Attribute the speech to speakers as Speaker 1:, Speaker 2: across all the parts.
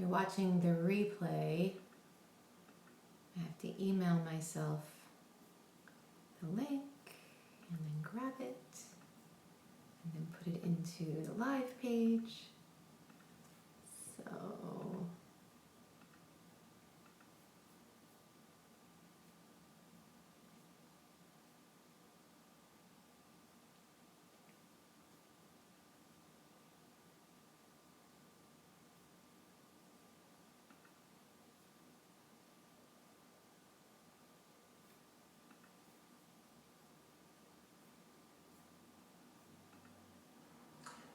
Speaker 1: you're watching the replay, I have to email myself the link and then grab it and then put it into the live page. So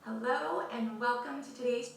Speaker 1: hello and welcome to today's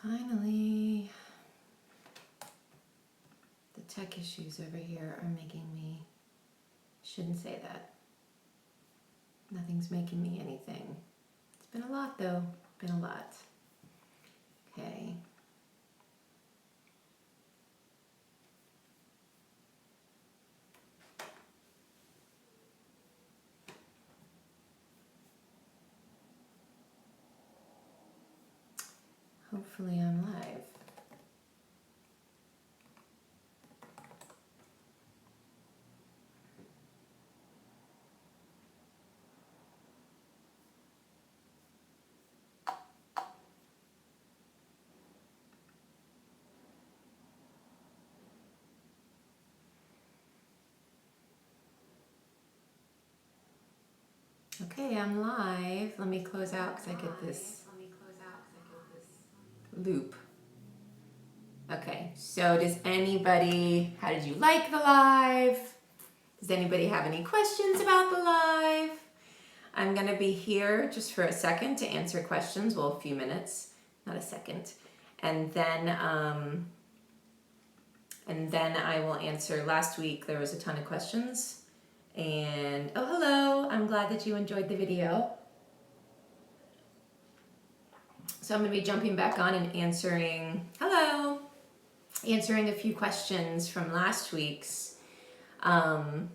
Speaker 1: finally, the tech issues over here are making me, shouldn't say that. Nothing's making me anything. It's been a lot though, been a lot. Okay. Hopefully I'm live. Okay, I'm live. Let me close out because I get this loop. Okay, so does anybody, how did you like the live? Does anybody have any questions about the live? I'm going to be here just for a second to answer questions. Well, a few minutes, not a second. And then I will answer. Last week there was a ton of questions. And oh, hello. I'm glad that you enjoyed the video. So I'm going to be jumping back on and answering. Hello. answering a few questions from last week's, what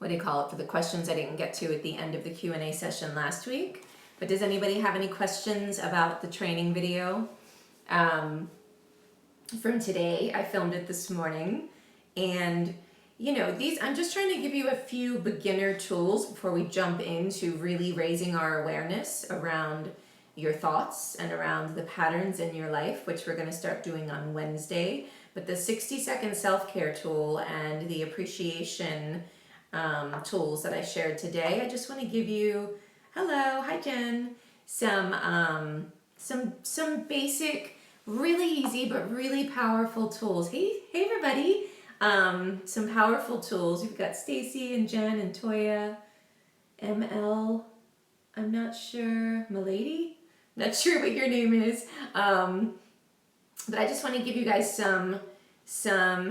Speaker 1: do you call it, for the questions I didn't get to at the end of the Q&A session last week. But does anybody have any questions about the training video from today? I filmed it this morning, and you know, I'm just trying to give you a few beginner tools before we jump into really raising our awareness around your thoughts and around the patterns in your life, which we're going to start doing on Wednesday. But the 60-second self-care tool and the appreciation tools that I shared today, I just want to give you, hello, hi Jen, some basic, really easy but really powerful tools. Hey everybody. Some powerful tools. We've got Stacy and Jen and Toya, ML, I'm not sure, Milady? Not sure what your name is. But I just want to give you guys some,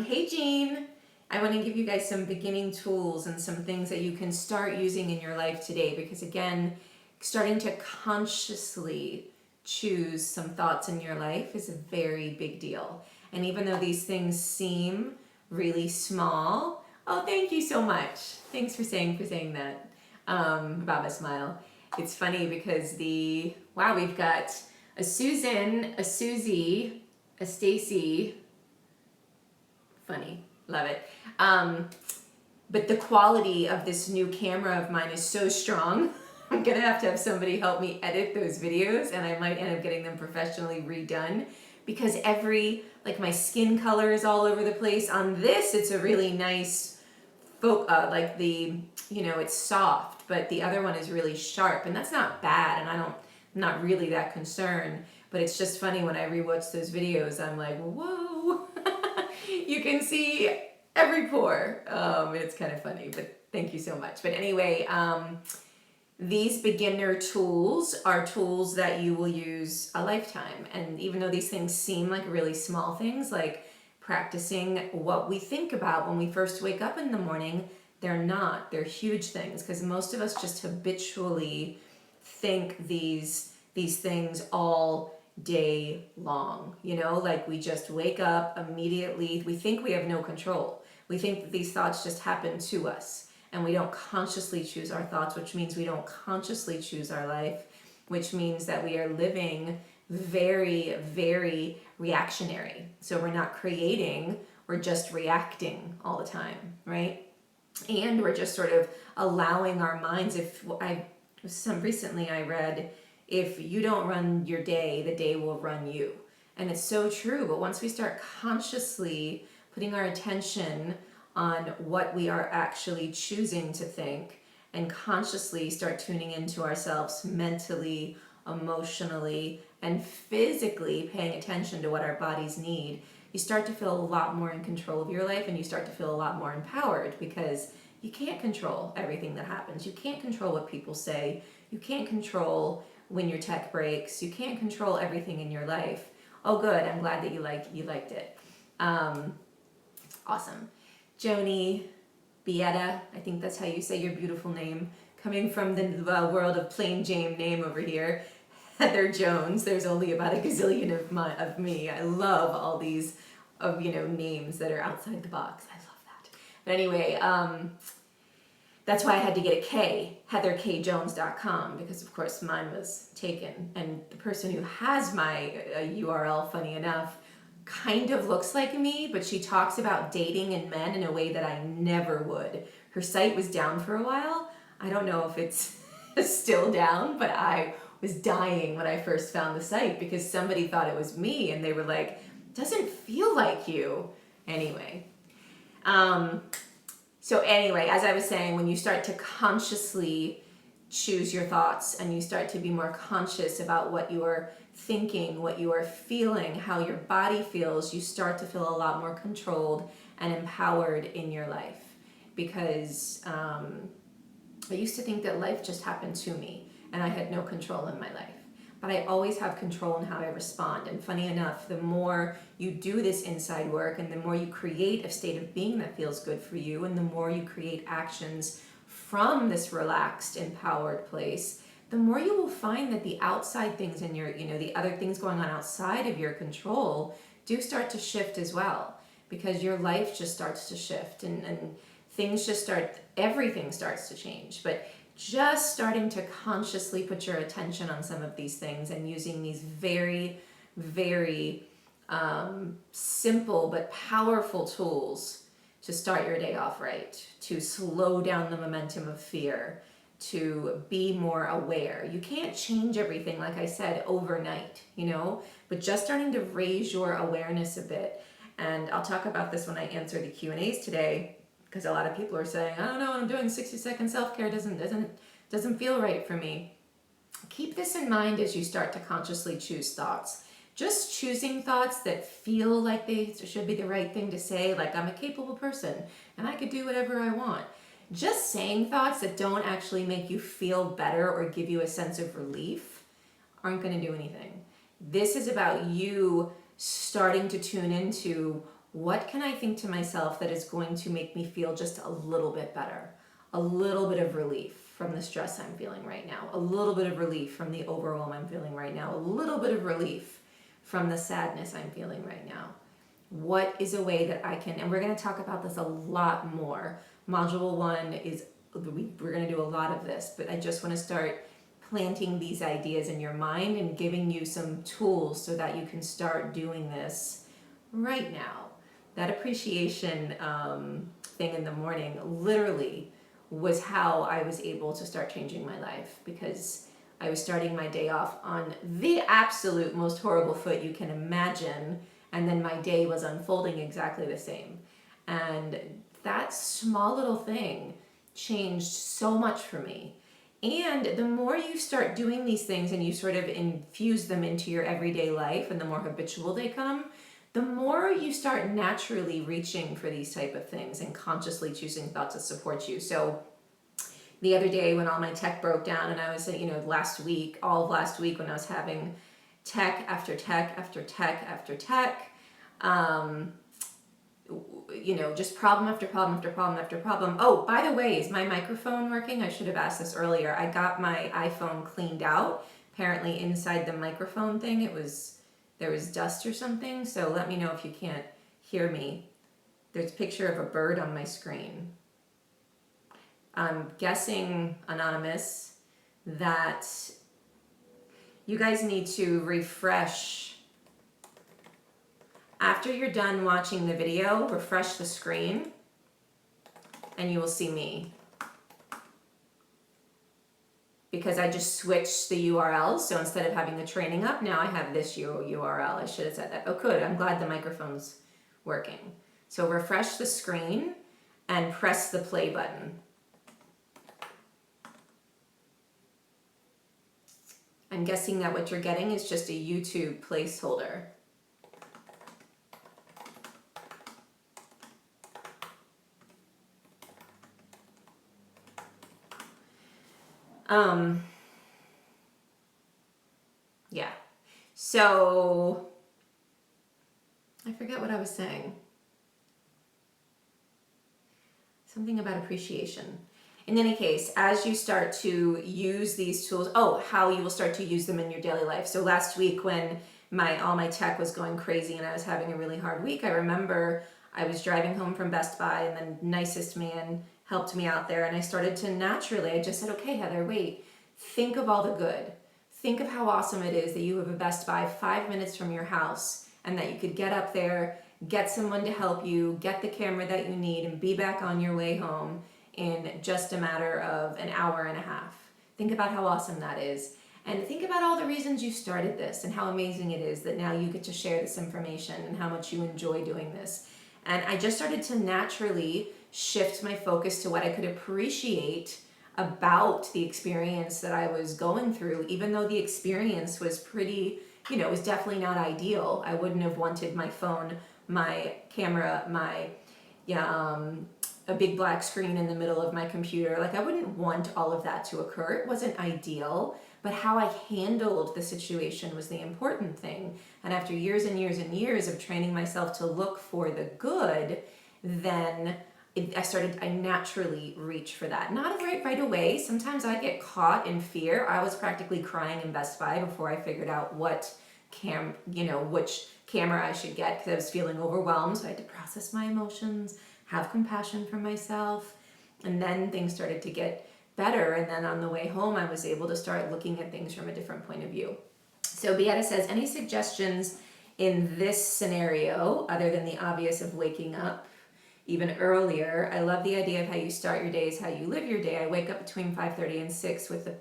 Speaker 1: hey Jean, I want to give you guys some beginning tools and some things that you can start using in your life today, because again, starting to consciously choose some thoughts in your life is a very big deal. And even though these things seem really small, oh, thank you so much. Thanks for saying that about my smile. It's funny because wow, we've got a Susan, a Susie, a Stacy. Funny, love it. But the quality of this new camera of mine is so strong. I'm gonna have to have somebody help me edit those videos, and I might end up getting them professionally redone, because like my skin color is all over the place. On this, it's a really nice, like it's soft, but the other one is really sharp, and that's not bad, and I'm not really that concerned, but it's just funny when I rewatch those videos, I'm like, whoa, you can see every pore. It's kind of funny, but thank you so much. But anyway, these beginner tools are tools that you will use a lifetime. And even though these things seem like really small things, like practicing what we think about when we first wake up in the morning, they're not. They're huge things, because most of us just habitually think these things all day long. Like we just wake up immediately. We think we have no control. We think that these thoughts just happen to us. And we don't consciously choose our thoughts, which means we don't consciously choose our life, which means that we are living very, very reactionary. So we're not creating, we're just reacting all the time, right? And we're just sort of allowing our minds, recently I read, if you don't run your day, the day will run you. And it's so true, but once we start consciously putting our attention on what we are actually choosing to think, and consciously start tuning into ourselves mentally, emotionally, and physically paying attention to what our bodies need, you start to feel a lot more in control of your life, and you start to feel a lot more empowered, because you can't control everything that happens. You can't control what people say. You can't control when your tech breaks. You can't control everything in your life. Oh good, I'm glad that you liked it. Awesome. Joni Bietta, I think that's how you say your beautiful name, coming from the world of plain Jane name over here. Heather Jones, there's only about a gazillion of me. I love all these names that are outside the box. I love that. But anyway, that's why I had to get a K, heatherkjones.com, because of course mine was taken. And the person who has my URL, funny enough, kind of looks like me, but she talks about dating and men in a way that I never would. Her site was down for a while. I don't know if it's still down, but I was dying when I first found the site, because somebody thought it was me, and they were like, doesn't feel like you. Anyway. So anyway, as I was saying, when you start to consciously choose your thoughts, and you start to be more conscious about what you are thinking, what you are feeling, how your body feels, you start to feel a lot more controlled and empowered in your life. Because I used to think that life just happened to me, and I had no control in my life. But I always have control in how I respond. And funny enough, the more you do this inside work, and the more you create a state of being that feels good for you, and the more you create actions from this relaxed, empowered place, the more you will find that the outside things in your, the other things going on outside of your control do start to shift as well, because your life just starts to shift, and things just start, everything starts to change. But just starting to consciously put your attention on some of these things and using these very, very simple but powerful tools to start your day off right, to slow down the momentum of fear, to be more aware. You can't change everything, like I said, overnight, but just starting to raise your awareness a bit. And I'll talk about this when I answer the Q&As today, because a lot of people are saying, I don't know, I'm doing 60-second self-care, doesn't feel right for me. Keep this in mind as you start to consciously choose thoughts. Just choosing thoughts that feel like they should be the right thing to say, like I'm a capable person and I could do whatever I want. Just saying thoughts that don't actually make you feel better or give you a sense of relief aren't going to do anything. This is about you starting to tune into, what can I think to myself that is going to make me feel just a little bit better, a little bit of relief from the stress I'm feeling right now, a little bit of relief from the overwhelm I'm feeling right now, a little bit of relief from the sadness I'm feeling right now. What is a way that I can, and we're going to talk about this a lot more. Module 1 is, we're going to do a lot of this, but I just want to start planting these ideas in your mind and giving you some tools so that you can start doing this right now. That appreciation thing in the morning literally was how I was able to start changing my life, because I was starting my day off on the absolute most horrible foot you can imagine, and then my day was unfolding exactly the same. And that small little thing changed so much for me. And the more you start doing these things and you sort of infuse them into your everyday life, and the more habitual they come, the more you start naturally reaching for these type of things and consciously choosing thoughts that support you. So the other day when all my tech broke down, and I was, all of last week when I was having tech after tech after tech after tech, just problem after problem after problem after problem. Oh, by the way, is my microphone working? I should have asked this earlier. I got my iPhone cleaned out. Apparently inside the microphone thing, there was dust or something. So let me know if you can't hear me. There's a picture of a bird on my screen. I'm guessing, Anonymous, that you guys need to refresh. After you're done watching the video, refresh the screen and you will see me. Because I just switched the URL, so instead of having the training up, now I have this URL. I should have said that. Oh, good. I'm glad the microphone's working. So refresh the screen and press the play button. I'm guessing that what you're getting is just a YouTube placeholder. Yeah. So I forget what I was saying. Something about appreciation. In any case, as you start to use these tools, how you will start to use them in your daily life. So last week when all my tech was going crazy and I was having a really hard week, I remember I was driving home from Best Buy and the nicest man helped me out there, and I started to naturally, I just said, okay, Heather, wait, think of all the good. Think of how awesome it is that you have a Best Buy 5 minutes from your house and that you could get up there, get someone to help you, get the camera that you need, and be back on your way home in just a matter of an hour and a half. Think about how awesome that is. And think about all the reasons you started this and how amazing it is that now you get to share this information and how much you enjoy doing this. And I just started to naturally shift my focus to what I could appreciate about the experience that I was going through, even though the experience was pretty, it was definitely not ideal. I wouldn't have wanted my phone, my camera, a big black screen in the middle of my computer. Like, I wouldn't want all of that to occur. It wasn't ideal, but how I handled the situation was the important thing. And after years and years and years of training myself to look for the good, then I naturally reach for that. Not right away. Sometimes I get caught in fear. I was practically crying in Best Buy before I figured out what which camera I should get, because I was feeling overwhelmed. So I had to process my emotions, have compassion for myself, and then things started to get better. And then on the way home, I was able to start looking at things from a different point of view. So Beata says, any suggestions in this scenario, other than the obvious of waking up even earlier? I love the idea of how you start your day is how you live your day. I wake up between 5:30 and 6 with the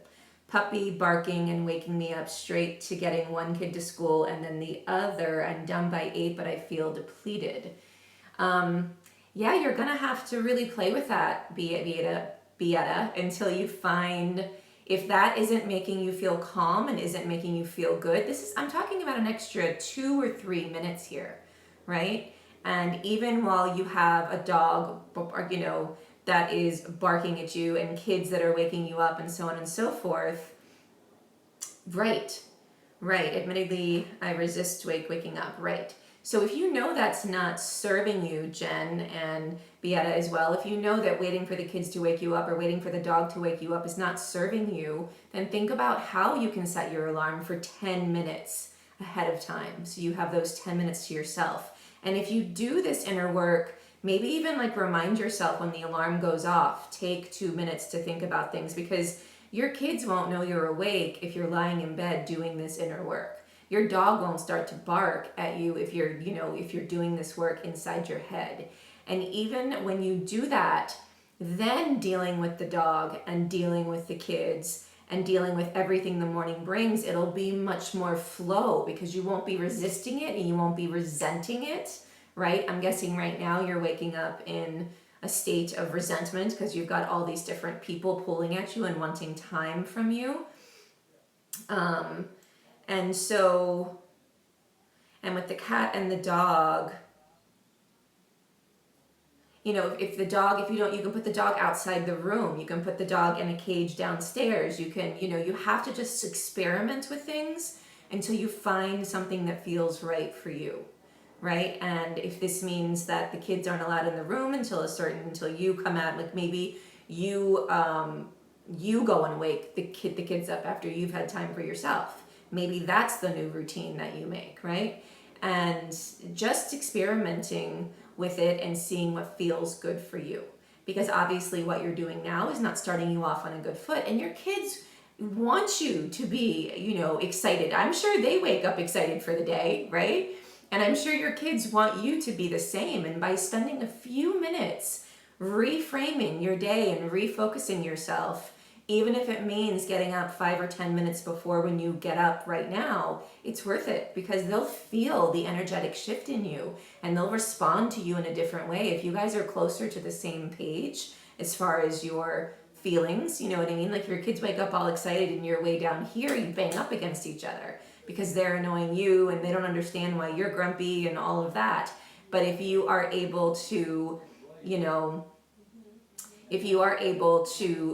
Speaker 1: puppy barking and waking me up straight to getting one kid to school, and then the other, I'm done by 8, but I feel depleted. Yeah, you're gonna have to really play with that, Beata, until you find if that isn't making you feel calm and isn't making you feel good. I'm talking about an extra 2 or 3 minutes here, right? And even while you have a dog, that is barking at you and kids that are waking you up and so on and so forth, right. Admittedly, I resist waking up, right. So if you know that's not serving you, Jen and Beata as well, if you know that waiting for the kids to wake you up or waiting for the dog to wake you up is not serving you, then think about how you can set your alarm for 10 minutes ahead of time. So you have those 10 minutes to yourself. And if you do this inner work, maybe even remind yourself when the alarm goes off, take 2 minutes to think about things, because your kids won't know you're awake if you're lying in bed doing this inner work. Your dog won't start to bark at you if you're doing this work inside your head. And even when you do that, then dealing with the dog and dealing with the kids and dealing with everything the morning brings, it'll be much more flow, because you won't be resisting it and you won't be resenting it, right? I'm guessing right now you're waking up in a state of resentment because you've got all these different people pulling at you and wanting time from you. And with the cat and the dog, if you can put the dog outside the room, you can put the dog in a cage downstairs, you can, you have to just experiment with things until you find something that feels right for you, right? And if this means that the kids aren't allowed in the room until you come out, maybe you go and wake the kids up after you've had time for yourself. Maybe that's the new routine that you make, right? And just experimenting with it and seeing what feels good for you. Because obviously what you're doing now is not starting you off on a good foot. And your kids want you to be, excited. I'm sure they wake up excited for the day, right? And I'm sure your kids want you to be the same. And by spending a few minutes reframing your day and refocusing yourself, even if it means getting up 5 or 10 minutes before when you get up right now, it's worth it, because they'll feel the energetic shift in you and they'll respond to you in a different way. If you guys are closer to the same page as far as your feelings, you know what I mean? If your kids wake up all excited and you're way down here, you bang up against each other because they're annoying you and they don't understand why you're grumpy and all of that. But if you are able to,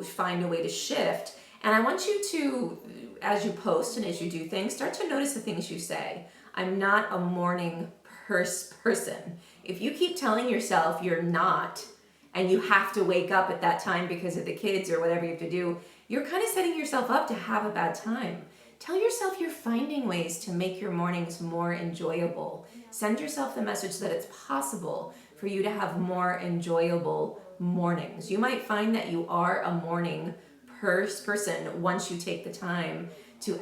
Speaker 1: find a way to shift, and I want you to, as you post and as you do things, start to notice the things you say. I'm not a morning person. If you keep telling yourself you're not, and you have to wake up at that time because of the kids or whatever you have to do, you're kind of setting yourself up to have a bad time. Tell yourself you're finding ways to make your mornings more enjoyable. Send yourself the message that it's possible for you to have more enjoyable mornings. You might find that you are a morning person once you take the time to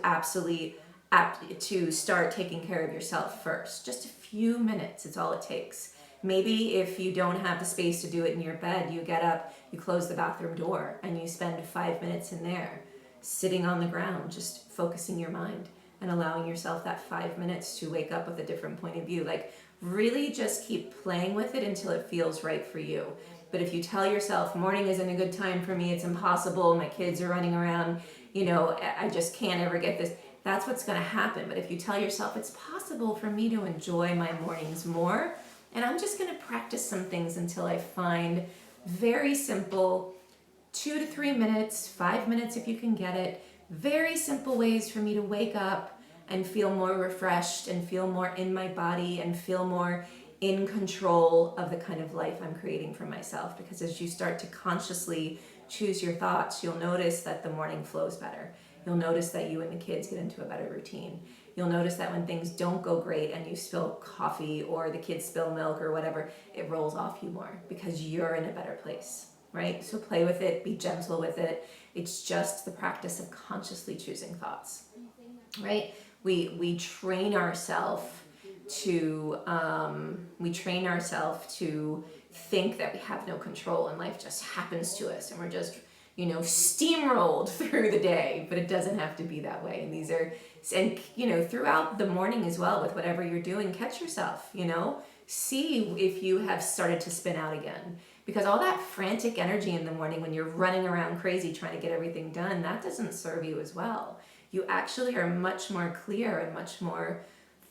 Speaker 1: to start taking care of yourself first. Just a few minutes, it's all it takes. Maybe if you don't have the space to do it in your bed, you get up, you close the bathroom door, and you spend 5 minutes in there, sitting on the ground, just focusing your mind and allowing yourself that 5 minutes to wake up with a different point of view. Really just keep playing with it until it feels right for you. But if you tell yourself, morning isn't a good time for me, it's impossible, my kids are running around, I just can't ever get this, that's what's going to happen. But if you tell yourself, it's possible for me to enjoy my mornings more, and I'm just going to practice some things until I find very simple 2 to 3 minutes, 5 minutes if you can get it, very simple ways for me to wake up and feel more refreshed and feel more in my body and feel more in control of the kind of life I'm creating for myself. Because as you start to consciously choose your thoughts, you'll notice that the morning flows better. You'll notice that you and the kids get into a better routine. You'll notice that when things don't go great and you spill coffee or the kids spill milk or whatever, it rolls off you more because you're in a better place, right? So play with it, be gentle with it. It's just the practice of consciously choosing thoughts, right? We train ourselves to think that we have no control and life just happens to us and we're just steamrolled through the day, but it doesn't have to be that way. And these are, and throughout the morning as well, with whatever you're doing, catch yourself, see if you have started to spin out again, because all that frantic energy in the morning when you're running around crazy trying to get everything done, that doesn't serve you as well. You actually are much more clear and much more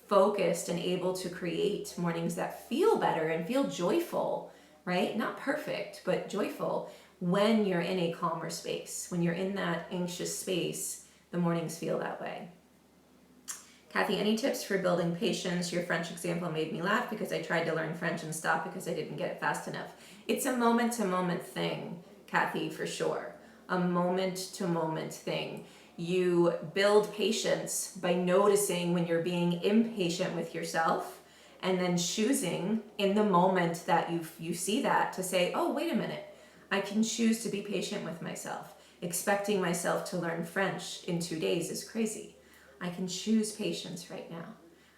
Speaker 1: focused and able to create mornings that feel better and feel joyful, right? Not perfect, but joyful when you're in a calmer space. When you're in that anxious space, the mornings feel that way. Kathy, any tips for building patience? Your French example made me laugh because I tried to learn French and stopped because I didn't get it fast enough. It's a moment-to-moment thing, Kathy, for sure. A moment-to-moment thing. You build patience by noticing when you're being impatient with yourself and then choosing in the moment that you see that to say, oh, wait a minute, I can choose to be patient with myself. Expecting myself to learn French in 2 days is crazy. I can choose patience right now.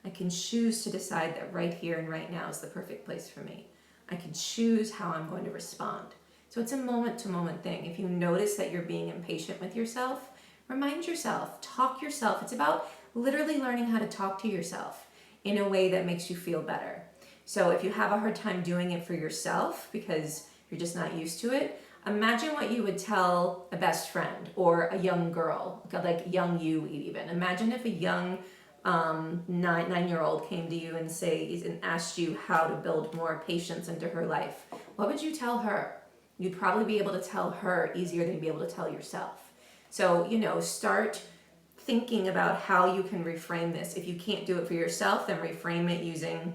Speaker 1: I can choose to decide that right here and right now is the perfect place for me. I can choose how I'm going to respond. So it's a moment-to-moment thing. If you notice that you're being impatient with yourself, remind yourself, talk yourself. It's about literally learning how to talk to yourself in a way that makes you feel better. So if you have a hard time doing it for yourself because you're just not used to it, imagine what you would tell a best friend or a young girl, like young you even. Imagine if a young 9-year-old came to you and asked you how to build more patience into her life. What would you tell her? You'd probably be able to tell her easier than you'd be able to tell yourself. So, start thinking about how you can reframe this. If you can't do it for yourself, then reframe it using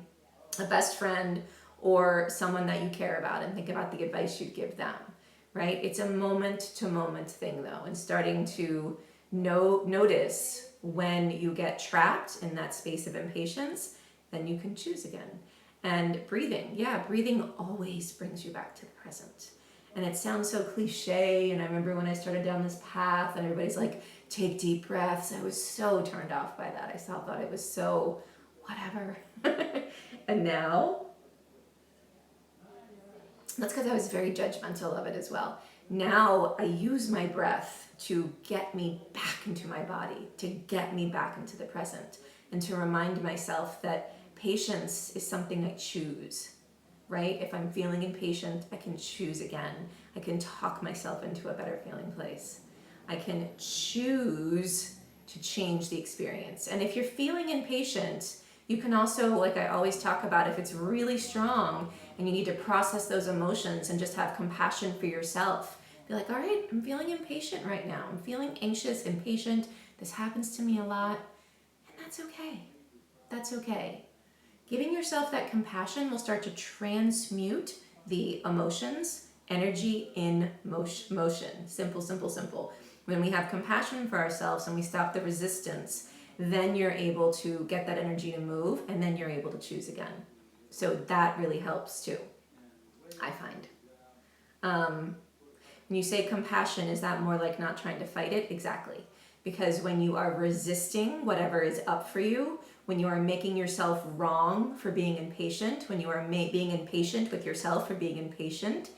Speaker 1: a best friend or someone that you care about and think about the advice you'd give them, right? It's a moment-to-moment thing, though, and starting to notice when you get trapped in that space of impatience, then you can choose again. And breathing always brings you back to the present. And it sounds so cliche, and I remember when I started down this path and everybody's like, take deep breaths. I was so turned off by that. I thought it was so whatever. And now, that's because I was very judgmental of it as well. Now I use my breath to get me back into my body, to get me back into the present, and to remind myself that patience is something I choose. Right? If I'm feeling impatient, I can choose again. I can talk myself into a better feeling place. I can choose to change the experience. And if you're feeling impatient, you can also, like I always talk about, if it's really strong and you need to process those emotions and just have compassion for yourself, be like, all right, I'm feeling impatient right now. I'm feeling anxious, impatient. This happens to me a lot. And that's okay. That's okay. Giving yourself that compassion will start to transmute the emotions, energy in motion. Simple, simple, simple. When we have compassion for ourselves and we stop the resistance, then you're able to get that energy to move, and then you're able to choose again. So that really helps too, I find. When you say compassion, is that more like not trying to fight it? Exactly. Because when you are resisting whatever is up for you, when you are making yourself wrong for being impatient, when you are being impatient with yourself for being impatient,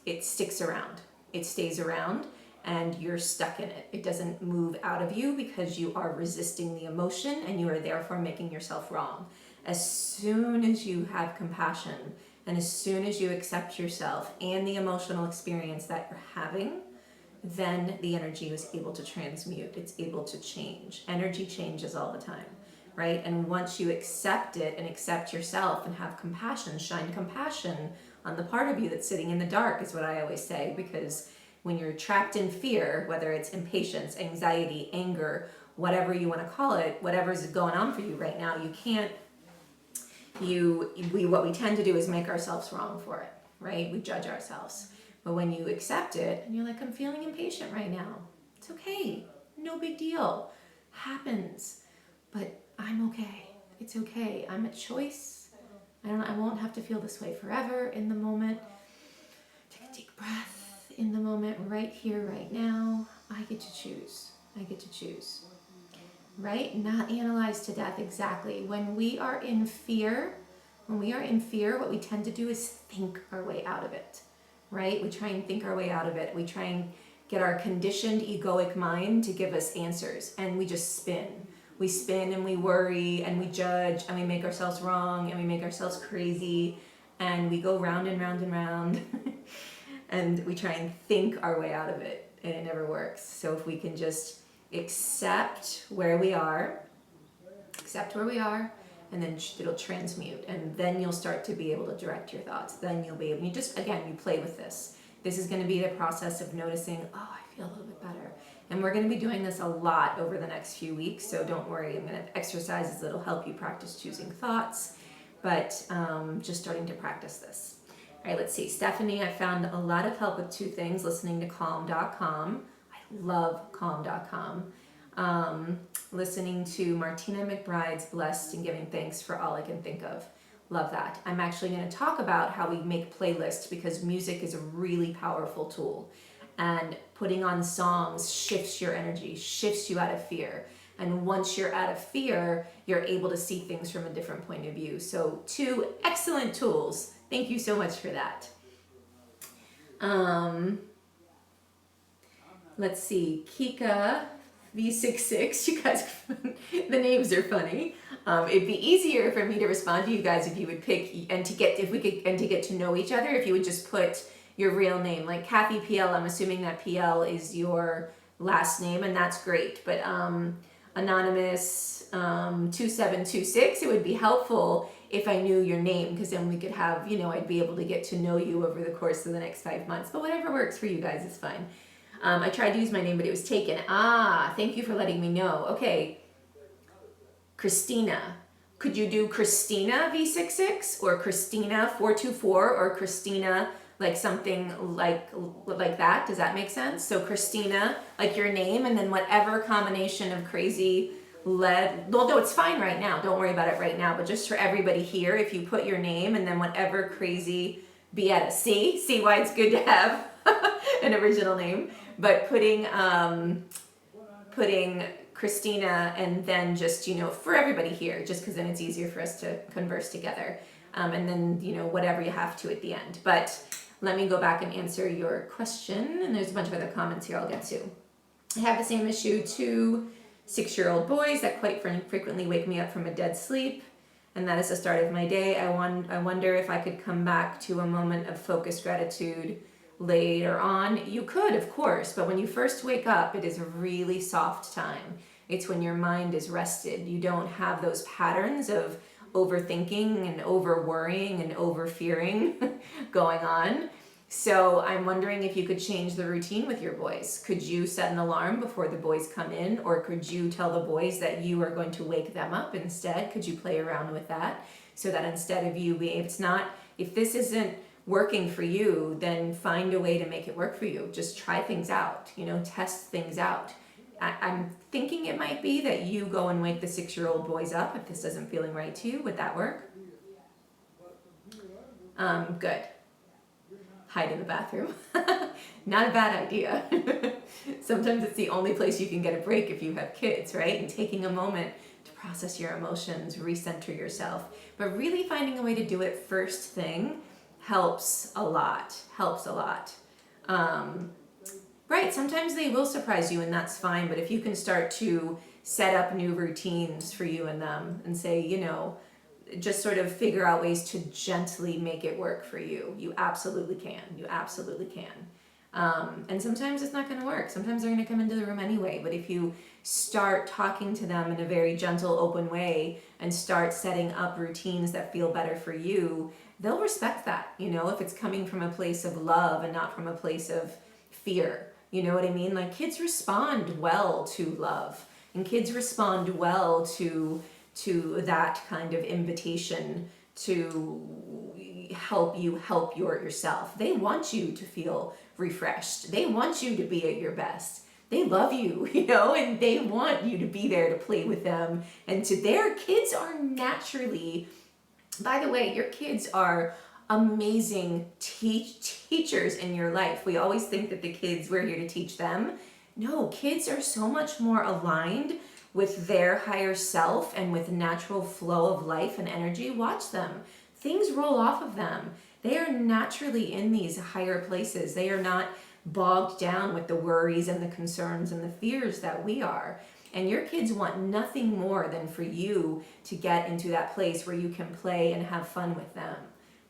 Speaker 1: it sticks around. It stays around and you're stuck in it. It doesn't move out of you because you are resisting the emotion and you are therefore making yourself wrong. As soon as you have compassion and as soon as you accept yourself and the emotional experience that you're having, then the energy is able to transmute. It's able to change. Energy changes all the time, right? And once you accept it and accept yourself and have compassion, shine compassion on the part of you that's sitting in the dark is what I always say, because when you're trapped in fear, whether it's impatience, anxiety, anger, whatever you want to call it, whatever's going on for you right now, what we tend to do is make ourselves wrong for it, right? We judge ourselves. But when you accept it and you're like, I'm feeling impatient right now, It's okay. No big deal. Happens. But I'm okay. It's okay. I'm a choice. I won't have to feel this way forever in the moment. Take a deep breath in the moment, right here, right now. I get to choose. I get to choose. Right? Not analyze to death exactly. When we are in fear, what we tend to do is think our way out of it. Right? We try and think our way out of it. We try and get our conditioned egoic mind to give us answers, and we just spin. We spin and we worry and we judge and we make ourselves wrong and we make ourselves crazy and we go round and round and round and we try and think our way out of it, and it never works. So if we can just accept where we are, and then it'll transmute, and then you'll start to be able to direct your thoughts. Then you'll be able, you play with this. This is going to be the process of noticing, oh, I feel a little bit better. And we're going to be doing this a lot over the next few weeks, so don't worry. I'm going to have exercises that'll help you practice choosing thoughts, but just starting to practice this. All right, let's see. Stephanie, I found a lot of help with 2 things, listening to Calm.com. I love Calm.com. Listening to Martina McBride's Blessed and Giving Thanks for All I Can Think Of. Love that. I'm actually going to talk about how we make playlists, because music is a really powerful tool. And putting on songs shifts your energy, shifts you out of fear. And once you're out of fear, you're able to see things from a different point of view. So 2 excellent tools. Thank you so much for that. Let's see. Kika V66. You guys, the names are funny. It'd be easier for me to respond to you guys if you would pick and to get to know each other, if you would just put your real name, like Kathy PL. I'm assuming that PL is your last name, and that's great. But Anonymous 2726, it would be helpful if I knew your name, because then we could have, I'd be able to get to know you over the course of the next 5 months. But whatever works for you guys is fine. I tried to use my name, but it was taken. Thank you for letting me know. Okay. Christina. Could you do Christina V66 or Christina 424 or Christina like something like that? Does that make sense? So Christina, like your name, and then whatever combination of crazy no, it's fine right now. Don't worry about it right now. But just for everybody here, if you put your name and then whatever crazy Beata, see why it's good to have an original name. But putting Christina and then just, for everybody here, just because then it's easier for us to converse together. And then, whatever you have to at the end. But let me go back and answer your question. And there's a bunch of other comments here I'll get to. I have the same issue, 2 6-year-old boys that quite frequently wake me up from a dead sleep. And that is the start of my day. I wonder if I could come back to a moment of focused gratitude later on. You could, of course, but when you first wake up, it is a really soft time. It's when your mind is rested. You don't have those patterns of overthinking and over worrying and over fearing going on. So I'm wondering if you could change the routine with your boys. Could you set an alarm before the boys come in, or could you tell the boys that you are going to wake them up instead? Could you play around with that so that instead of you being, if this isn't working for you, then find a way to make it work for you. Just try things out, test things out. I'm thinking it might be that you go and wake the 6-year-old boys up if this isn't feeling right to you. Would that work? Good. Hide in the bathroom. Not a bad idea. Sometimes it's the only place you can get a break if you have kids, right? And taking a moment to process your emotions, recenter yourself. But really finding a way to do it first thing helps a lot. Right, sometimes they will surprise you and that's fine, but if you can start to set up new routines for you and them and say, just sort of figure out ways to gently make it work for you. You absolutely can. And sometimes it's not going to work. Sometimes they're going to come into the room anyway. But if you start talking to them in a very gentle, open way and start setting up routines that feel better for you, they'll respect that, if it's coming from a place of love and not from a place of fear. You know what I mean? Like, kids respond well to love, and kids respond well to that kind of invitation to help you help yourself. They want you to feel refreshed. They want you to be at your best. they love you, you know, and they want you to be there to play with them. And to their kids are naturally, by the way, your kids are amazing teachers in your life. We always think that the kids, we're here to teach them. No, kids are so much more aligned with their higher self and with natural flow of life and energy. Watch them. Things roll off of them. They are naturally in these higher places. They are not bogged down with the worries and the concerns and the fears that we are. And your kids want nothing more than for you to get into that place where you can play and have fun with them,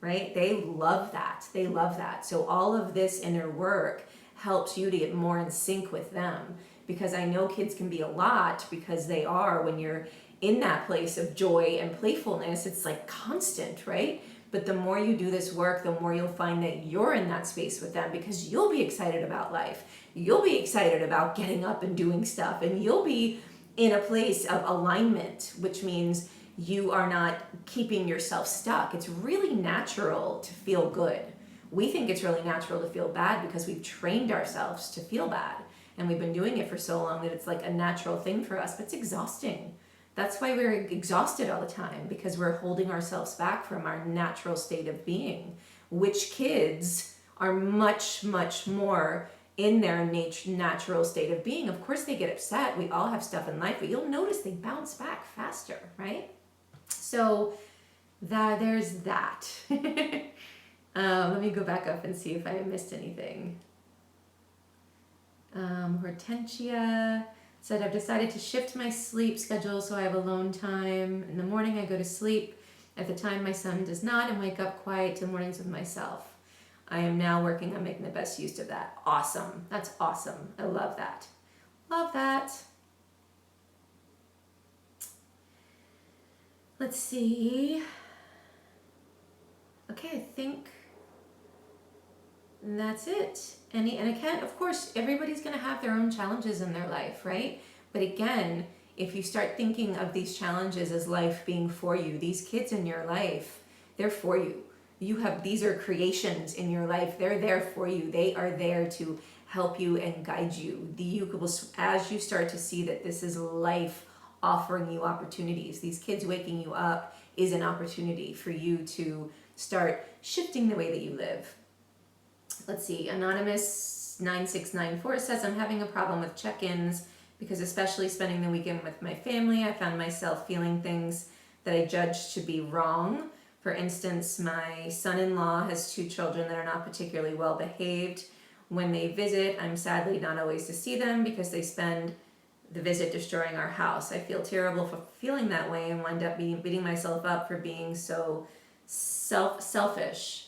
Speaker 1: right? They love that. They love that. So all of this inner work helps you to get more in sync with them, because I know kids can be a lot, because they are, when you're in that place of joy and playfulness, it's like constant, right? But the more you do this work, the more you'll find that you're in that space with them, because you'll be excited about life. You'll be excited about getting up and doing stuff, and you'll be in a place of alignment, which means you are not keeping yourself stuck. It's really natural to feel good. We think it's really natural to feel bad because we've trained ourselves to feel bad. And we've been doing it for so long that it's like a natural thing for us, but it's exhausting. That's why we're exhausted all the time, because we're holding ourselves back from our natural state of being, which kids are much, much more in their natural state of being. Of course, they get upset. We all have stuff in life, but you'll notice they bounce back faster, right? So there's that. Let me go back up and see if I missed anything. Hortensia said, I've decided to shift my sleep schedule so I have alone time. In the morning, I go to sleep at the time my son does not, and wake up quiet till mornings with myself. I am now working on making the best use of that. Awesome. That's awesome. I love that. Love that. Let's see. Okay, I think that's it. And again, of course, everybody's going to have their own challenges in their life, right? But again, if you start thinking of these challenges as life being for you, these kids in your life, they're for you. These are creations in your life. They're there for you. They are there to help you and guide you. As you start to see that this is life offering you opportunities, these kids waking you up is an opportunity for you to start shifting the way that you live. Let's see, Anonymous 9694 says, I'm having a problem with check-ins because especially spending the weekend with my family, I found myself feeling things that I judged to be wrong. For instance, my son-in-law has 2 children that are not particularly well behaved. When they visit, I'm sadly not always to see them because they spend the visit destroying our house. I feel terrible for feeling that way and wind up beating myself up for being so selfish.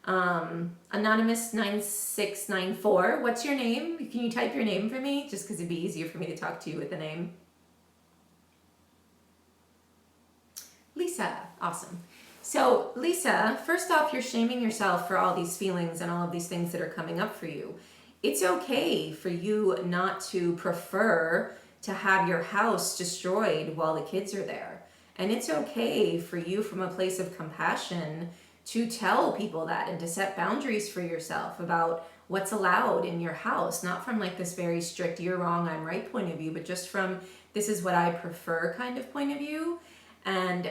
Speaker 1: Anonymous 9694, what's your name? Can you type your name for me? Just because it'd be easier for me to talk to you with the name. Lisa, awesome. So Lisa, first off, you're shaming yourself for all these feelings and all of these things that are coming up for you. It's okay for you not to prefer to have your house destroyed while the kids are there. And it's okay for you, from a place of compassion, to tell people that and to set boundaries for yourself about what's allowed in your house, not from like this very strict you're wrong, I'm right point of view, but just from this is what I prefer kind of point of view. And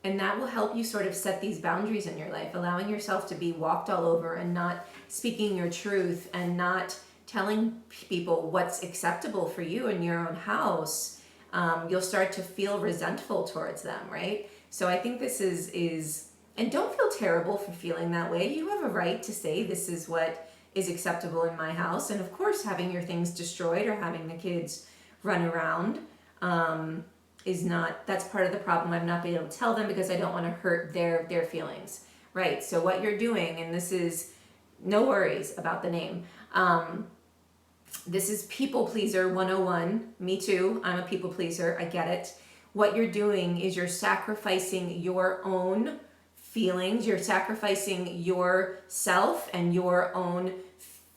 Speaker 1: that will help you sort of set these boundaries in your life, allowing yourself to be walked all over and not speaking your truth and not telling people what's acceptable for you in your own house. You'll start to feel resentful towards them, right? So I think this is, and don't feel terrible for feeling that way. You have a right to say this is what is acceptable in my house. And of course, having your things destroyed or having the kids run around is not, that's part of the problem. I've not been able to tell them because I don't want to hurt their feelings, right? So what you're doing, and this is, no worries about the name, this is people pleaser 101. Me too. I'm a people pleaser. I get it. What you're doing is you're sacrificing your own feelings. You're sacrificing yourself and your own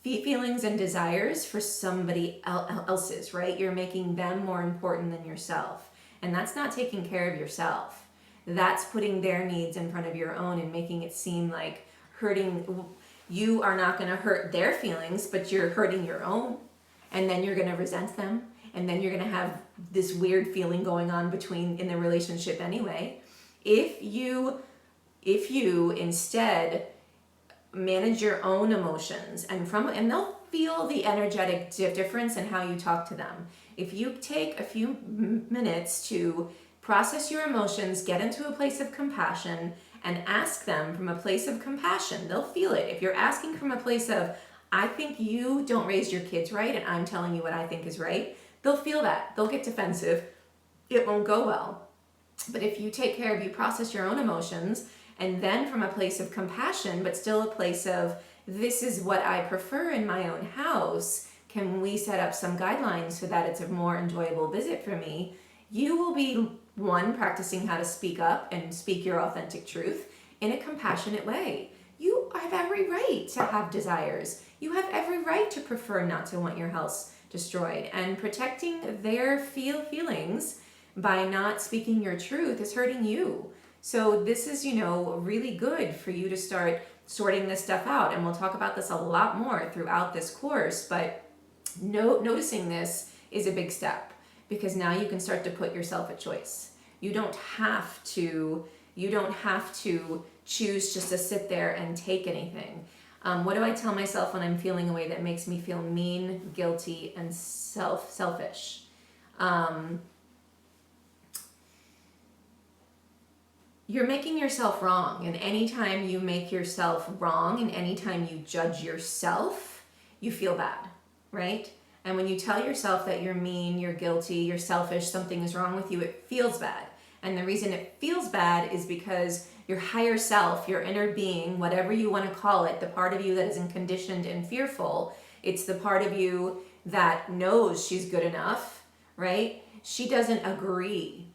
Speaker 1: feelings and desires for somebody else's, right? You're making them more important than yourself. And that's not taking care of yourself. That's putting their needs in front of your own and making it seem like hurting. you are not going to hurt their feelings, but you're hurting your own. And then you're going to resent them. And then you're going to have this weird feeling going on in the relationship anyway. If you instead manage your own emotions and they'll feel the energetic difference in how you talk to them. If you take a few minutes to process your emotions, get into a place of compassion, and ask them from a place of compassion, they'll feel it. If you're asking from a place of, I think you don't raise your kids right and I'm telling you what I think is right, they'll feel that. They'll get defensive. It won't go well. But if you take care of, you process your own emotions, and then from a place of compassion, but still a place of, this is what I prefer in my own house, can we set up some guidelines so that it's a more enjoyable visit for me? You will be, one, practicing how to speak up and speak your authentic truth in a compassionate way. You have every right to have desires. You have every right to prefer not to want your house destroyed. And protecting their feelings by not speaking your truth is hurting you. So this is, really good for you to start sorting this stuff out. And we'll talk about this a lot more throughout this course, but noticing this is a big step, because now you can start to put yourself at choice. You don't have to choose just to sit there and take anything. What do I tell myself when I'm feeling a way that makes me feel mean, guilty, and selfish? You're making yourself wrong, and anytime you make yourself wrong and anytime you judge yourself, you feel bad, right? And when you tell yourself that you're mean, you're guilty, you're selfish, something is wrong with you, it feels bad. And the reason it feels bad is because your higher self, your inner being, whatever you want to call it, the part of you that isn't conditioned and fearful, it's the part of you that knows she's good enough, right? She doesn't agree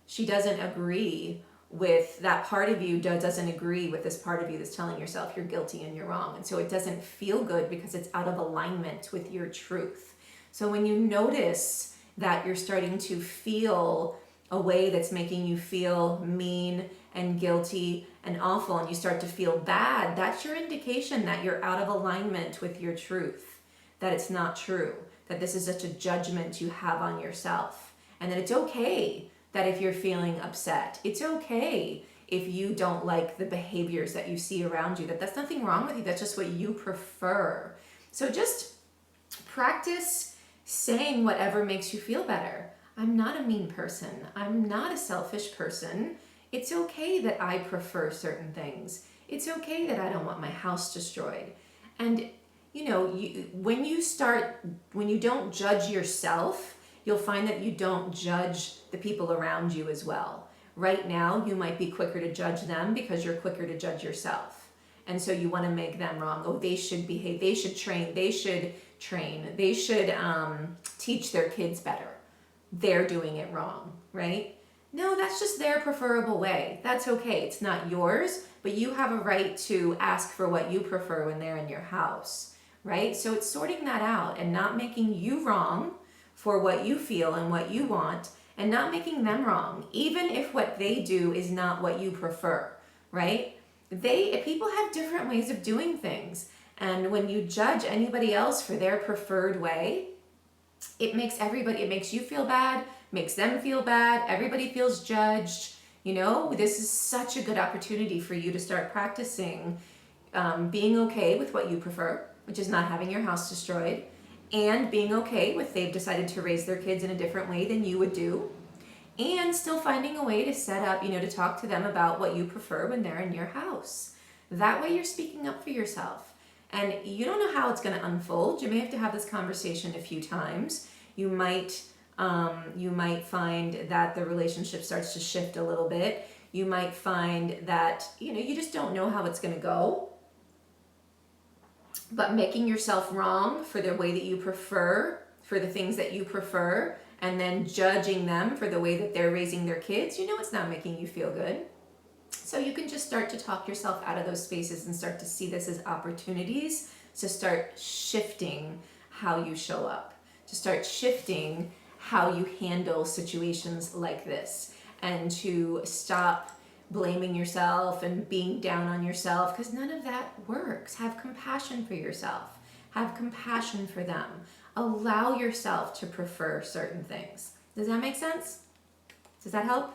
Speaker 1: with that part of you, doesn't agree with this part of you that's telling yourself you're guilty and you're wrong. And so it doesn't feel good because it's out of alignment with your truth. So when you notice that you're starting to feel a way that's making you feel mean and guilty and awful, and you start to feel bad, that's your indication that you're out of alignment with your truth, that it's not true, that this is such a judgment you have on yourself, and that it's okay that if you're feeling upset, it's okay if you don't like the behaviors that you see around you, that's nothing wrong with you, that's just what you prefer. So just practice saying whatever makes you feel better. I'm not a mean person. I'm not a selfish person. It's okay that I prefer certain things. It's okay that I don't want my house destroyed. And when you don't judge yourself, you'll find that you don't judge the people around you as well. Right now, you might be quicker to judge them because you're quicker to judge yourself. And so you want to make them wrong. Oh, they should behave, they should train, they should teach their kids better. They're doing it wrong, right? No, that's just their preferable way. That's okay. It's not yours, but you have a right to ask for what you prefer when they're in your house, right? So it's sorting that out and not making you wrong for what you feel and what you want, and not making them wrong, even if what they do is not what you prefer, right? People have different ways of doing things. And when you judge anybody else for their preferred way, it makes you feel bad, makes them feel bad, everybody feels judged. This is such a good opportunity for you to start practicing being okay with what you prefer, which is not having your house destroyed, and being okay with they've decided to raise their kids in a different way than you would do, and still finding a way to set up, to talk to them about what you prefer when they're in your house. That way you're speaking up for yourself. And you don't know how it's going to unfold. You may have to have this conversation a few times. You might find that the relationship starts to shift a little bit. You might find that, you just don't know how it's going to go. But making yourself wrong for the way that you prefer, for the things that you prefer, and then judging them for the way that they're raising their kids, it's not making you feel good. So you can just start to talk yourself out of those spaces and start to see this as opportunities to start shifting how you show up, to start shifting how you handle situations like this, and to stop blaming yourself and being down on yourself, because none of that works. Have compassion for yourself. Have compassion for them. Allow yourself to prefer certain things. Does that make sense? Does that help?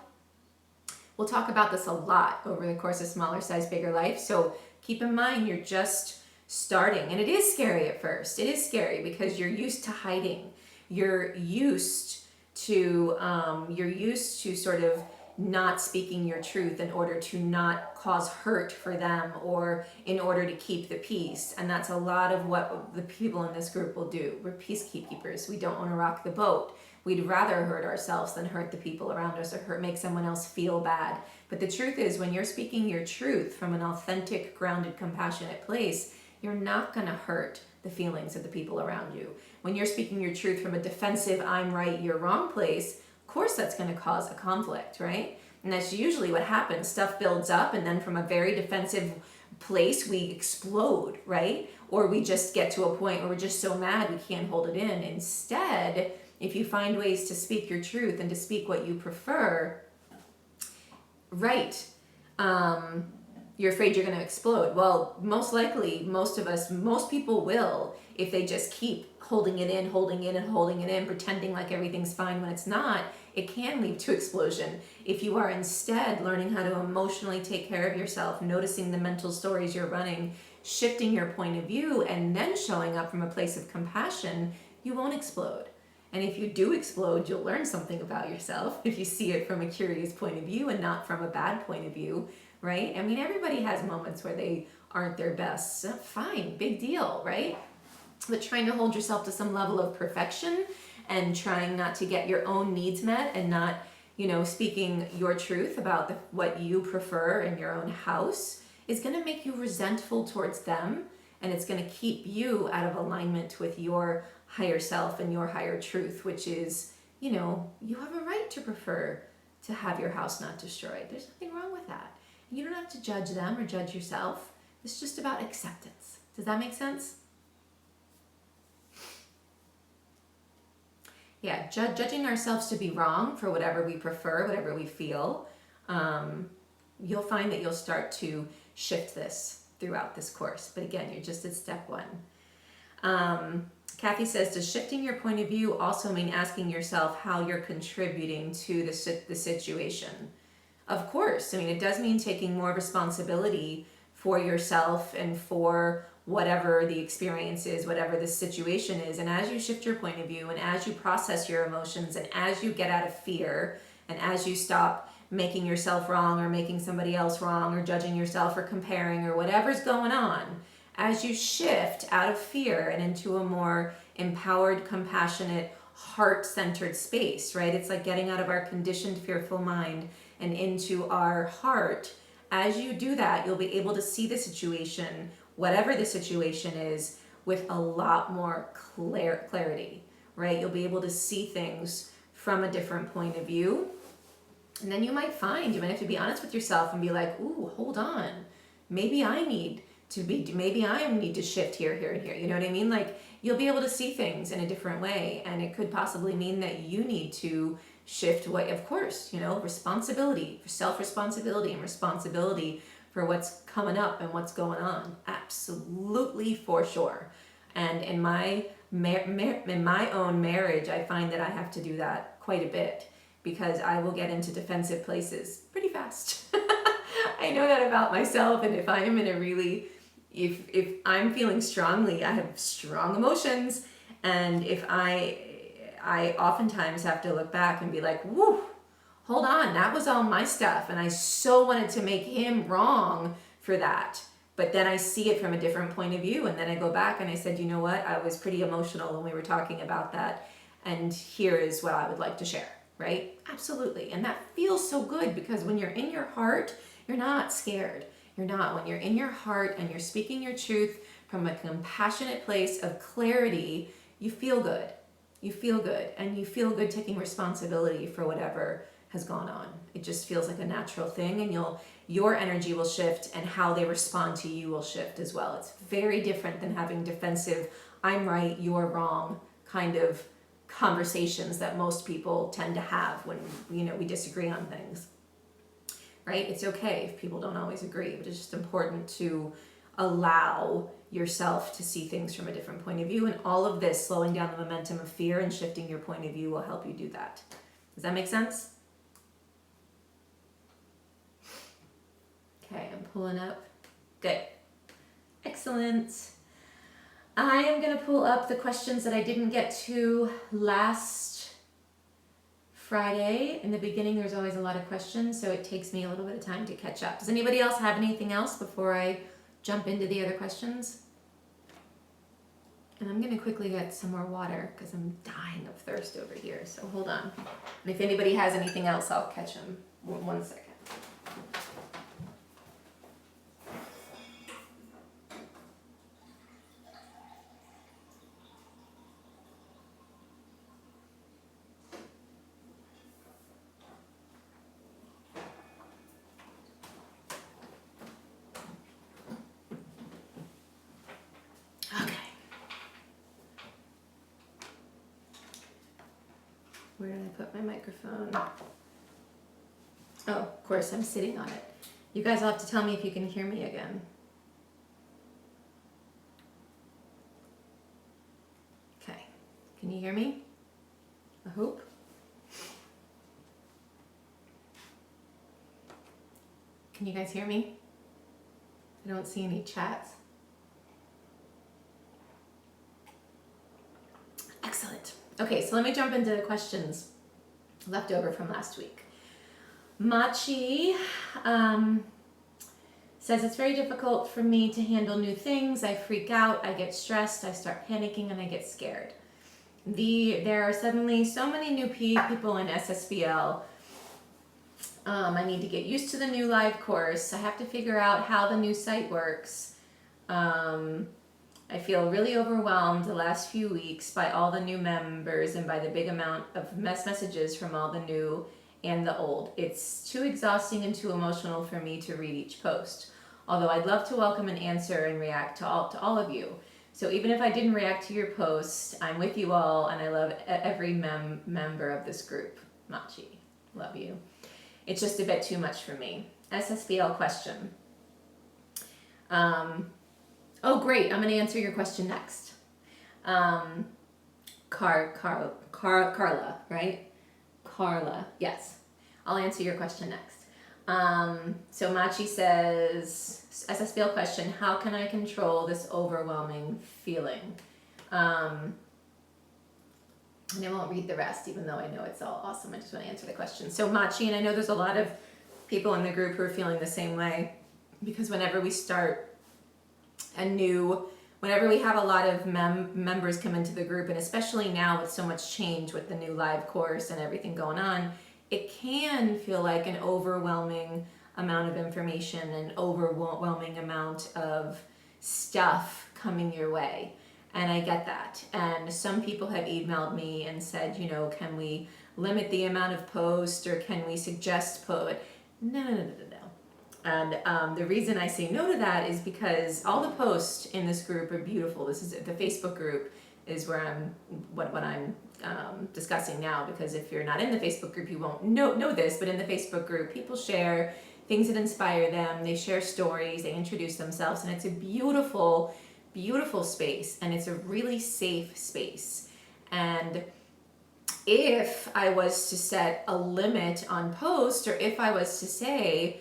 Speaker 1: We'll talk about this a lot over the course of Smaller Size, Bigger Life. So keep in mind, you're just starting. And it is scary at first. It is scary because you're used to hiding. You're used to sort of not speaking your truth in order to not cause hurt for them or in order to keep the peace. And that's a lot of what the people in this group will do. We're peacekeepers. We don't want to rock the boat. We'd rather hurt ourselves than hurt the people around us or make someone else feel bad. But the truth is, when you're speaking your truth from an authentic, grounded, compassionate place, you're not going to hurt the feelings of the people around you. When you're speaking your truth from a defensive, I'm right, you're wrong place, of course that's going to cause a conflict, right? And that's usually what happens. Stuff builds up, and then from a very defensive place, we explode, right? Or we just get to a point where we're just so mad we can't hold it in. Instead, if you find ways to speak your truth and to speak what you prefer, right, you're afraid you're going to explode. Well, most likely, most people will, if they just keep holding it in, pretending like everything's fine when it's not. It can lead to explosion. If you are instead learning how to emotionally take care of yourself, noticing the mental stories you're running, shifting your point of view, and then showing up from a place of compassion, you won't explode. And if you do explode, you'll learn something about yourself if you see it from a curious point of view and not from a bad point of view, right? I mean, everybody has moments where they aren't their best. So fine, big deal, right? But trying to hold yourself to some level of perfection and trying not to get your own needs met and not, speaking your truth about what you prefer in your own house is going to make you resentful towards them, and it's going to keep you out of alignment with your higher self and your higher truth, which is, you have a right to prefer to have your house not destroyed. There's nothing wrong with that. You don't have to judge them or judge yourself. It's just about acceptance. Does that make sense? Yeah, judging ourselves to be wrong for whatever we prefer, whatever we feel, you'll find that you'll start to shift this throughout this course. But again, you're just at step one. Kathy says, does shifting your point of view also mean asking yourself how you're contributing to the situation? Of course. I mean, it does mean taking more responsibility for yourself and for whatever the experience is, whatever the situation is. And as you shift your point of view and as you process your emotions and as you get out of fear and as you stop making yourself wrong or making somebody else wrong or judging yourself or comparing or whatever's going on, as you shift out of fear and into a more empowered, compassionate, heart-centered space, right? It's like getting out of our conditioned, fearful mind and into our heart. As you do that, you'll be able to see the situation, whatever the situation is, with a lot more clarity, right? You'll be able to see things from a different point of view. And then you might have to be honest with yourself and be like, ooh, hold on. Maybe I need to shift here, and here. You know what I mean? Like, you'll be able to see things in a different way. And it could possibly mean that you need to shift of course, responsibility, self-responsibility and responsibility for what's coming up and what's going on. Absolutely, for sure. And in my own marriage, I find that I have to do that quite a bit because I will get into defensive places pretty fast. I know that about myself. And if I am in if I'm feeling strongly, I have strong emotions. And if I oftentimes have to look back and be like, whoo, hold on, that was all my stuff. And I so wanted to make him wrong for that. But then I see it from a different point of view. And then I go back and I said, you know what? I was pretty emotional when we were talking about that. And here is what I would like to share, right? Absolutely. And that feels so good because when you're in your heart, you're not scared. You're not. When you're in your heart and you're speaking your truth from a compassionate place of clarity, you feel good. You feel good. And you feel good taking responsibility for whatever has gone on. It just feels like a natural thing, and your energy will shift and how they respond to you will shift as well. It's very different than having defensive, I'm right, you're wrong kind of conversations that most people tend to have when we disagree on things. right? It's okay if people don't always agree, but it's just important to allow yourself to see things from a different point of view. And all of this, slowing down the momentum of fear and shifting your point of view, will help you do that. Does that make sense? Okay, I'm pulling up. Good. Excellent. I am going to pull up the questions that I didn't get to last Friday. In the beginning, there's always a lot of questions, so it takes me a little bit of time to catch up. Does anybody else have anything else before I jump into the other questions? And I'm going to quickly get some more water because I'm dying of thirst over here, so hold on. And if anybody has anything else, I'll catch them. One second. Where did I put my microphone? Oh, of course, I'm sitting on it. You guys will have to tell me if you can hear me again. Okay, can you hear me? I hope. Can you guys hear me? I don't see any chats. Excellent. Okay, so let me jump into the questions left over from last week. Machi says, it's very difficult for me to handle new things. I freak out, I get stressed, I start panicking, and I get scared. There are suddenly so many new people in SSBL. I need to get used to the new live course. I have to figure out how the new site works. I feel really overwhelmed the last few weeks by all the new members and by the big amount of messages from all the new and the old. It's too exhausting and too emotional for me to read each post. Although I'd love to welcome and answer and react to all of you. So even if I didn't react to your post, I'm with you all and I love every member of this group. Machi, love you. It's just a bit too much for me. SSBL question. Oh, great. I'm going to answer your question next. Carla, right? Carla, yes. I'll answer your question next. So Machi says, SSBL question, how can I control this overwhelming feeling? And I won't read the rest, even though I know it's all awesome. I just want to answer the question. So Machi, and I know there's a lot of people in the group who are feeling the same way, because whenever we start whenever we have a lot of members come into the group, and especially now with so much change with the new live course and everything going on, it can feel like an overwhelming amount of information, an overwhelming amount of stuff coming your way. And I get that. And some people have emailed me and said, can we limit the amount of posts, or can we suggest post? No. And the reason I say no to that is because all the posts in this group are beautiful. This is the Facebook group is where I'm discussing now, because if you're not in the Facebook group, you won't know this, but in the Facebook group, people share things that inspire them. They share stories, they introduce themselves, and it's a beautiful, beautiful space, and it's a really safe space. And if I was to set a limit on posts, or if I was to say,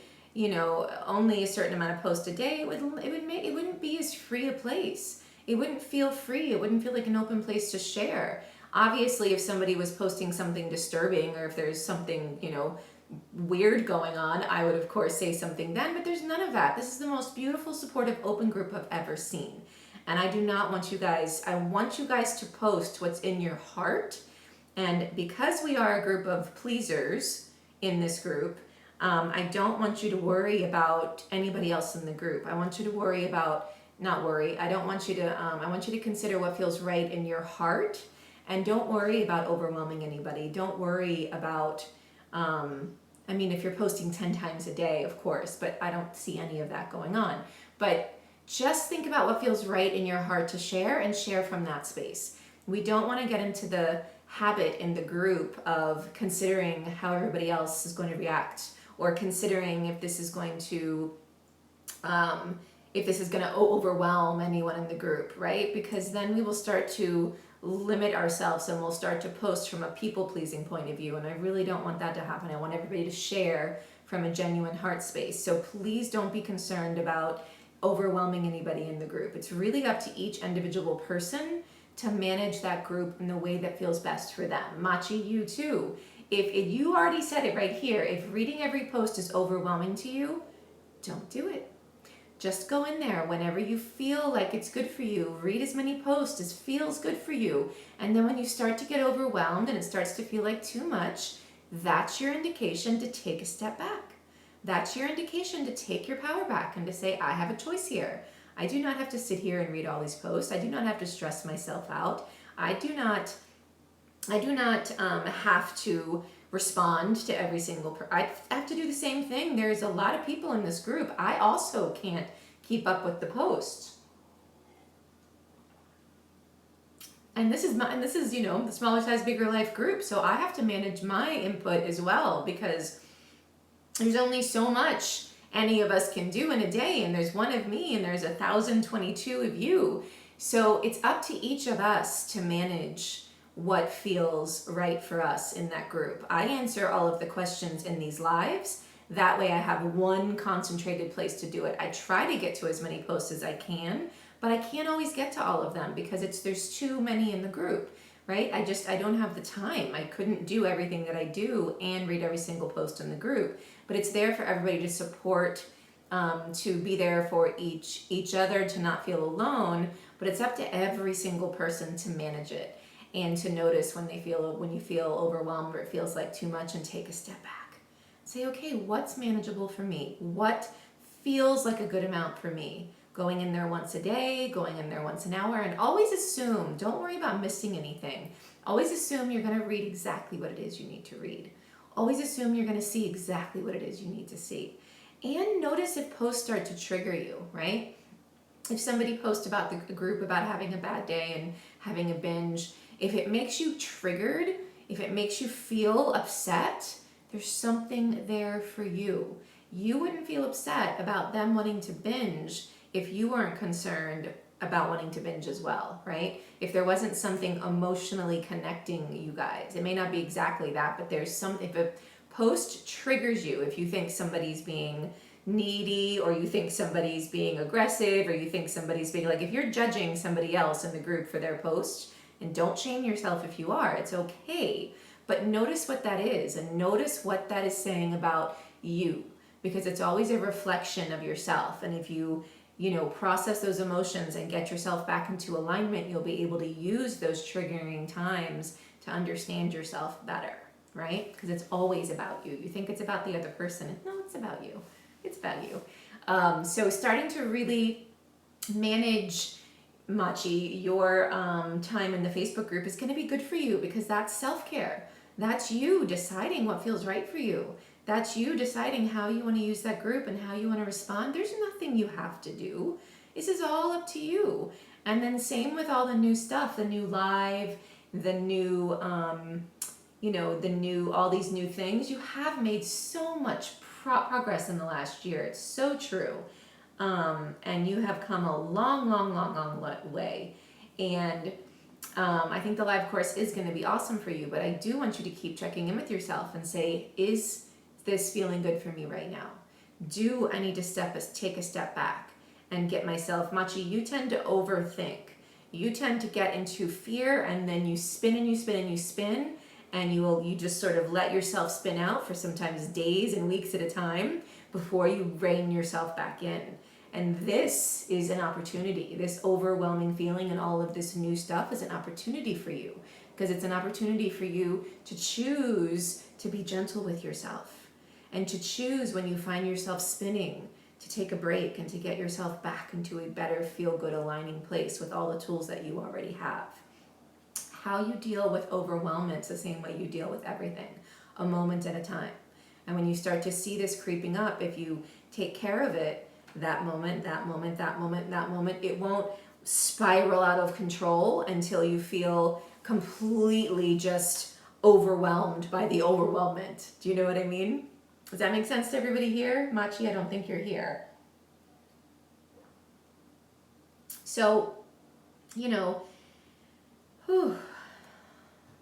Speaker 1: only a certain amount of posts a day, it wouldn't be as free a place. It wouldn't feel free. It wouldn't feel like an open place to share. Obviously, if somebody was posting something disturbing, or if there's something, weird going on, I would of course say something then, but there's none of that. This is the most beautiful, supportive, open group I've ever seen. And I want you guys to post what's in your heart. And because we are a group of pleasers in this group, I don't want you to worry about anybody else in the group. I want you to I want you to consider what feels right in your heart, and don't worry about overwhelming anybody. Don't worry about, if you're posting 10 times a day, of course, but I don't see any of that going on. But just think about what feels right in your heart to share, and share from that space. We don't want to get into the habit in the group of considering how everybody else is going to react, or considering if this is going to overwhelm anyone in the group, right? Because then we will start to limit ourselves and we'll start to post from a people-pleasing point of view, and I really don't want that to happen. I want everybody to share from a genuine heart space. So please don't be concerned about overwhelming anybody in the group. It's really up to each individual person to manage that group in the way that feels best for them. Machi, you too. If you already said it right here, if reading every post is overwhelming to you, don't do it. Just go in there whenever you feel like it's good for you. Read as many posts as feels good for you. And then when you start to get overwhelmed and it starts to feel like too much, that's your indication to take a step back. That's your indication to take your power back and to say, I have a choice here. I do not have to sit here and read all these posts. I do not have to stress myself out. I do not have to respond to every single I have to do the same thing. There's a lot of people in this group. I also can't keep up with the posts. And this is the Smaller Size Bigger Life group, so I have to manage my input as well, because there's only so much any of us can do in a day, and there's one of me and there's 1,022 of you. So it's up to each of us to manage what feels right for us in that group. I answer all of the questions in these lives. That way I have one concentrated place to do it. I try to get to as many posts as I can, but I can't always get to all of them because there's too many in the group, right? I don't have the time. I couldn't do everything that I do and read every single post in the group, but it's there for everybody to support, to be there for each other, to not feel alone, but it's up to every single person to manage it. And to notice when you feel overwhelmed or it feels like too much, and take a step back. Say, okay, what's manageable for me? What feels like a good amount for me? Going in there once a day, going in there once an hour, and always assume, don't worry about missing anything. Always assume you're going to read exactly what it is you need to read. Always assume you're going to see exactly what it is you need to see. And notice if posts start to trigger you, right? If somebody posts about the group about having a bad day and having a binge, if it makes you triggered, if it makes you feel upset, there's something there for you. You wouldn't feel upset about them wanting to binge if you weren't concerned about wanting to binge as well, right? If there wasn't something emotionally connecting you guys. It may not be exactly that, but if a post triggers you, if you think somebody's being needy, or you think somebody's being aggressive, or you think somebody's being if you're judging somebody else in the group for their post, and don't shame yourself if you are, it's okay, but notice what that is and notice what that is saying about you, because it's always a reflection of yourself. And if you process those emotions and get yourself back into alignment, you'll be able to use those triggering times to understand yourself better, right? Because it's always about you. You think it's about the other person. No, it's about you. It's about you. So starting to really manage, Machi, your time in the Facebook group is going to be good for you, because that's self-care. That's you deciding what feels right for you. That's you deciding how you want to use that group and how you want to respond. There's nothing you have to do. This is all up to you. And then same with all the new stuff, the new live, the new, all these new things. You have made so much progress in the last year. It's so true. And you have come a long way. And I think the live course is going to be awesome for you, but I do want you to keep checking in with yourself and say, is this feeling good for me right now? Do I need to take a step back and get myself, Machi, you tend to overthink. You tend to get into fear, and then you spin and you spin and you spin, and you just sort of let yourself spin out for sometimes days and weeks at a time before you rein yourself back in. And this is an opportunity. This overwhelming feeling and all of this new stuff is an opportunity for you, because it's an opportunity for you to choose to be gentle with yourself, and to choose, when you find yourself spinning, to take a break and to get yourself back into a better feel-good aligning place with all the tools that you already have. How you deal with overwhelmment is the same way you deal with everything, a moment at a time. And when you start to see this creeping up, if you take care of it, that moment, it won't spiral out of control until you feel completely just overwhelmed by the overwhelmment. Do you know what I mean? Does that make sense to everybody here? Machi, I don't think you're here. So, you know, whew,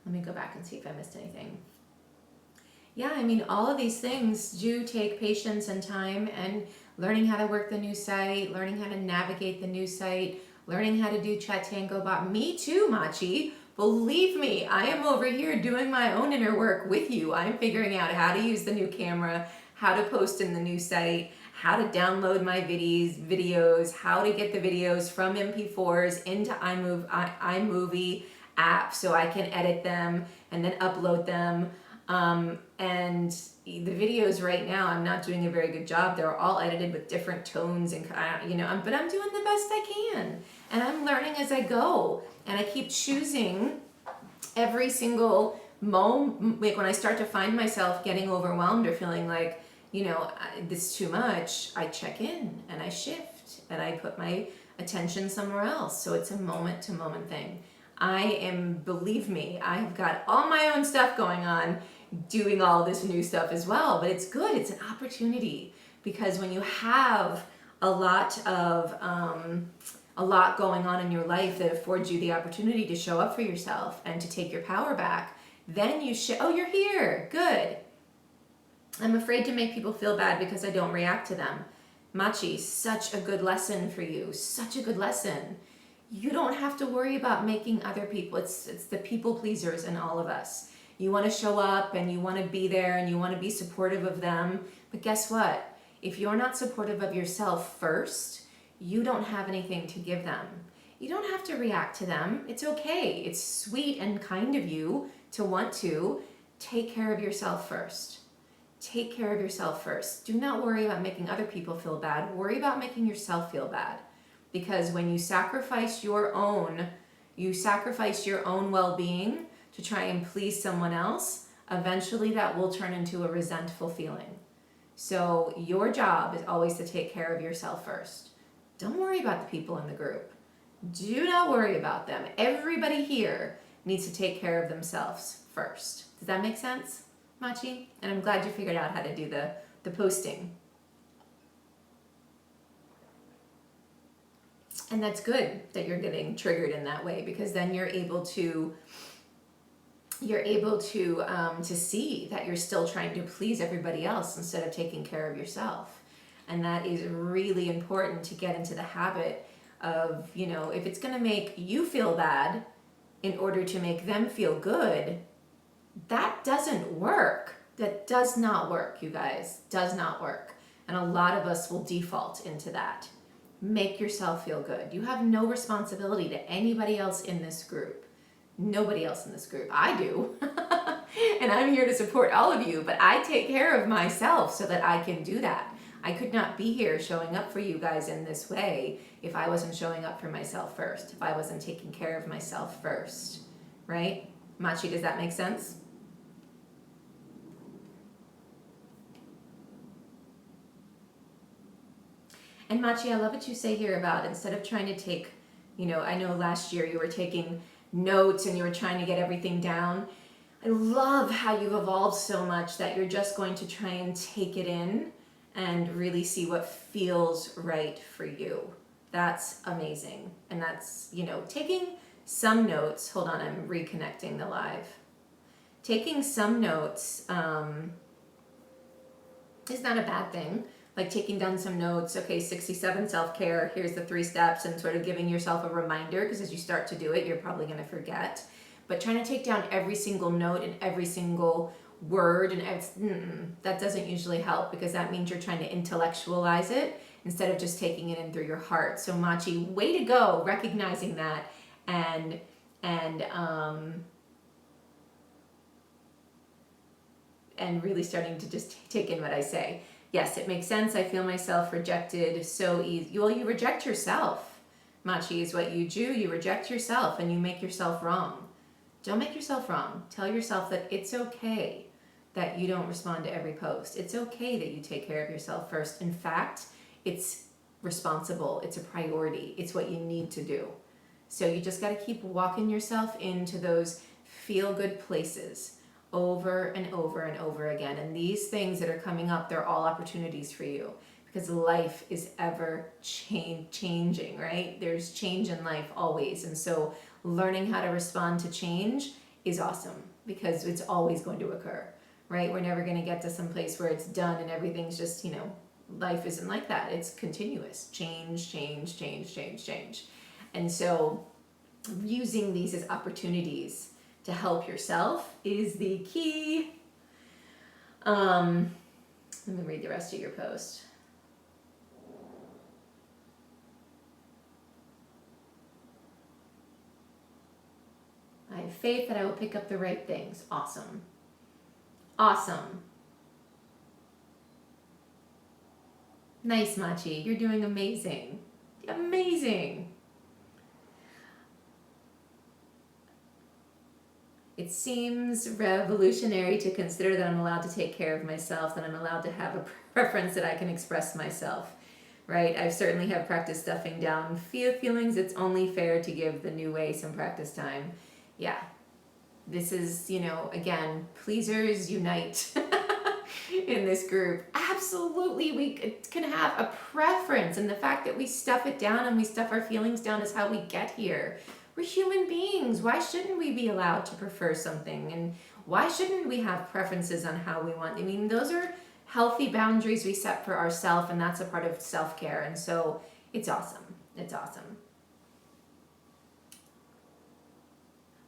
Speaker 1: let me go back and see if I missed anything. Yeah, I mean, all of these things do take patience and time, and learning how to work the new site, learning how to navigate the new site, learning how to do Chatango Bot. Me too, Machi. Believe me, I am over here doing my own inner work with you. I'm figuring out how to use the new camera, how to post in the new site, how to download my videos, how to get the videos from MP4s into iMovie app so I can edit them and then upload them. And the videos right now, I'm not doing a very good job. They're all edited with different tones and, but I'm doing the best I can. And I'm learning as I go. And I keep choosing every single moment. Like when I start to find myself getting overwhelmed or feeling like, this is too much, I check in and I shift and I put my attention somewhere else. So it's a moment to moment thing. Believe me, I've got all my own stuff going on, doing all this new stuff as well, but it's good. It's an opportunity, because when you have a lot going on in your life that affords you the opportunity to show up for yourself and to take your power back, then oh, you're here. Good. I'm afraid to make people feel bad because I don't react to them. Machi, such a good lesson for you. Such a good lesson. You don't have to worry about making other people. It's the people pleasers in all of us. You want to show up and you want to be there and you want to be supportive of them. But guess what? If you're not supportive of yourself first, you don't have anything to give them. You don't have to react to them. It's okay. It's sweet and kind of you to want to. Take care of yourself first. Take care of yourself first. Do not worry about making other people feel bad. Worry about making yourself feel bad. Because when you sacrifice your own well-being to try and please someone else, eventually that will turn into a resentful feeling. So your job is always to take care of yourself first. Don't worry about the people in the group. Do not worry about them. Everybody here needs to take care of themselves first. Does that make sense, Machi? And I'm glad you figured out how to do the posting. And that's good that you're getting triggered in that way, because then you're able to see that you're still trying to please everybody else instead of taking care of yourself. And that is really important to get into the habit of, if it's going to make you feel bad in order to make them feel good, that doesn't work. That does not work, you guys. Does not work. And a lot of us will default into that. Make yourself feel good. You have no responsibility to anybody else in this group. Nobody else in this group. I do. And I'm here to support all of you, but I take care of myself so that I can do that. I could not be here showing up for you guys in this way if I wasn't showing up for myself first, if I wasn't taking care of myself first, right? Machi, does that make sense? And Machi, I love what you say here about instead of trying to take, I know last year you were taking notes and you were trying to get everything down. I love how you've evolved so much that you're just going to try and take it in and really see what feels right for you. That's amazing. And that's, taking some notes. Hold on, I'm reconnecting the live. Taking some notes is not a bad thing. Like taking down some notes, okay, 67 self-care, here's the 3 steps, and sort of giving yourself a reminder, because as you start to do it, you're probably going to forget. But trying to take down every single note and every single word, and that doesn't usually help, because that means you're trying to intellectualize it instead of just taking it in through your heart. So Machi, way to go, recognizing that and really starting to just take in what I say. Yes, it makes sense. I feel myself rejected so easy. Well, you reject yourself. Machi is what you do. You reject yourself and you make yourself wrong. Don't make yourself wrong. Tell yourself that it's okay that you don't respond to every post. It's okay that you take care of yourself first. In fact, it's responsible. It's a priority. It's what you need to do. So you just got to keep walking yourself into those feel-good places over and over and over again. And these things that are coming up, they're all opportunities for you because life is ever changing, right? There's change in life always. And so learning how to respond to change is awesome because it's always going to occur, right? We're never going to get to some place where it's done and everything's just, life isn't like that. It's continuous change, change, change, change, change. And so using these as opportunities to help yourself is the key. Let me read the rest of your post. I have faith that I will pick up the right things. Awesome. Awesome. Nice, Machi. You're doing amazing. Amazing. It seems revolutionary to consider that I'm allowed to take care of myself, that I'm allowed to have a preference, that I can express myself, right? I certainly have practiced stuffing down feelings. It's only fair to give the new way some practice time. Yeah, this is, again, pleasers unite in this group. Absolutely, we can have a preference, and the fact that we stuff it down and we stuff our feelings down is how we get here. We're human beings. Why shouldn't we be allowed to prefer something? And why shouldn't we have preferences on how we want? I mean, those are healthy boundaries we set for ourselves, and that's a part of self-care. And so it's awesome. It's awesome.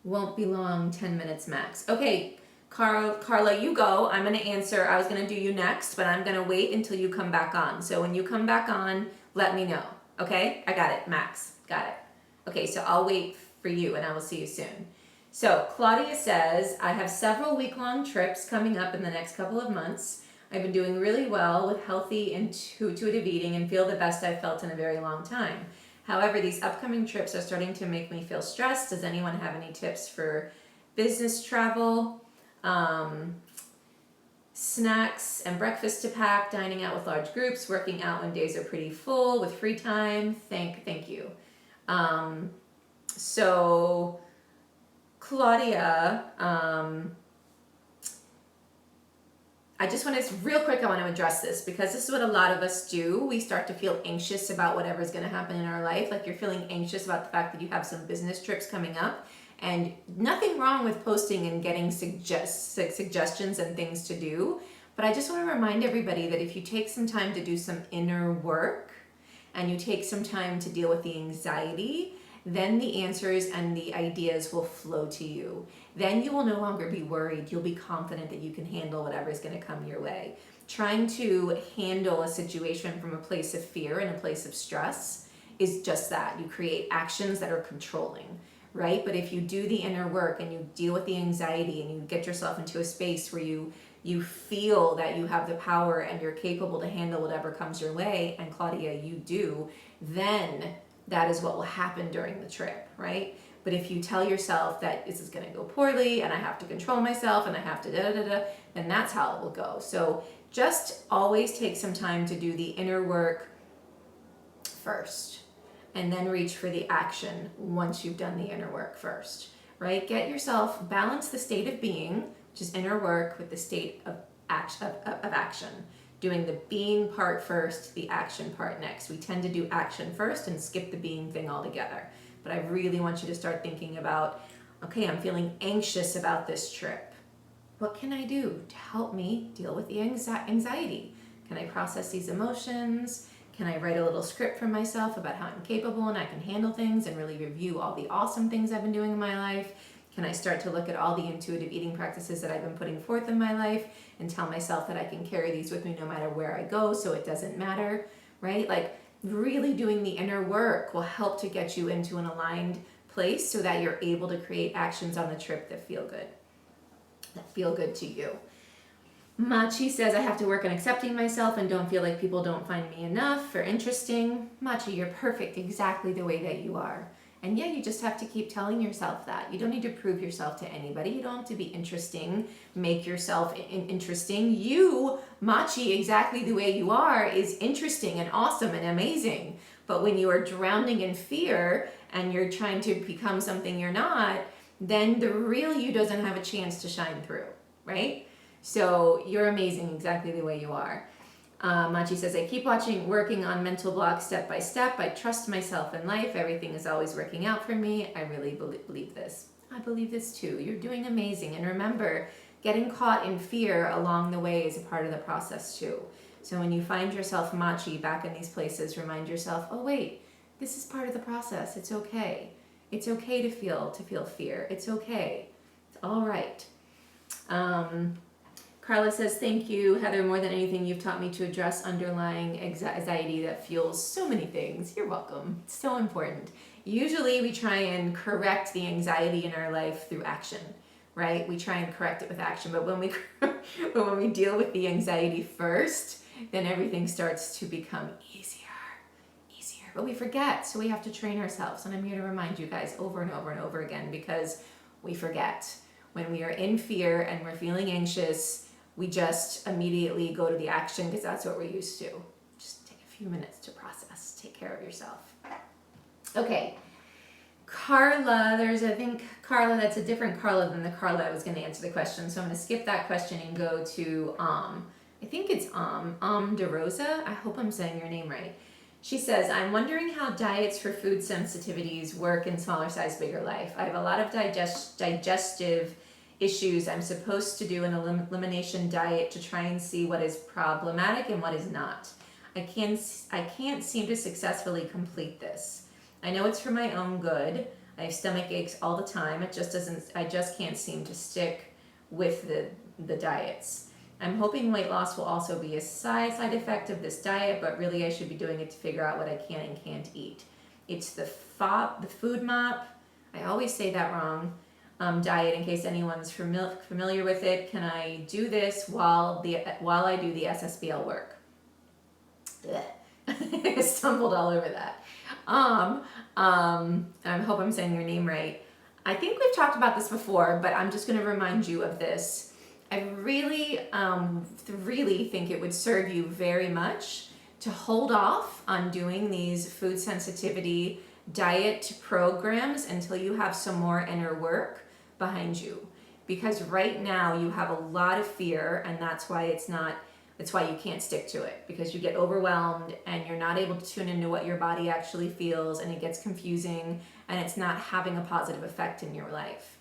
Speaker 1: Won't be long, 10 minutes max. Okay, Carla, you go. I'm going to answer. I was going to do you next, but I'm going to wait until you come back on. So when you come back on, let me know. Okay? I got it, Max. Got it. Okay, so I'll wait for you and I will see you soon. So Claudia says, I have several week-long trips coming up in the next couple of months. I've been doing really well with healthy, intuitive eating and feel the best I've felt in a very long time. However, these upcoming trips are starting to make me feel stressed. Does anyone have any tips for business travel? Snacks and breakfast to pack, dining out with large groups, working out when days are pretty full with free time. Thank you. So Claudia, I just want to, real quick, I want to address this because this is what a lot of us do. We start to feel anxious about whatever's going to happen in our life. Like you're feeling anxious about the fact that you have some business trips coming up, and nothing wrong with posting and getting suggestions and things to do. But I just want to remind everybody that if you take some time to do some inner work and you take some time to deal with the anxiety, then the answers and the ideas will flow to you. Then you will no longer be worried. You'll be confident that you can handle whatever is going to come your way. Trying to handle a situation from a place of fear and a place of stress is just that. You create actions that are controlling, right? But if you do the inner work and you deal with the anxiety and you get yourself into a space where you feel that you have the power and you're capable to handle whatever comes your way, and Claudia, you do, then that is what will happen during the trip, right? But if you tell yourself that this is going to go poorly and I have to control myself and I have to then that's how it will go. So just always take some time to do the inner work first and then reach for the action once you've done the inner work first, right? Get yourself, balance the state of being, which is inner work, with the state of action. Doing the being part first, the action part next. We tend to do action first and skip the being thing altogether. But I really want you to start thinking about, okay, I'm feeling anxious about this trip. What can I do to help me deal with the anxiety? Can I process these emotions? Can I write a little script for myself about how I'm capable and I can handle things and really review all the awesome things I've been doing in my life? Can I start to look at all the intuitive eating practices that I've been putting forth in my life and tell myself that I can carry these with me no matter where I go, so it doesn't matter, right? Like really doing the inner work will help to get you into an aligned place so that you're able to create actions on the trip that feel good to you. Machi says, I have to work on accepting myself and don't feel like people don't find me enough or interesting. Machi, you're perfect exactly the way that you are. And yeah, you just have to keep telling yourself that. You don't need to prove yourself to anybody. You don't have to be interesting. Make yourself interesting. You, Machi, exactly the way you are, is interesting and awesome and amazing. But when you are drowning in fear and you're trying to become something you're not, then the real you doesn't have a chance to shine through. right? So you're amazing exactly the way you are. Machi says, I keep working on mental blocks step by step. I trust myself in life. Everything is always working out for me. I really believe this. I believe this too. You're doing amazing. And remember, getting caught in fear along the way is a part of the process too. So when you find yourself, Machi, back in these places, remind yourself, oh wait, this is part of the process. It's okay. It's okay to feel fear. It's okay. It's all right. Carla says, thank you, Heather. More than anything, you've taught me to address underlying anxiety that fuels so many things. You're welcome. It's so important. Usually we try and correct the anxiety in our life through action, right? We try and correct it with action. But when we deal with the anxiety first, then everything starts to become easier. But we forget, so we have to train ourselves. And I'm here to remind you guys over and over and over again, because we forget. When we are in fear and we're feeling anxious, we just immediately go to the action because that's what we're used to. Just take a few minutes to process. Take care of yourself. Okay. Carla, Carla, that's a different Carla than the Carla I was going to answer the question. So I'm going to skip that question and go to I think it's DeRosa. I hope I'm saying your name right. She says, I'm wondering how diets for food sensitivities work in smaller size, bigger life. I have a lot of digestive issues. I'm supposed to do an elimination diet to try and see what is problematic and what is not. I can't seem to successfully complete this. I know it's for my own good. I have stomach aches all the time. I just can't seem to stick with the diets. I'm hoping weight loss will also be a side effect of this diet, but really I should be doing it to figure out what I can and can't eat. It's the FODMAP, I always say that wrong, diet, in case anyone's familiar with it. Can I do this while I do the SSBL work? I stumbled all over that. I hope I'm saying your name right. I think we've talked about this before, but I'm just going to remind you of this. I really think it would serve you very much to hold off on doing these food sensitivity diet programs until you have some more inner work behind you. Because right now you have a lot of fear, and that's why you can't stick to it, because you get overwhelmed and you're not able to tune into what your body actually feels, and it gets confusing and it's not having a positive effect in your life.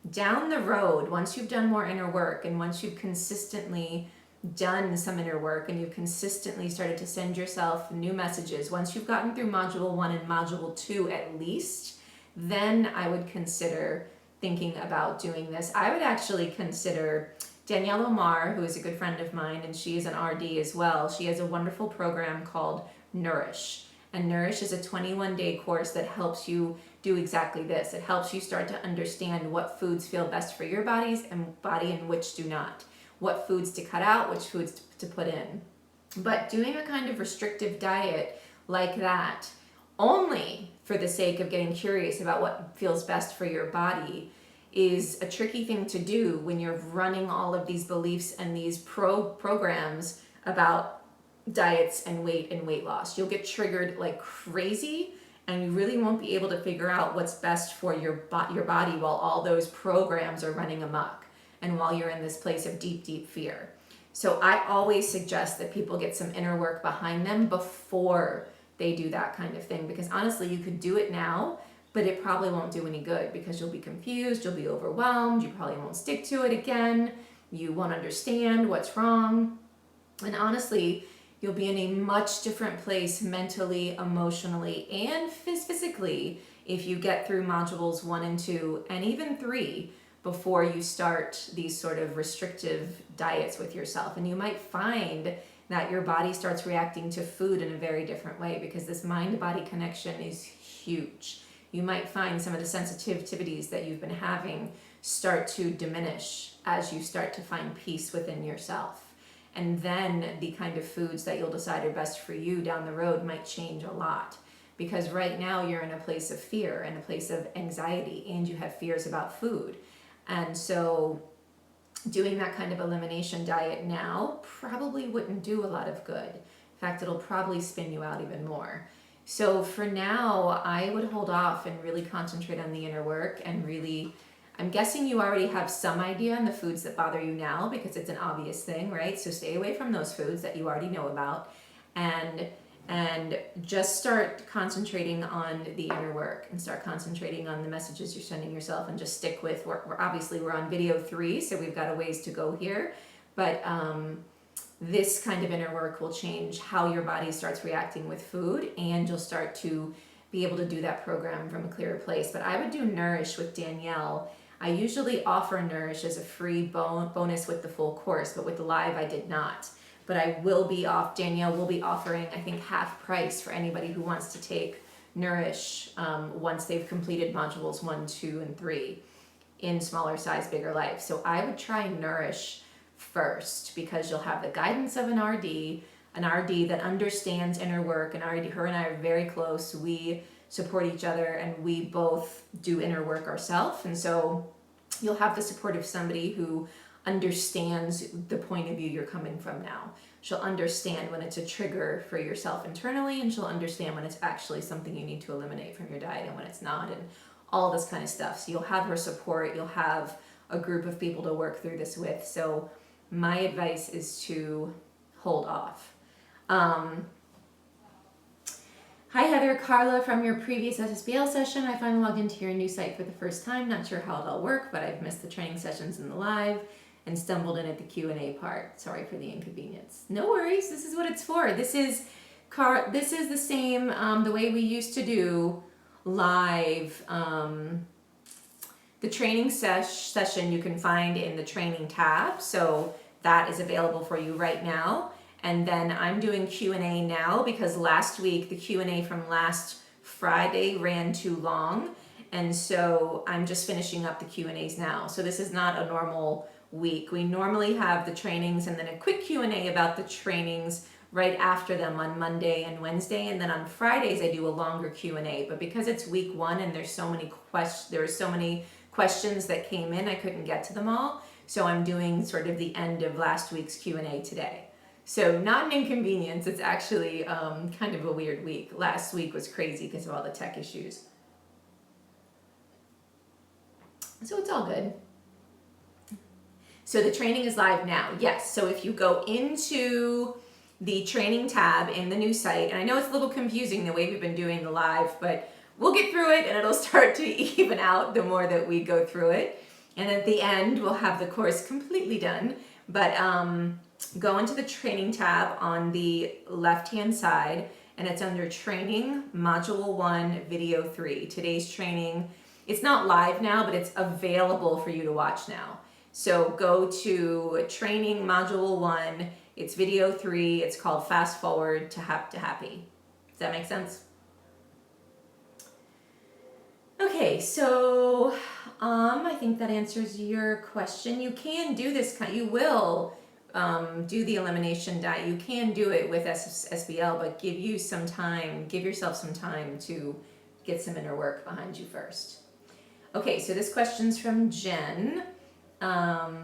Speaker 1: Down the road, once you've done more inner work and once you've consistently done some inner work and you've consistently started to send yourself new messages, once you've gotten through module 1 and module 2 at least, then I would consider thinking about doing this. I would actually consider Danielle Omar, who is a good friend of mine, and she is an RD as well. She has a wonderful program called Nourish. And Nourish is a 21-day course that helps you do exactly this. It helps you start to understand what foods feel best for your body and which do not. What foods to cut out, which foods to put in. But doing a kind of restrictive diet like that, only for the sake of getting curious about what feels best for your body, is a tricky thing to do when you're running all of these beliefs and these programs about diets and weight loss. You'll get triggered like crazy, and you really won't be able to figure out what's best for your body while all those programs are running amok and while you're in this place of deep fear. So I always suggest that people get some inner work behind them before they do that kind of thing, because honestly, you could do it now, but it probably won't do any good, because you'll be confused, you'll be overwhelmed, you probably won't stick to it again, you won't understand what's wrong, and honestly, you'll be in a much different place mentally, emotionally, and physically if you get through modules 1 and 2 and even 3 before you start these sort of restrictive diets with yourself. And you might find that your body starts reacting to food in a very different way, because this mind-body connection is huge. You might find some of the sensitivities that you've been having start to diminish as you start to find peace within yourself. And then the kind of foods that you'll decide are best for you down the road might change a lot. Because right now you're in a place of fear and a place of anxiety, and you have fears about food. And so doing that kind of elimination diet now probably wouldn't do a lot of good. In fact, it'll probably spin you out even more. So for now, I would hold off and really concentrate on the inner work and really, I'm guessing you already have some idea on the foods that bother you now because it's an obvious thing, right? So stay away from those foods that you already know about, and just start concentrating on the inner work and start concentrating on the messages you're sending yourself, and just stick with, we're on video 3, so we've got a ways to go here, but this kind of inner work will change how your body starts reacting with food, and you'll start to be able to do that program from a clearer place. But I would do Nourish with Danielle. I usually offer Nourish as a free bonus with the full course, but with the live I did not. But Danielle will be offering, I think, half price for anybody who wants to take Nourish once they've completed modules 1, 2, and 3 in Smaller Size, Bigger Life. So I would try Nourish first, because you'll have the guidance of an RD that understands inner work. And her and I are very close. We support each other, and we both do inner work ourselves. And so you'll have the support of somebody who understands the point of view you're coming from now. She'll understand when it's a trigger for yourself internally, and she'll understand when it's actually something you need to eliminate from your diet and when it's not, and all this kind of stuff. So you'll have her support, you'll have a group of people to work through this with. So my advice is to hold off. Hi Heather, Carla, from your previous SSBL session, I finally logged into your new site for the first time. Not sure how it'll work, but I've missed the training sessions and the live and stumbled in at the Q&A part. Sorry for the inconvenience. No worries, this is what it's for. This is the same, the way we used to do live. The training session you can find in the training tab, so that is available for you right now. And then I'm doing Q&A now because last week the Q&A from last Friday ran too long, and so I'm just finishing up the Q&As now. So this is not a normal week. We normally have the trainings and then a quick Q&A about the trainings right after them on Monday and Wednesday, and then on Fridays I do a longer Q&A. But because it's week 1 and there were so many questions that came in, I couldn't get to them all. So I'm doing sort of the end of last week's Q&A today. So not an inconvenience, it's actually kind of a weird week. Last week was crazy because of all the tech issues. So it's all good. So the training is live now, yes. So if you go into the training tab in the new site, and I know it's a little confusing the way we've been doing the live, but we'll get through it and it'll start to even out the more that we go through it. And at the end, we'll have the course completely done. But go into the training tab on the left-hand side, and it's under Training, Module 1, Video 3. Today's training, it's not live now, but it's available for you to watch now. So go to Training, Module 1, it's Video 3, it's called Fast Forward to Happy. Does that make sense? Okay, so I think that answers your question. You can do this, you will do the elimination diet. You can do it with SBL, but give yourself some time to get some inner work behind you first. Okay, so this question's from Jen. Hi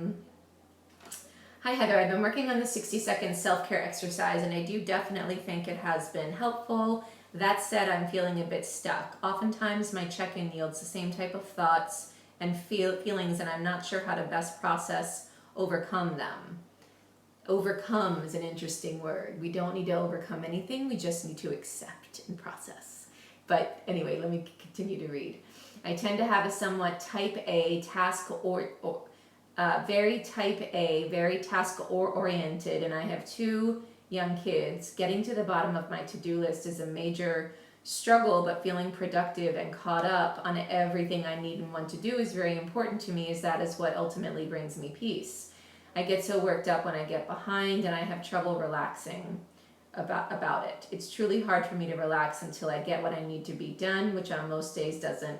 Speaker 1: Heather, I've been working on the 60-second self-care exercise, and I do definitely think it has been helpful. That said, I'm feeling a bit stuck. Oftentimes my check-in yields the same type of thoughts and feelings, and I'm not sure how to best overcome them. Overcome is an interesting word. We don't need to overcome anything, we just need to accept and process. But anyway, let me continue to read. I tend to have a somewhat type A task very task oriented, and I have 2 young kids. Getting to the bottom of my to-do list is a major struggle, but feeling productive and caught up on everything I need and want to do is very important to me, as that is what ultimately brings me peace. I get so worked up when I get behind, and I have trouble relaxing about it. It's truly hard for me to relax until I get what I need to be done, which on most days doesn't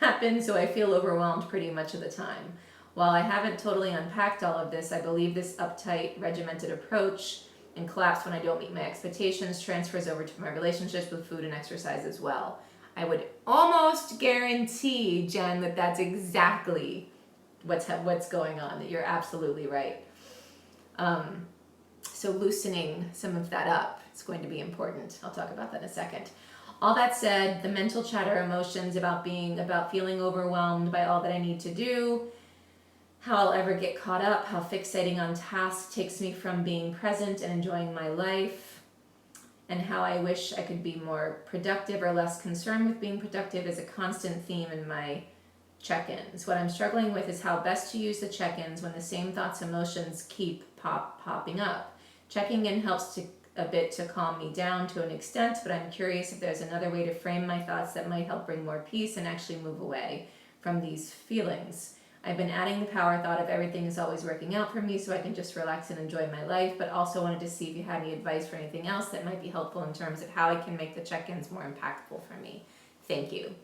Speaker 1: happen, so I feel overwhelmed pretty much of the time. While I haven't totally unpacked all of this, I believe this uptight, regimented approach and collapse when I don't meet my expectations transfers over to my relationships with food and exercise as well. I would almost guarantee, Jen, that that's exactly what's going on, that you're absolutely right. So loosening some of that up is going to be important. I'll talk about that in a second. All that said, the mental chatter emotions about feeling overwhelmed by all that I need to do, how I'll ever get caught up, how fixating on tasks takes me from being present and enjoying my life, and how I wish I could be more productive or less concerned with being productive is a constant theme in my check-ins. What I'm struggling with is how best to use the check-ins when the same thoughts, emotions keep popping up. Checking in helps a bit to calm me down to an extent, but I'm curious if there's another way to frame my thoughts that might help bring more peace and actually move away from these feelings. I've been adding the power thought of everything is always working out for me so I can just relax and enjoy my life, but also wanted to see if you had any advice for anything else that might be helpful in terms of how I can make the check-ins more impactful for me. Thank you.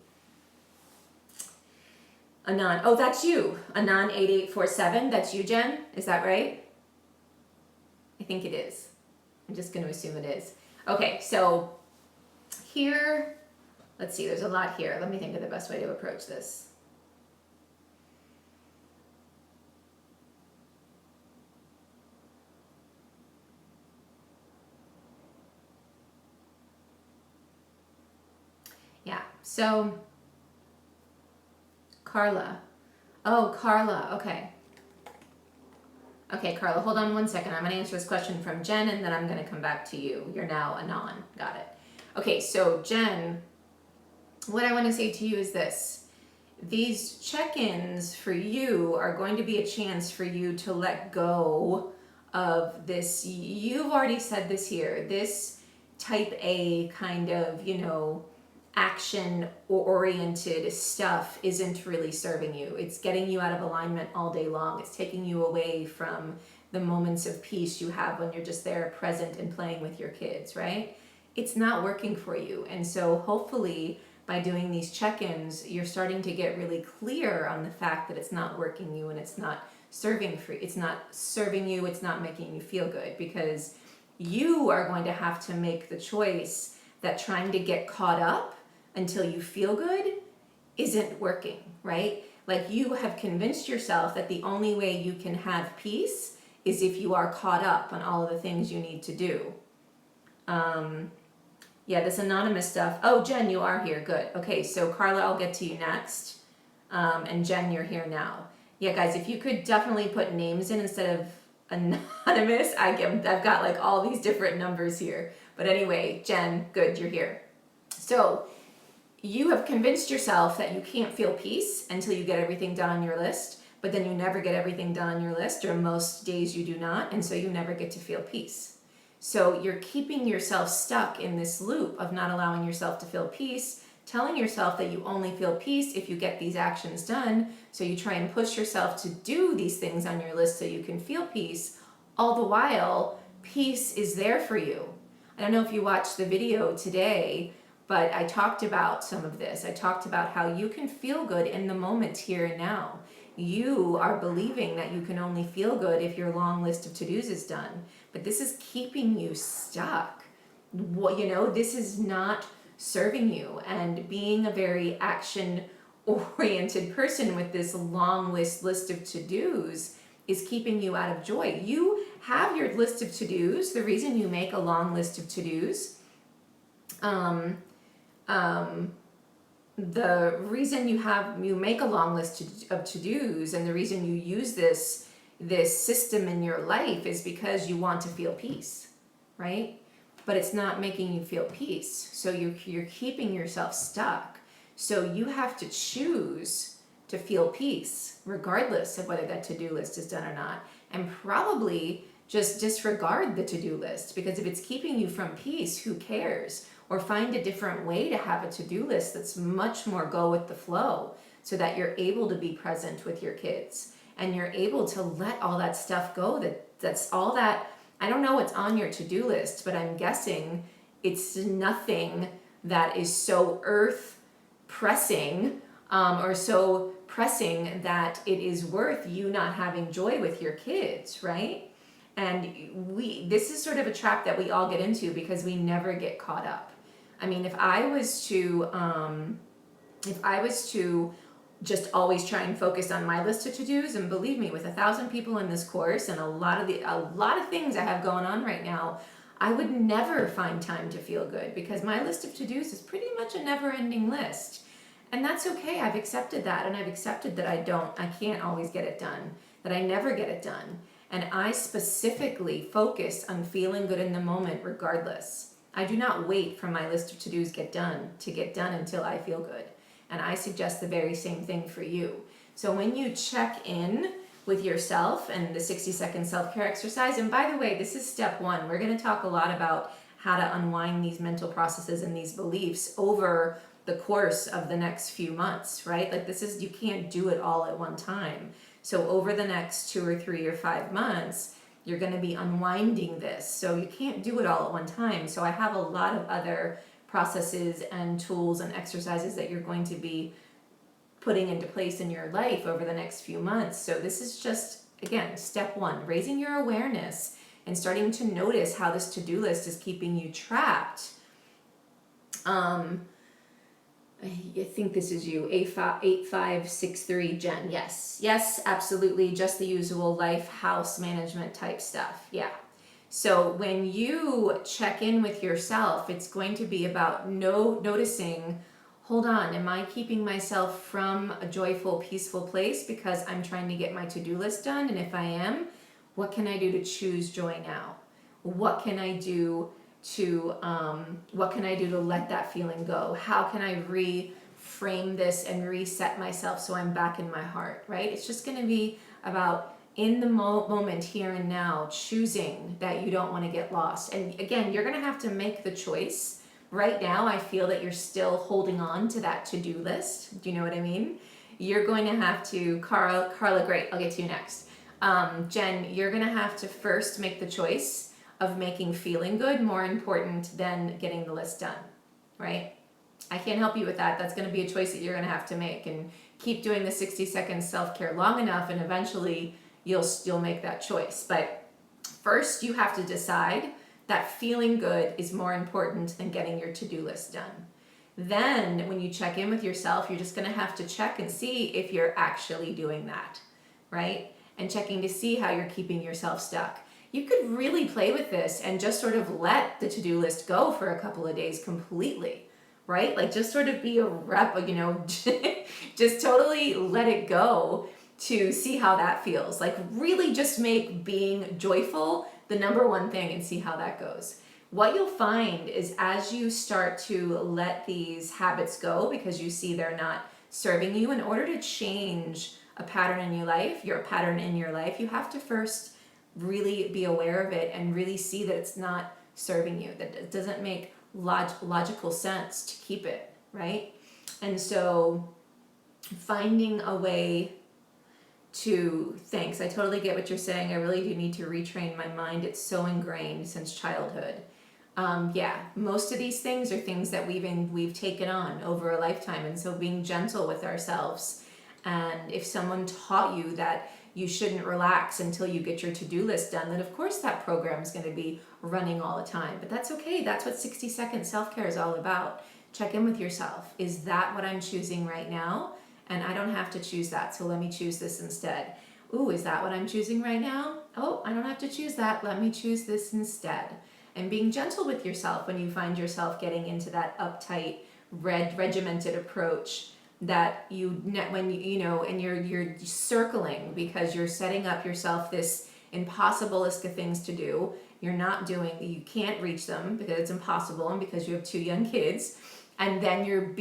Speaker 1: Anon, oh, that's you. Anon8847, that's you, Jen? Is that right? I think it is. I'm just going to assume it is. Okay, so here, let's see, there's a lot here. Let me think of the best way to approach this. Yeah, so Carla. Oh, Carla, okay. Okay, Carla, hold on one second. I'm going to answer this question from Jen, and then I'm going to come back to you. You're now Anon. Got it. Okay, so Jen, what I want to say to you is this. These check-ins for you are going to be a chance for you to let go of this. You've already said this here. This type A kind of, action oriented stuff isn't really serving you. It's getting you out of alignment all day long. It's taking you away from the moments of peace you have when you're just there present and playing with your kids, right? It's not working for you. And so hopefully by doing these check-ins, you're starting to get really clear on the fact that it's not working you and it's not serving it's not serving you, it's not making you feel good, because you are going to have to make the choice that trying to get caught up until you feel good isn't working, right? Like you have convinced yourself that the only way you can have peace is if you are caught up on all of the things you need to do. Yeah, this anonymous stuff. Oh, Jen, you are here. Good. Okay, so Carla, I'll get to you next. And Jen, you're here now. Yeah, guys, if you could definitely put names in instead of anonymous. I've got like all these different numbers here. But anyway, Jen, good, you're here. So you have convinced yourself that you can't feel peace until you get everything done on your list, but then you never get everything done on your list, or most days you do not, and so you never get to feel peace. So you're keeping yourself stuck in this loop of not allowing yourself to feel peace, telling yourself that you only feel peace if you get these actions done, so you try and push yourself to do these things on your list so you can feel peace. All the while, peace is there for you. I don't know if you watched the video today, but I talked about some of this. I talked about how you can feel good in the moment here and now. You are believing that you can only feel good if your long list of to-dos is done, but this is keeping you stuck. This is not serving you, and being a very action-oriented person with this long list of to-dos is keeping you out of joy. You have your list of to-dos. The reason you make a long list of to-dos, the reason you make a long list of to-dos, and the reason you use this system in your life is because you want to feel peace, right? But it's not making you feel peace. So you're keeping yourself stuck. So you have to choose to feel peace, regardless of whether that to-do list is done or not. And probably just disregard the to-do list, because if it's keeping you from peace, who cares? Or find a different way to have a to-do list that's much more go with the flow, so that you're able to be present with your kids and you're able to let all that stuff go. That's all that, I don't know what's on your to-do list, but I'm guessing it's nothing that is so earth pressing or so pressing that it is worth you not having joy with your kids, right? And this is sort of a trap that we all get into because we never get caught up. I mean, if I was to just always try and focus on my list of to-dos, and believe me, with 1,000 people in this course and a lot of things I have going on right now, I would never find time to feel good because my list of to-dos is pretty much a never-ending list. And that's okay. I've accepted that, and I've accepted that I can't always get it done, that I never get it done. And I specifically focus on feeling good in the moment regardless. I do not wait for my list of to-dos to get done until I feel good. And I suggest the very same thing for you. So when you check in with yourself and the 60-second self-care exercise, and by the way, this is step 1. We're going to talk a lot about how to unwind these mental processes and these beliefs over the course of the next few months, right? Like you can't do it all at one time. So over the next 2 or 3 or 5 months, you're going to be unwinding this. So you can't do it all at one time. So I have a lot of other processes and tools and exercises that you're going to be putting into place in your life over the next few months. So this is just, again, step 1, raising your awareness and starting to notice how this to-do list is keeping you trapped. I think this is you, 8563 Jen. Yes, absolutely. Just the usual life, house management type stuff. Yeah. So when you check in with yourself, it's going to be about noticing, hold on, am I keeping myself from a joyful, peaceful place because I'm trying to get my to-do list done? And if I am, what can I do to choose joy now? What can I do to let that feeling go? How can I reframe this and reset myself so I'm back in my heart, right? It's just going to be about in the moment, here and now, choosing that you don't want to get lost. And again, you're going to have to make the choice. Right now, I feel that you're still holding on to that to-do list. Do you know what I mean? You're going to have to, Carla, great, I'll get to you next. Jen, you're going to have to first make the choice of making feeling good more important than getting the list done, right? I can't help you with that. That's going to be a choice that you're going to have to make, and keep doing the 60-second self-care long enough, and eventually you'll make that choice. But first, you have to decide that feeling good is more important than getting your to-do list done. Then, when you check in with yourself, you're just going to have to check and see if you're actually doing that, right? And checking to see how you're keeping yourself stuck. You could really play with this and just sort of let the to-do list go for a couple of days completely, right? Like just sort of be a rep, just totally let it go to see how that feels. Like really just make being joyful the number one thing and see how that goes. What you'll find is as you start to let these habits go because you see they're not serving you, in order to change a pattern in your life, you have to first really be aware of it and really see that it's not serving you, that it doesn't make logical sense to keep it, right? And so finding a way thanks, I totally get what you're saying. I really do need to retrain my mind. It's so ingrained since childhood. Most of these things are things that we've taken on over a lifetime, and so being gentle with ourselves. And if someone taught you that you shouldn't relax until you get your to-do list done, then of course that program is going to be running all the time. But that's okay. That's what 60-second self-care is all about. Check in with yourself. Is that what I'm choosing right now? And I don't have to choose that, so let me choose this instead. Ooh, is that what I'm choosing right now? Oh, I don't have to choose that. Let me choose this instead. And being gentle with yourself when you find yourself getting into that uptight, regimented approach that and you're circling because you're setting up yourself this impossible list of things to do. You're not doing, you can't reach them because it's impossible and because you have 2 young kids. And then you're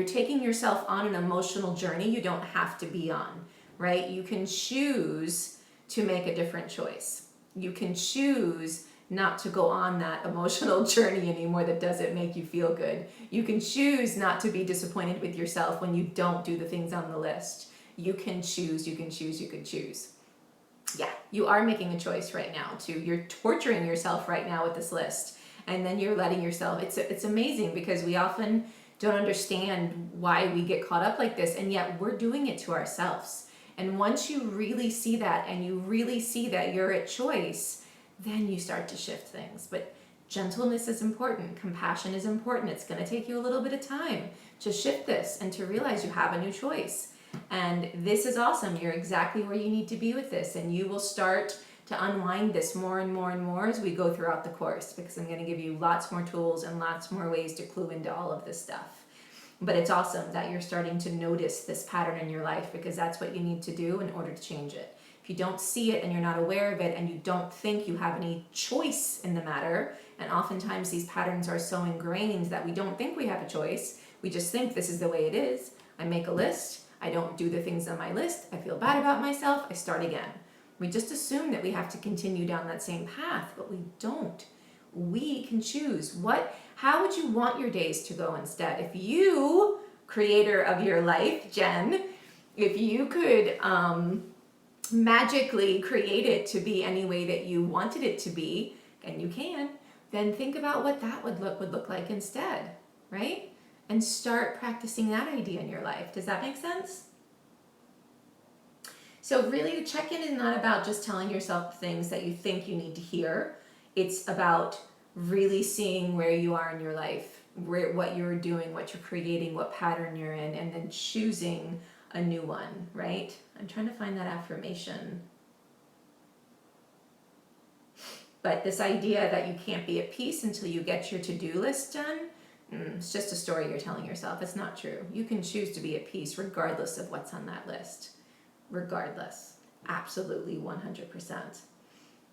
Speaker 1: taking yourself on an emotional journey you don't have to be on, right? You can choose to make a different choice. You can choose not to go on that emotional journey anymore that doesn't make you feel good. You can choose not to be disappointed with yourself when you don't do the things on the list. You can choose. Yeah, you are making a choice right now you're torturing yourself right now with this list. And then you're letting yourself, it's amazing because we often don't understand why we get caught up like this, and yet we're doing it to ourselves. And once you really see that and you really see that you're at choice, then you start to shift things. But gentleness is important, compassion is important. It's going to take you a little bit of time to shift this and to realize you have a new choice. And this is awesome. You're exactly where you need to be with this, and you will start to unwind this more and more and more as we go throughout the course, because I'm going to give you lots more tools and lots more ways to clue into all of this stuff. But it's awesome that you're starting to notice this pattern in your life, because that's what you need to do in order to change it. If you don't see it and you're not aware of it and you don't think you have any choice in the matter, and oftentimes these patterns are so ingrained that we don't think we have a choice, we just think this is the way it is. I make a list, I don't do the things on my list, I feel bad about myself, I start again. We just assume that we have to continue down that same path, but we don't. We can choose. How would you want your days to go instead? If you, creator of your life, Jen, if you could magically create it to be any way that you wanted it to be, and you can, then think about what that would look like instead, right? And start practicing that idea in your life. Does that make sense? So really, the check-in is not about just telling yourself things that you think you need to hear. It's about really seeing where you are in your life, what you're doing, what you're creating, what pattern you're in, and then choosing a new one, right? I'm trying to find that affirmation. But this idea that you can't be at peace until you get your to-do list done, it's just a story you're telling yourself. It's not true. You can choose to be at peace regardless of what's on that list. Regardless. Absolutely 100%.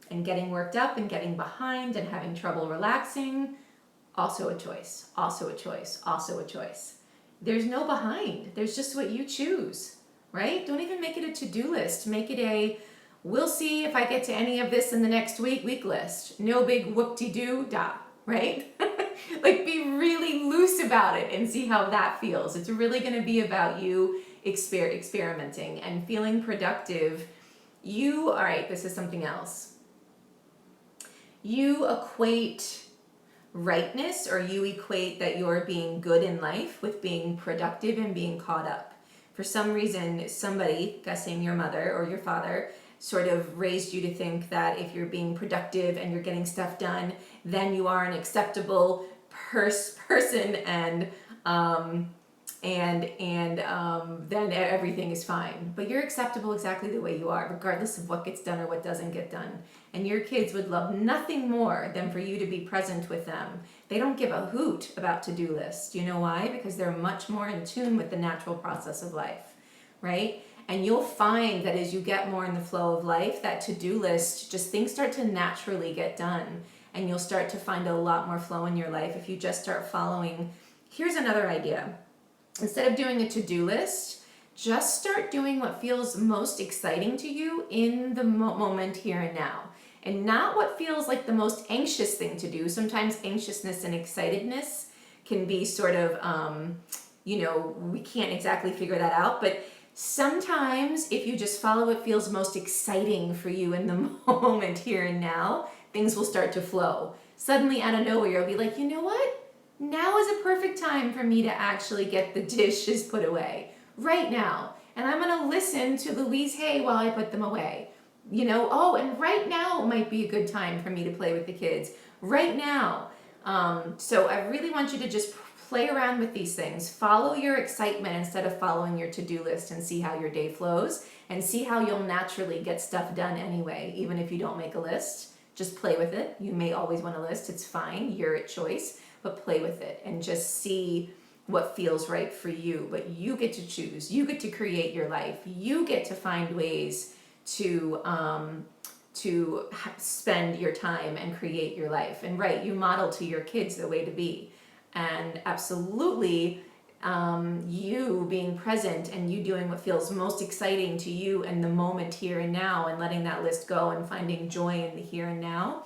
Speaker 1: And getting worked up and getting behind and having trouble relaxing, also a choice, also a choice, also a choice. There's no behind. There's just what you choose, right? Don't even make it a to-do list. Make it a, we'll see if I get to any of this in the next week list. No big whoop-de-doo-da, right? Like, be really loose about it and see how that feels. It's really going to be about you experimenting and feeling productive. All right, this is something else. You equate rightness, or you equate that you're being good in life with being productive and being caught up. For some reason, somebody, guessing your mother or your father, sort of raised you to think that if you're being productive and you're getting stuff done, then you are an acceptable person, and then everything is fine. But you're acceptable exactly the way you are, regardless of what gets done or what doesn't get done. And your kids would love nothing more than for you to be present with them. They don't give a hoot about to-do lists. You know why? Because they're much more in tune with the natural process of life, right? And you'll find that as you get more in the flow of life, that to-do list, just things start to naturally get done. And you'll start to find a lot more flow in your life if you just start following. Here's another idea. Instead of doing a to-do list, just start doing what feels most exciting to you in the moment here and now. And not what feels like the most anxious thing to do. Sometimes anxiousness and excitedness can be sort of, we can't exactly figure that out. But sometimes if you just follow what feels most exciting for you in the moment here and now, things will start to flow. Suddenly out of nowhere, you'll be like, you know what? Now is a perfect time for me to actually get the dishes put away. Right now. And I'm going to listen to Louise Hay while I put them away. And right now might be a good time for me to play with the kids. Right now. So I really want you to just play around with these things. Follow your excitement instead of following your to-do list, and see how your day flows, and see how you'll naturally get stuff done anyway, even if you don't make a list. Just play with it. You may always want a list. It's fine. You're at choice. But play with it and just see what feels right for you. But you get to choose. You get to create your life. You get to find ways to spend your time and create your life. And right, you model to your kids the way to be. And absolutely, you being present and you doing what feels most exciting to you in the moment here and now, and letting that list go and finding joy in the here and now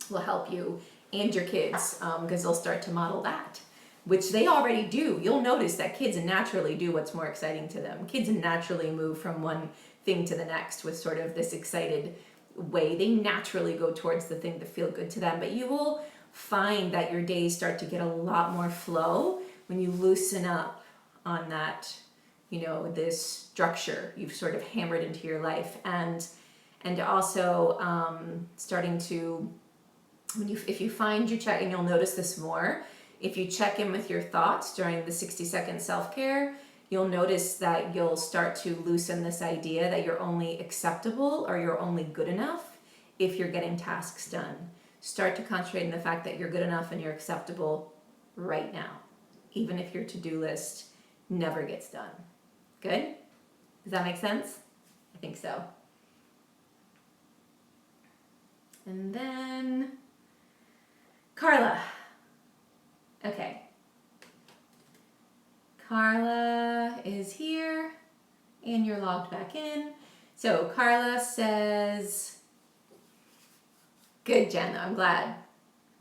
Speaker 1: will help you and your kids, because they'll start to model that, which they already do. You'll notice that kids naturally do what's more exciting to them. Kids naturally move from one thing to the next with sort of this excited way. They naturally go towards the thing that feel good to them. But you will find that your days start to get a lot more flow when you loosen up on that, this structure you've sort of hammered into your life. And also starting to, if you find you check, and you'll notice this more, if you check in with your thoughts during the 60-second self-care, you'll notice that you'll start to loosen this idea that you're only acceptable or you're only good enough if you're getting tasks done. Start to concentrate on the fact that you're good enough and you're acceptable right now, even if your to-do list never gets done. Good? Does that make sense? I think so. And then Carla. Okay. Carla is here and you're logged back in. So Carla says, good, Jen, I'm glad.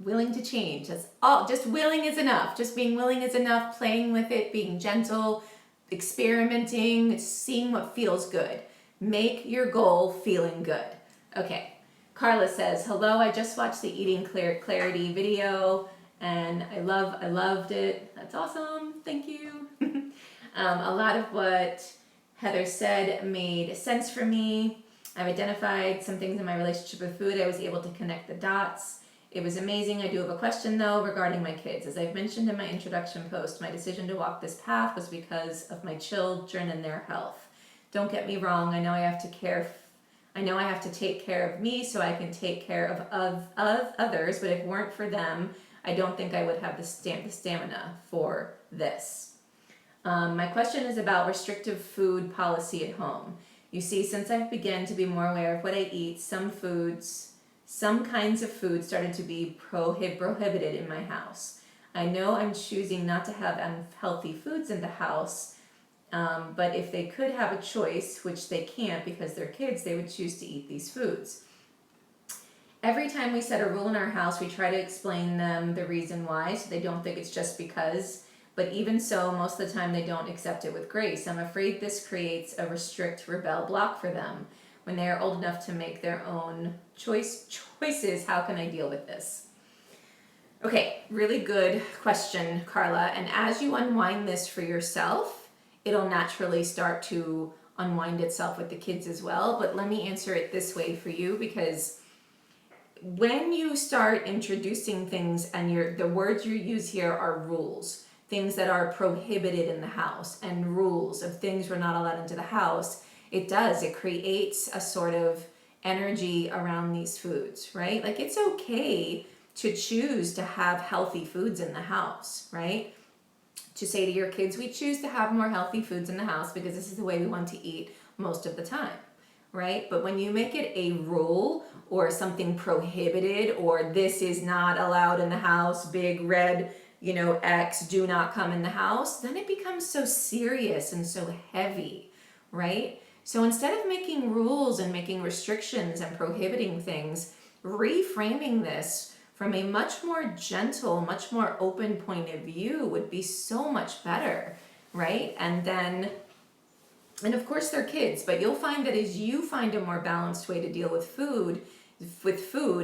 Speaker 1: Willing to change. That's all. Just willing is enough. Just being willing is enough. Playing with it, being gentle, experimenting, seeing what feels good. Make your goal feeling good. Okay. Carla says, hello, I just watched the Eating Clarity video and I loved it. That's awesome. Thank you. A lot of what Heather said made sense for me. I've identified some things in my relationship with food. I was able to connect the dots. It was amazing. I do have a question though regarding my kids. As I've mentioned in my introduction post, my decision to walk this path was because of my children and their health. Don't get me wrong. I know I have to take care of me so I can take care of others, but if it weren't for them, I don't think I would have the stamina for this. My question is about restrictive food policy at home. You see, since I've begun to be more aware of what I eat, some kinds of food started to be prohibited in my house. I know I'm choosing not to have unhealthy foods in the house, but if they could have a choice, which they can't because they're kids, they would choose to eat these foods. Every time we set a rule in our house, we try to explain them the reason why, so they don't think it's just because. But even so, most of the time they don't accept it with grace. I'm afraid this creates a restrict, rebel block for them. When they are old enough to make their own choices, how can I deal with this? Okay, really good question, Carla. And as you unwind this for yourself, it'll naturally start to unwind itself with the kids as well. But let me answer it this way for you, because when you start introducing things and the words you use here are rules, things that are prohibited in the house and rules of things we're not allowed into the house, it creates a sort of energy around these foods, right? Like it's okay to choose to have healthy foods in the house, right? To say to your kids, we choose to have more healthy foods in the house because this is the way we want to eat most of the time, right? But when you make it a rule or something prohibited, or this is not allowed in the house, big red, X, do not come in the house, then it becomes so serious and so heavy, right? So instead of making rules and making restrictions and prohibiting things, reframing this from a much more gentle, much more open point of view would be so much better, right? And of course they're kids, but you'll find that as you find a more balanced way to deal with food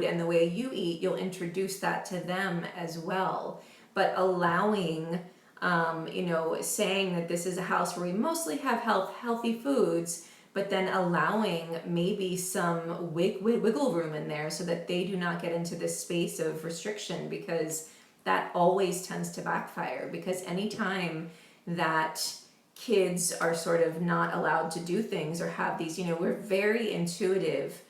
Speaker 1: and the way you eat, you'll introduce that to them as well. But allowing, saying that this is a house where we mostly have healthy foods, but then allowing maybe some wiggle room in there so that they do not get into this space of restriction, because that always tends to backfire. Because anytime that kids are sort of not allowed to do things or have these, we're very intuitive.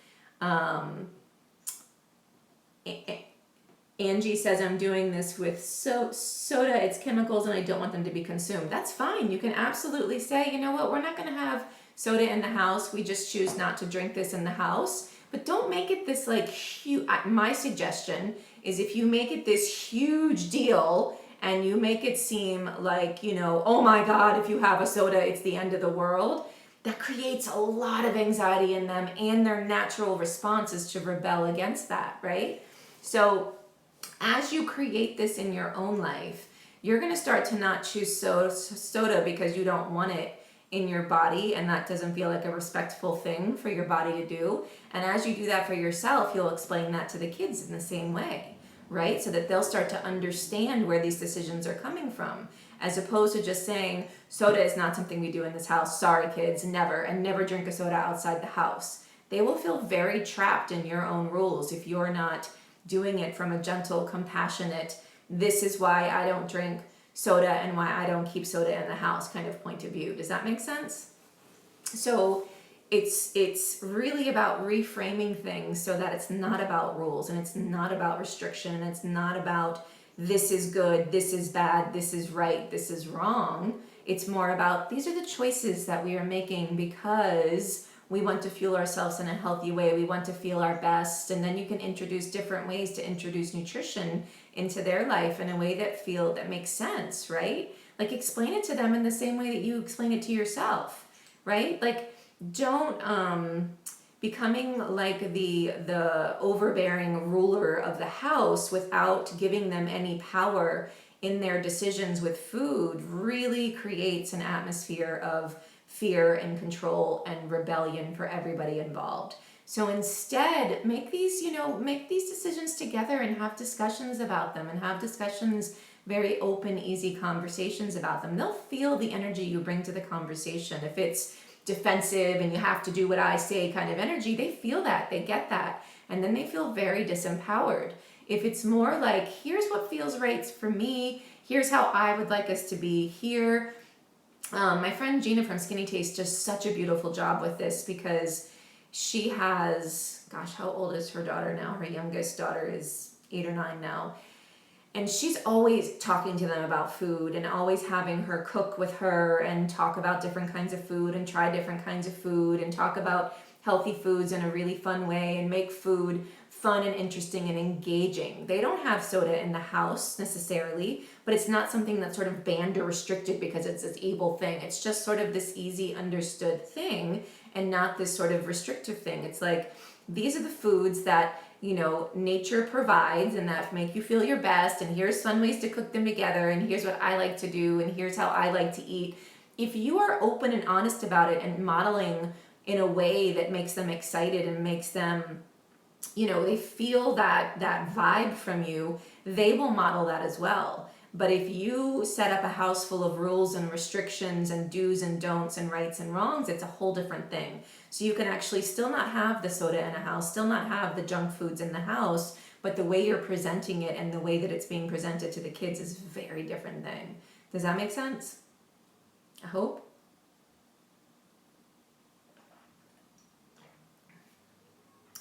Speaker 1: Angie says, I'm doing this with soda, it's chemicals, and I don't want them to be consumed. That's fine. You can absolutely say, you know what, we're not going to have soda in the house. We just choose not to drink this in the house. But don't make it this like huge. My suggestion is, if you make it this huge deal and you make it seem like, oh my God, if you have a soda, it's the end of the world, that creates a lot of anxiety in them, and their natural response is to rebel against that, right? So as you create this in your own life, you're going to start to not choose soda because you don't want it in your body, and that doesn't feel like a respectful thing for your body to do. And as you do that for yourself, you'll explain that to the kids in the same way, right? So that they'll start to understand where these decisions are coming from, as opposed to just saying, soda is not something we do in this house. Sorry, kids, never, and never drink a soda outside the house. They will feel very trapped in your own rules if you're not doing it from a gentle, compassionate, this is why I don't drink soda and why I don't keep soda in the house kind of point of view. Does that make sense? So it's really about reframing things so that it's not about rules, and it's not about restriction, and it's not about this is good, this is bad, this is right, this is wrong. It's more about these are the choices that we are making because we want to fuel ourselves in a healthy way. We want to feel our best. And then you can introduce different ways to introduce nutrition into their life in a way that makes sense, right? Like explain it to them in the same way that you explain it to yourself, right? Like don't becoming like the overbearing ruler of the house without giving them any power in their decisions with food really creates an atmosphere of fear and control and rebellion for everybody involved. So instead, make these decisions together and have discussions about them, and have discussions, very open, easy conversations about them. They'll feel the energy you bring to the conversation. If it's defensive and you have to do what I say kind of energy, they feel that, they get that, and then they feel very disempowered. If it's more like, here's what feels right for me, here's how I would like us to be here. My friend Gina from Skinny Taste does such a beautiful job with this, because she has, gosh, how old is her daughter now? Her youngest daughter is 8 or 9 now. And she's always talking to them about food, and always having her cook with her and talk about different kinds of food and try different kinds of food and talk about healthy foods in a really fun way and make food fun and interesting and engaging. They don't have soda in the house necessarily, but it's not something that's sort of banned or restricted because it's this evil thing. It's just sort of this easy understood thing, and not this sort of restrictive thing. It's like, these are the foods that, you know, nature provides and that make you feel your best, and here's fun ways to cook them together, and here's what I like to do, and here's how I like to eat. If you are open and honest about it and modeling in a way that makes them excited and makes them, you know, they feel that vibe from you, they will model that as well. But if you set up a house full of rules and restrictions and do's and don'ts and rights and wrongs, it's a whole different thing. So you can actually still not have the soda in a house, still not have the junk foods in the house, but the way you're presenting it and the way that it's being presented to the kids is a very different thing. Does that make sense? I hope.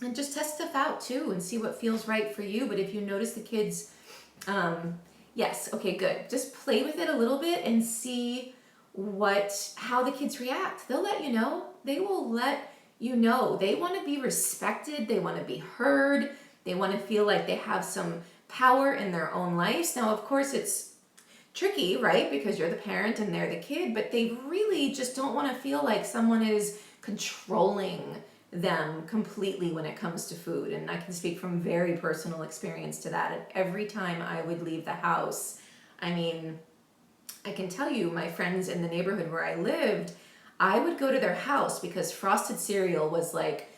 Speaker 1: And just test stuff out too and see what feels right for you. But if you notice the kids, yes, okay, good. Just play with it a little bit and see how the kids react. They'll let you know. They will let you know. They want to be respected. They want to be heard. They want to feel like they have some power in their own lives. Now, of course, it's tricky, right? Because you're the parent and they're the kid, but they really just don't want to feel like someone is controlling them completely when it comes to food. And I can speak from very personal experience to that. And every time I would leave the house, I mean, I can tell you, my friends in the neighborhood where I lived, I would go to their house because frosted cereal was like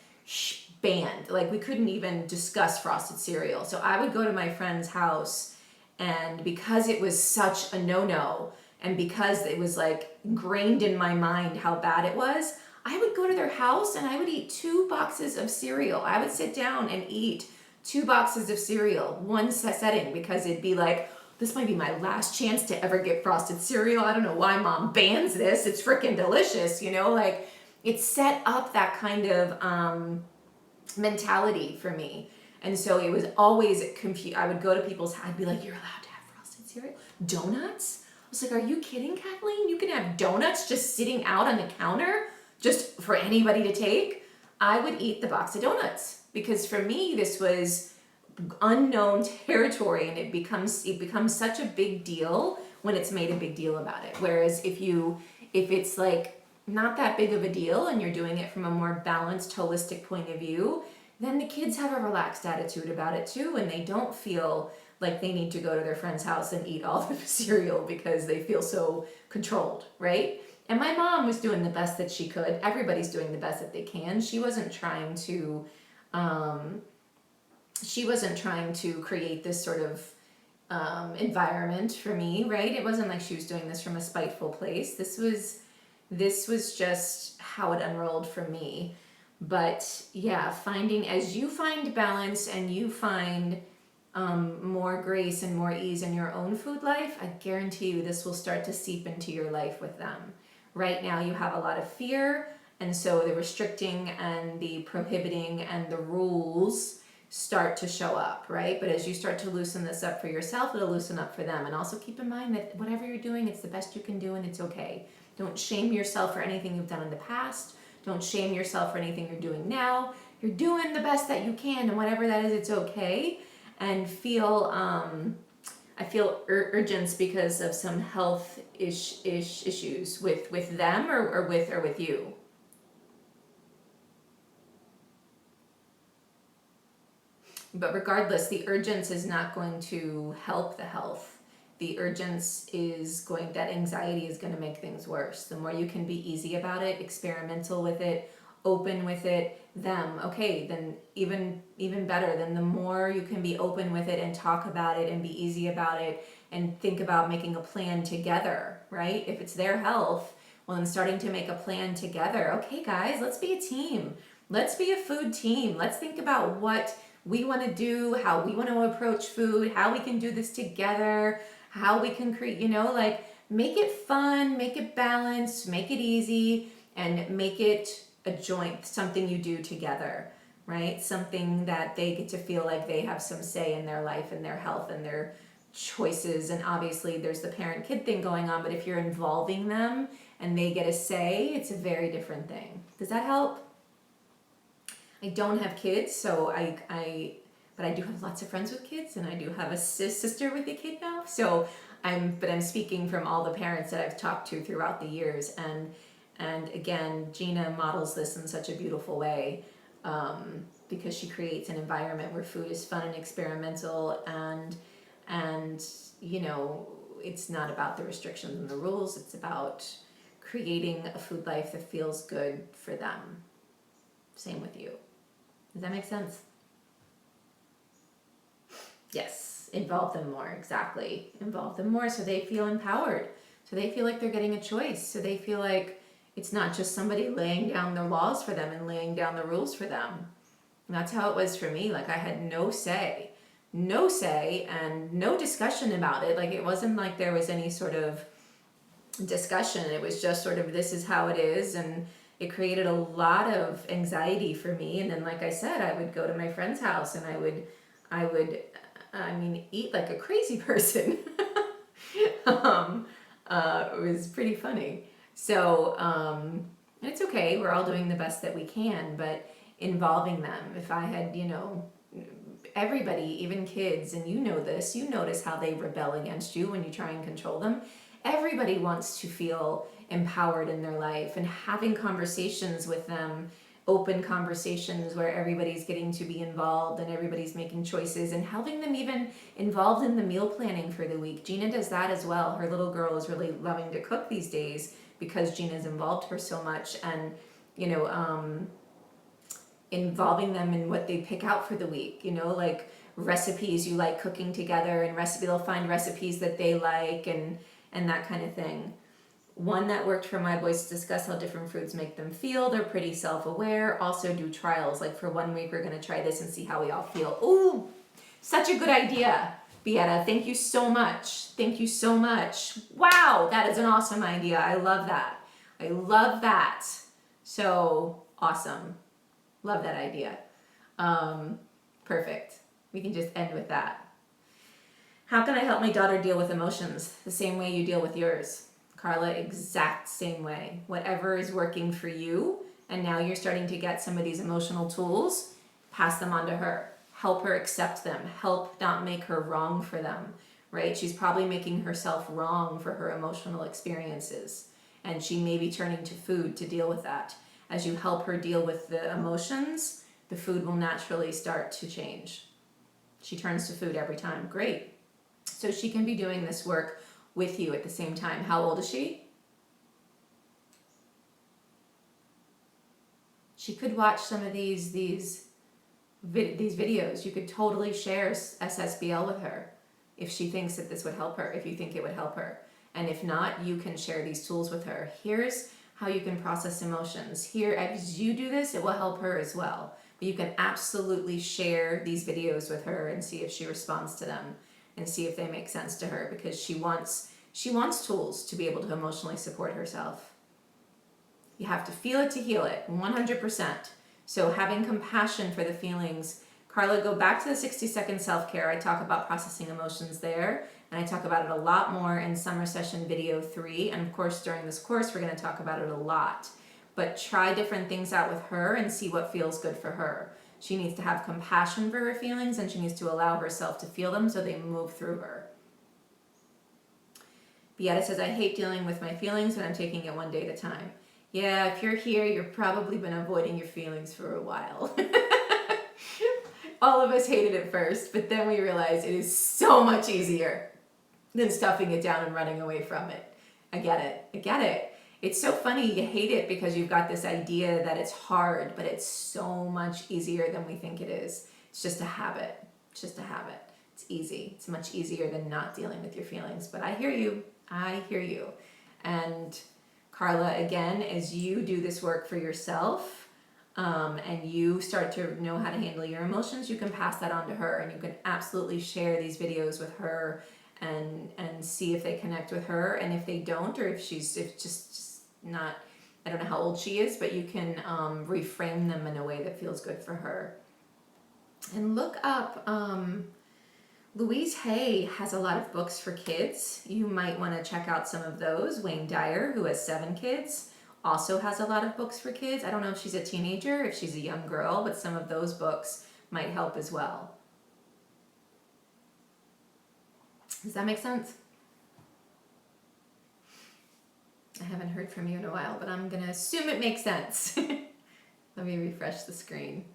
Speaker 1: banned. Like we couldn't even discuss frosted cereal. So I would go to my friend's house, and because it was such a no-no, and because it was like ingrained in my mind how bad it was, I would go to their house and I would eat 2 boxes of cereal. I would sit down and eat 2 boxes of cereal, one setting, because it'd be like, this might be my last chance to ever get frosted cereal. I don't know why mom bans this. It's freaking delicious, you know? Like, it set up that kind of mentality for me. And so it was always confused. I would go to people's house. I'd be like, you're allowed to have frosted cereal? Donuts? I was like, are you kidding, Kathleen? You can have donuts just sitting out on the counter just for anybody to take? I would eat the box of donuts because for me, this was unknown territory, and it becomes such a big deal when it's made a big deal about it. Whereas if it's like not that big of a deal and you're doing it from a more balanced, holistic point of view, then the kids have a relaxed attitude about it too, and they don't feel like they need to go to their friend's house and eat all the cereal because they feel so controlled, right? And my mom was doing the best that she could. Everybody's doing the best that they can. She wasn't trying to create this sort of environment for me, right? It wasn't like she was doing this from a spiteful place. This was just how it unrolled for me. But yeah, as you find balance and you find more grace and more ease in your own food life, I guarantee you this will start to seep into your life with them. Right now you have a lot of fear And so the restricting and the prohibiting and the rules start to show up, right? But as you start to loosen this up for yourself, it'll loosen up for them. And also keep in mind that whatever you're doing, it's the best you can do and it's okay. Don't shame yourself for anything you've done in the past. Don't shame yourself for anything you're doing now. You're doing the best that you can, and whatever that is, it's okay. And I feel urgency because of some health issues with them or with you. But regardless, the urgency is not going to help the health. The urgency is that anxiety is going to make things worse. The more you can be easy about it, experimental with it, open with it, then even better. Then the more you can be open with it and talk about it and be easy about it and think about making a plan together, right? If it's their health, well, then starting to make a plan together. Okay, guys, let's be a team. Let's be a food team. Let's think about what we want to do, how we want to approach food, how we can do this together, how we can create, make it fun, make it balanced, make it easy, and make it a joint, something you do together, right? Something that they get to feel like they have some say in their life and their health and their choices. And obviously there's the parent-kid thing going on, but if you're involving them and they get a say, it's a very different thing. Does that help? I don't have kids, so but I do have lots of friends with kids, and I do have a sister with a kid now. So I'm speaking from all the parents that I've talked to throughout the years, and again, Gina models this in such a beautiful way, because she creates an environment where food is fun and experimental, and it's not about the restrictions and the rules. It's about creating a food life that feels good for them. Same with you. Does that make sense? Yes, involve them more, exactly. Involve them more so they feel empowered. So they feel like they're getting a choice. So they feel like it's not just somebody laying down the laws for them and laying down the rules for them. And that's how it was for me. Like I had no say and no discussion about it. Like it wasn't like there was any sort of discussion. It was just sort of, this is how it is. And it created a lot of anxiety for me. And then, like I said, I would go to my friend's house and I would eat like a crazy person. It was pretty funny. So, it's okay. We're all doing the best that we can, but involving them. If I had, everybody, even kids, and you notice how they rebel against you when you try and control them. Everybody wants to feel empowered in their life, and having conversations with them, open conversations where everybody's getting to be involved and everybody's making choices, and having them even involved in the meal planning for the week. Gina does that as well. Her little girl is really loving to cook these days because Gina's involved her so much, and involving them in what they pick out for the week, like recipes you like cooking together, and they'll find recipes that they like, and that kind of thing. One that worked for my boys to discuss how different foods make them feel. They're pretty self-aware. Also do trials. Like for 1 week, we're going to try this and see how we all feel. Ooh, such a good idea, Beata. Thank you so much. Thank you so much. Wow, that is an awesome idea. I love that. I love that. So awesome. Love that idea. Perfect. We can just end with that. How can I help my daughter deal with emotions? The same way you deal with yours. Carla, exact same way. Whatever is working for you, and now you're starting to get some of these emotional tools, pass them on to her. Help her accept them. Help not make her wrong for them, right? She's probably making herself wrong for her emotional experiences, and she may be turning to food to deal with that. As you help her deal with the emotions, the food will naturally start to change. She turns to food every time. Great. So she can be doing this work with you at the same time. How old is she? She could watch some of these videos. You could totally share SSBL with her if she thinks that this would help her, if you think it would help her. And if not, you can share these tools with her. Here's how you can process emotions. Here, as you do this, it will help her as well. But you can absolutely share these videos with her and see if she responds to them and see if they make sense to her, because she wants tools to be able to emotionally support herself. You have to feel it to heal it, 100%. So having compassion for the feelings. Carla, go back to the 60-second self-care. I talk about processing emotions there, and I talk about it a lot more in summer session video 3. And of course, during this course, we're going to talk about it a lot. But try different things out with her and see what feels good for her. She needs to have compassion for her feelings, and she needs to allow herself to feel them so they move through her. Beata says, I hate dealing with my feelings, but I'm taking it one day at a time. Yeah, if you're here, you've probably been avoiding your feelings for a while. All of us hate it at first, but then we realize it is so much easier than stuffing it down and running away from it. I get it. It's so funny, you hate it because you've got this idea that it's hard, but it's so much easier than we think it is. It's just a habit. It's easy. It's much easier than not dealing with your feelings. But I hear you. And Carla, again, as you do this work for yourself, and you start to know how to handle your emotions, you can pass that on to her, and you can absolutely share these videos with her and see if they connect with her. And if they don't, or if just not, I don't know how old she is, but you can reframe them in a way that feels good for her. And look up, Louise Hay has a lot of books for kids. You might want to check out some of those. Wayne Dyer, who has 7 kids, also has a lot of books for kids. I don't know if she's a teenager, if she's a young girl, but some of those books might help as well. Does that make sense? I haven't heard from you in a while, but I'm going to assume it makes sense. Let me refresh the screen.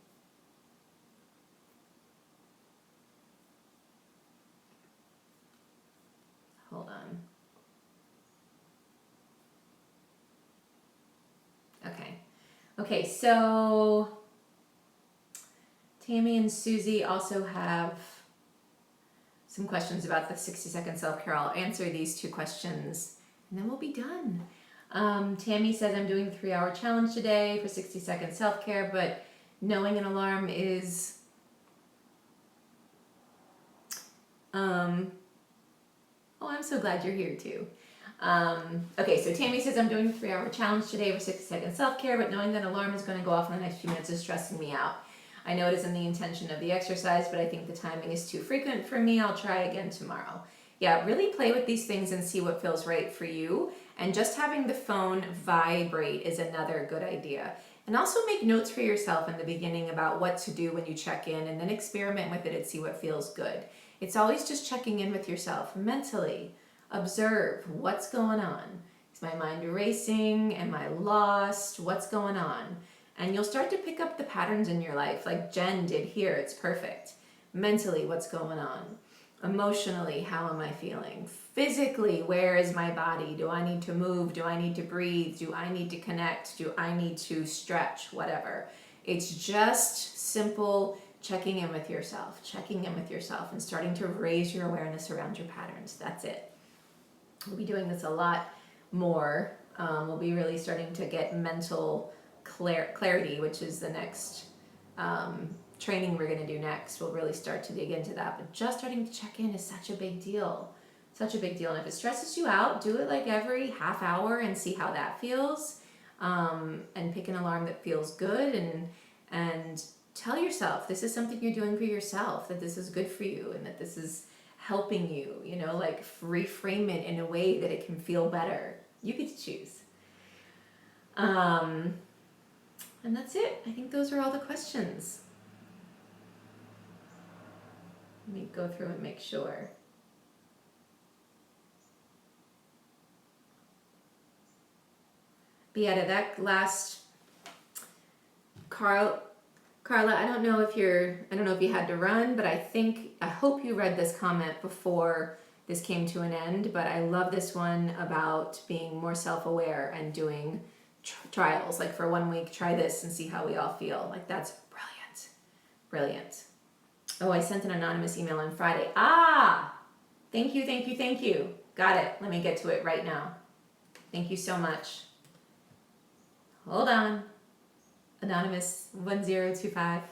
Speaker 1: Hold on. Okay, so Tammy and Susie also have some questions about the 60-second self-care. I'll answer these 2 questions and then we'll be done. Tammy says, I'm doing the 3-hour challenge today for 60-second self-care, but knowing an alarm is oh, I'm so glad you're here too. Okay, so Tammy says, I'm doing a 3-hour challenge today for 60-second self-care, but knowing that alarm is going to go off in the next few minutes is stressing me out. I know it isn't the intention of the exercise, but I think the timing is too frequent for me. I'll try again tomorrow. Yeah, really play with these things and see what feels right for you. And just having the phone vibrate is another good idea. And also make notes for yourself in the beginning about what to do when you check in, and then experiment with it and see what feels good. It's always just checking in with yourself mentally. Observe what's going on. Is my mind racing? Am I lost? What's going on? And you'll start to pick up the patterns in your life like Jen did here. It's perfect. Mentally, what's going on? Emotionally, how am I feeling? Physically, where is my body? Do I need to move? Do I need to breathe? Do I need to connect? Do I need to stretch? Whatever. It's just simple checking in with yourself and starting to raise your awareness around your patterns. That's it. We'll be doing this a lot more. We'll be really starting to get mental clarity, which is the next training we're going to do next. We'll really start to dig into that. But just starting to check in is such a big deal. And if it stresses you out, do it like every half hour and see how that feels. And pick an alarm that feels good, and tell yourself this is something you're doing for yourself, that this is good for you and that this is helping you, like reframe it in a way that it can feel better. You get to choose. And that's it. I think those are all the questions. Let me go through and make sure. Beata, that last Carla, I don't know if you had to run, but I hope you read this comment before this came to an end, but I love this one about being more self-aware and doing trials. Like for 1 week, try this and see how we all feel. Like that's brilliant. Oh, I sent an anonymous email on Friday. Thank you. Got it. Let me get to it right now. Thank you so much. Hold on. Anonymous 1025.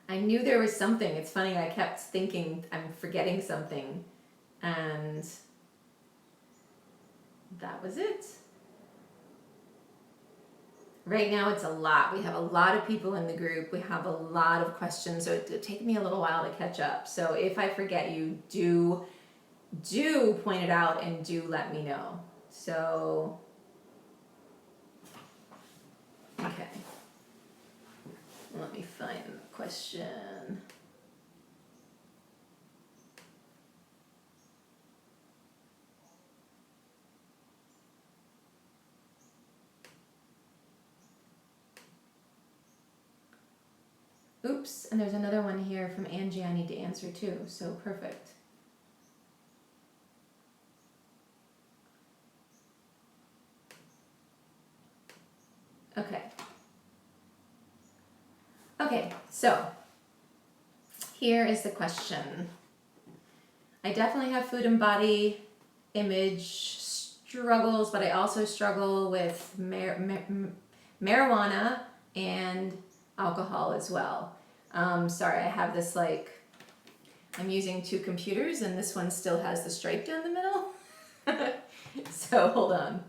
Speaker 1: I knew there was something. It's funny, I kept thinking I'm forgetting something. And that was it. Right now it's a lot. We have a lot of people in the group. We have a lot of questions, so it'll take me a little while to catch up. So if I forget you, do point it out and do let me know. So, okay. Let me find the question. Oops, and there's another one here from Angie I need to answer too, so perfect. Okay. Okay, so here is the question. I definitely have food and body image struggles, but I also struggle with marijuana and alcohol as well. Sorry, I have this I'm using two computers and this one still has the stripe down the middle. So hold on.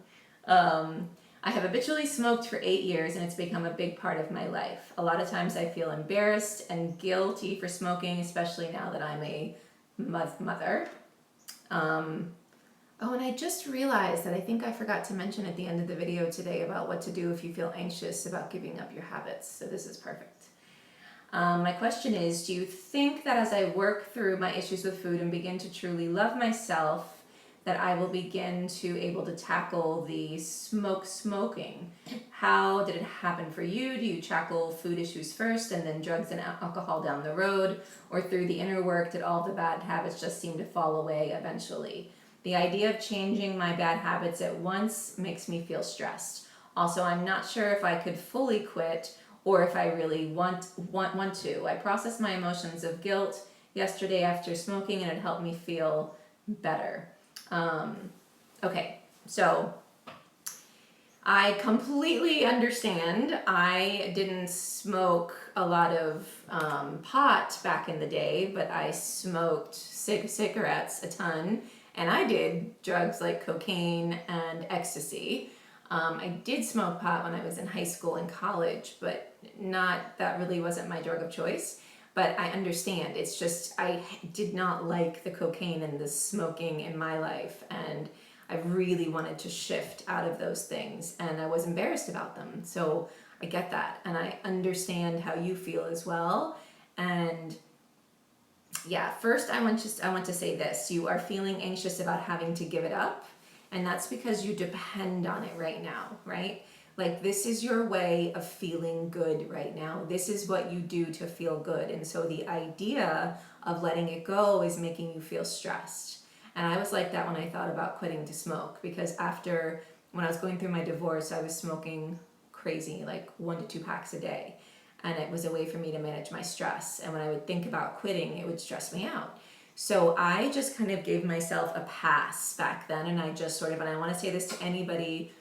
Speaker 1: I have habitually smoked for 8 years and it's become a big part of my life. A lot of times I feel embarrassed and guilty for smoking, especially now that I'm a mother. Oh, and I just realized that I think I forgot to mention at the end of the video today about what to do if you feel anxious about giving up your habits. So this is perfect. My question is, do you think that as I work through my issues with food and begin to truly love myself, that I will begin to able to tackle the smoking? How did it happen for you? Do you tackle food issues first and then drugs and alcohol down the road? Or through the inner work, did all the bad habits just seem to fall away eventually? The idea of changing my bad habits at once makes me feel stressed. Also, I'm not sure if I could fully quit or if I really want to. I processed my emotions of guilt yesterday after smoking and it helped me feel better. Okay, so I completely understand. I didn't smoke a lot of pot back in the day, but I smoked cigarettes a ton, and I did drugs like cocaine and ecstasy. I did smoke pot when I was in high school and college, but that really wasn't my drug of choice. But I understand. It's just I did not like the cocaine and the smoking in my life, and I really wanted to shift out of those things, and I was embarrassed about them. So I get that, and I understand how you feel as well. And yeah, first I want to say this: you are feeling anxious about having to give it up, and that's because you depend on it right now, right? Like, this is your way of feeling good right now. This is what you do to feel good. And so the idea of letting it go is making you feel stressed. And I was like that when I thought about quitting to smoke, because when I was going through my divorce, I was smoking crazy, like 1 to 2 packs a day. And it was a way for me to manage my stress. And when I would think about quitting, it would stress me out. So I just kind of gave myself a pass back then. And I just and I want to say this to anybody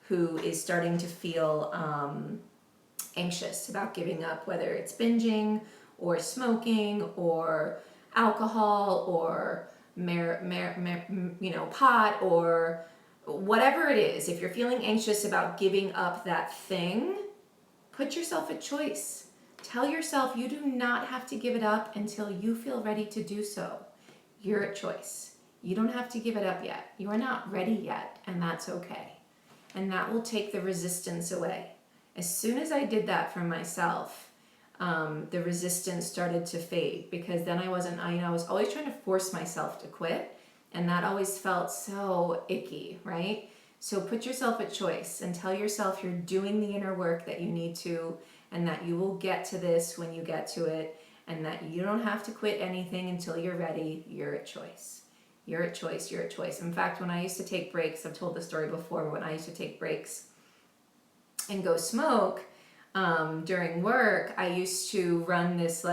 Speaker 1: who is starting to feel anxious about giving up, whether it's binging or smoking or alcohol or pot or whatever it is. If you're feeling anxious about giving up that thing, put yourself a choice. Tell yourself you do not have to give it up until you feel ready to do so. You're at choice. You don't have to give it up yet. You are not ready yet, and that's okay. And that will take the resistance away. As soon as I did that for myself, the resistance started to fade, because then I was always trying to force myself to quit, and that always felt so icky, right? So put yourself at choice and tell yourself you're doing the inner work that you need to, and that you will get to this when you get to it, and that you don't have to quit anything until you're ready. You're at choice. You're at choice, you're at choice. In fact, when I used to take breaks, I've told the story before, but when I used to take breaks and go smoke during work, I used to run this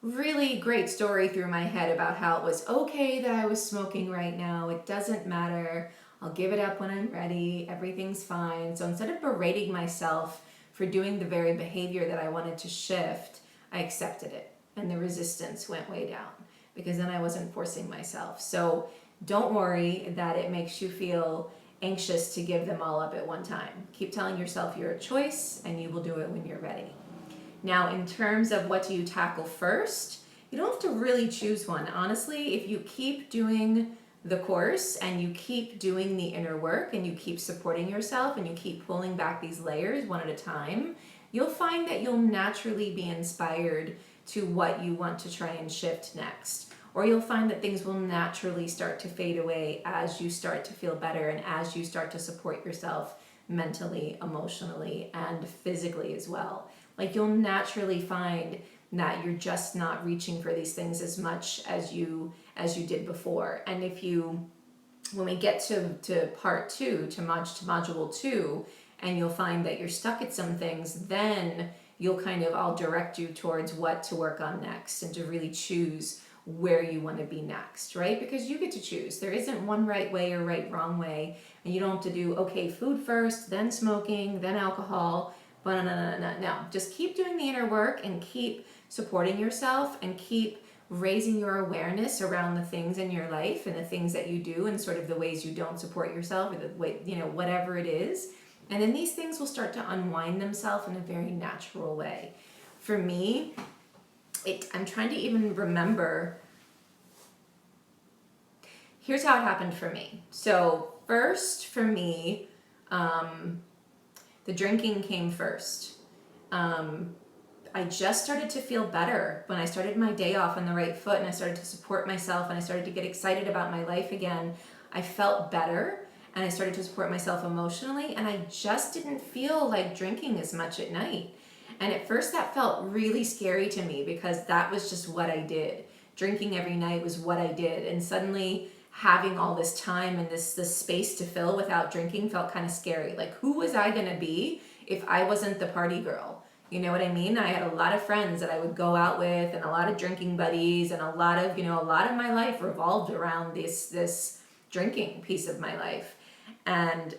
Speaker 1: really great story through my head about how it was okay that I was smoking right now. It doesn't matter. I'll give it up when I'm ready. Everything's fine. So instead of berating myself for doing the very behavior that I wanted to shift, I accepted it, and the resistance went way down, because then I wasn't forcing myself. So don't worry that it makes you feel anxious to give them all up at one time. Keep telling yourself you're a choice and you will do it when you're ready. Now, in terms of what do you tackle first, you don't have to really choose one. Honestly, if you keep doing the course and you keep doing the inner work and you keep supporting yourself and you keep pulling back these layers one at a time, you'll find that you'll naturally be inspired to what you want to try and shift next. Or you'll find that things will naturally start to fade away as you start to feel better and as you start to support yourself mentally, emotionally, and physically as well. Like, you'll naturally find that you're just not reaching for these things as much as you did before. And when we get to part 2, to module 2, and you'll find that you're stuck at some things, then I'll direct you towards what to work on next and to really choose where you want to be next, right? Because you get to choose. There isn't one right way or wrong way, and you don't have to do, okay, food first, then smoking, then alcohol. But no. Just keep doing the inner work and keep supporting yourself and keep raising your awareness around the things in your life and the things that you do and sort of the ways you don't support yourself or the way, whatever it is. And then these things will start to unwind themselves in a very natural way. For me, I'm trying to even remember. Here's how it happened for me. So first for me, the drinking came first. I just started to feel better when I started my day off on the right foot and I started to support myself and I started to get excited about my life again. I felt better and I started to support myself emotionally, and I just didn't feel like drinking as much at night. And at first that felt really scary to me because that was just what I did. Drinking every night was what I did. And suddenly having all this time and this space to fill without drinking felt kind of scary. Like, who was I going to be if I wasn't the party girl? You know what I mean? I had a lot of friends that I would go out with and a lot of drinking buddies, and a lot of my life revolved around this drinking piece of my life. And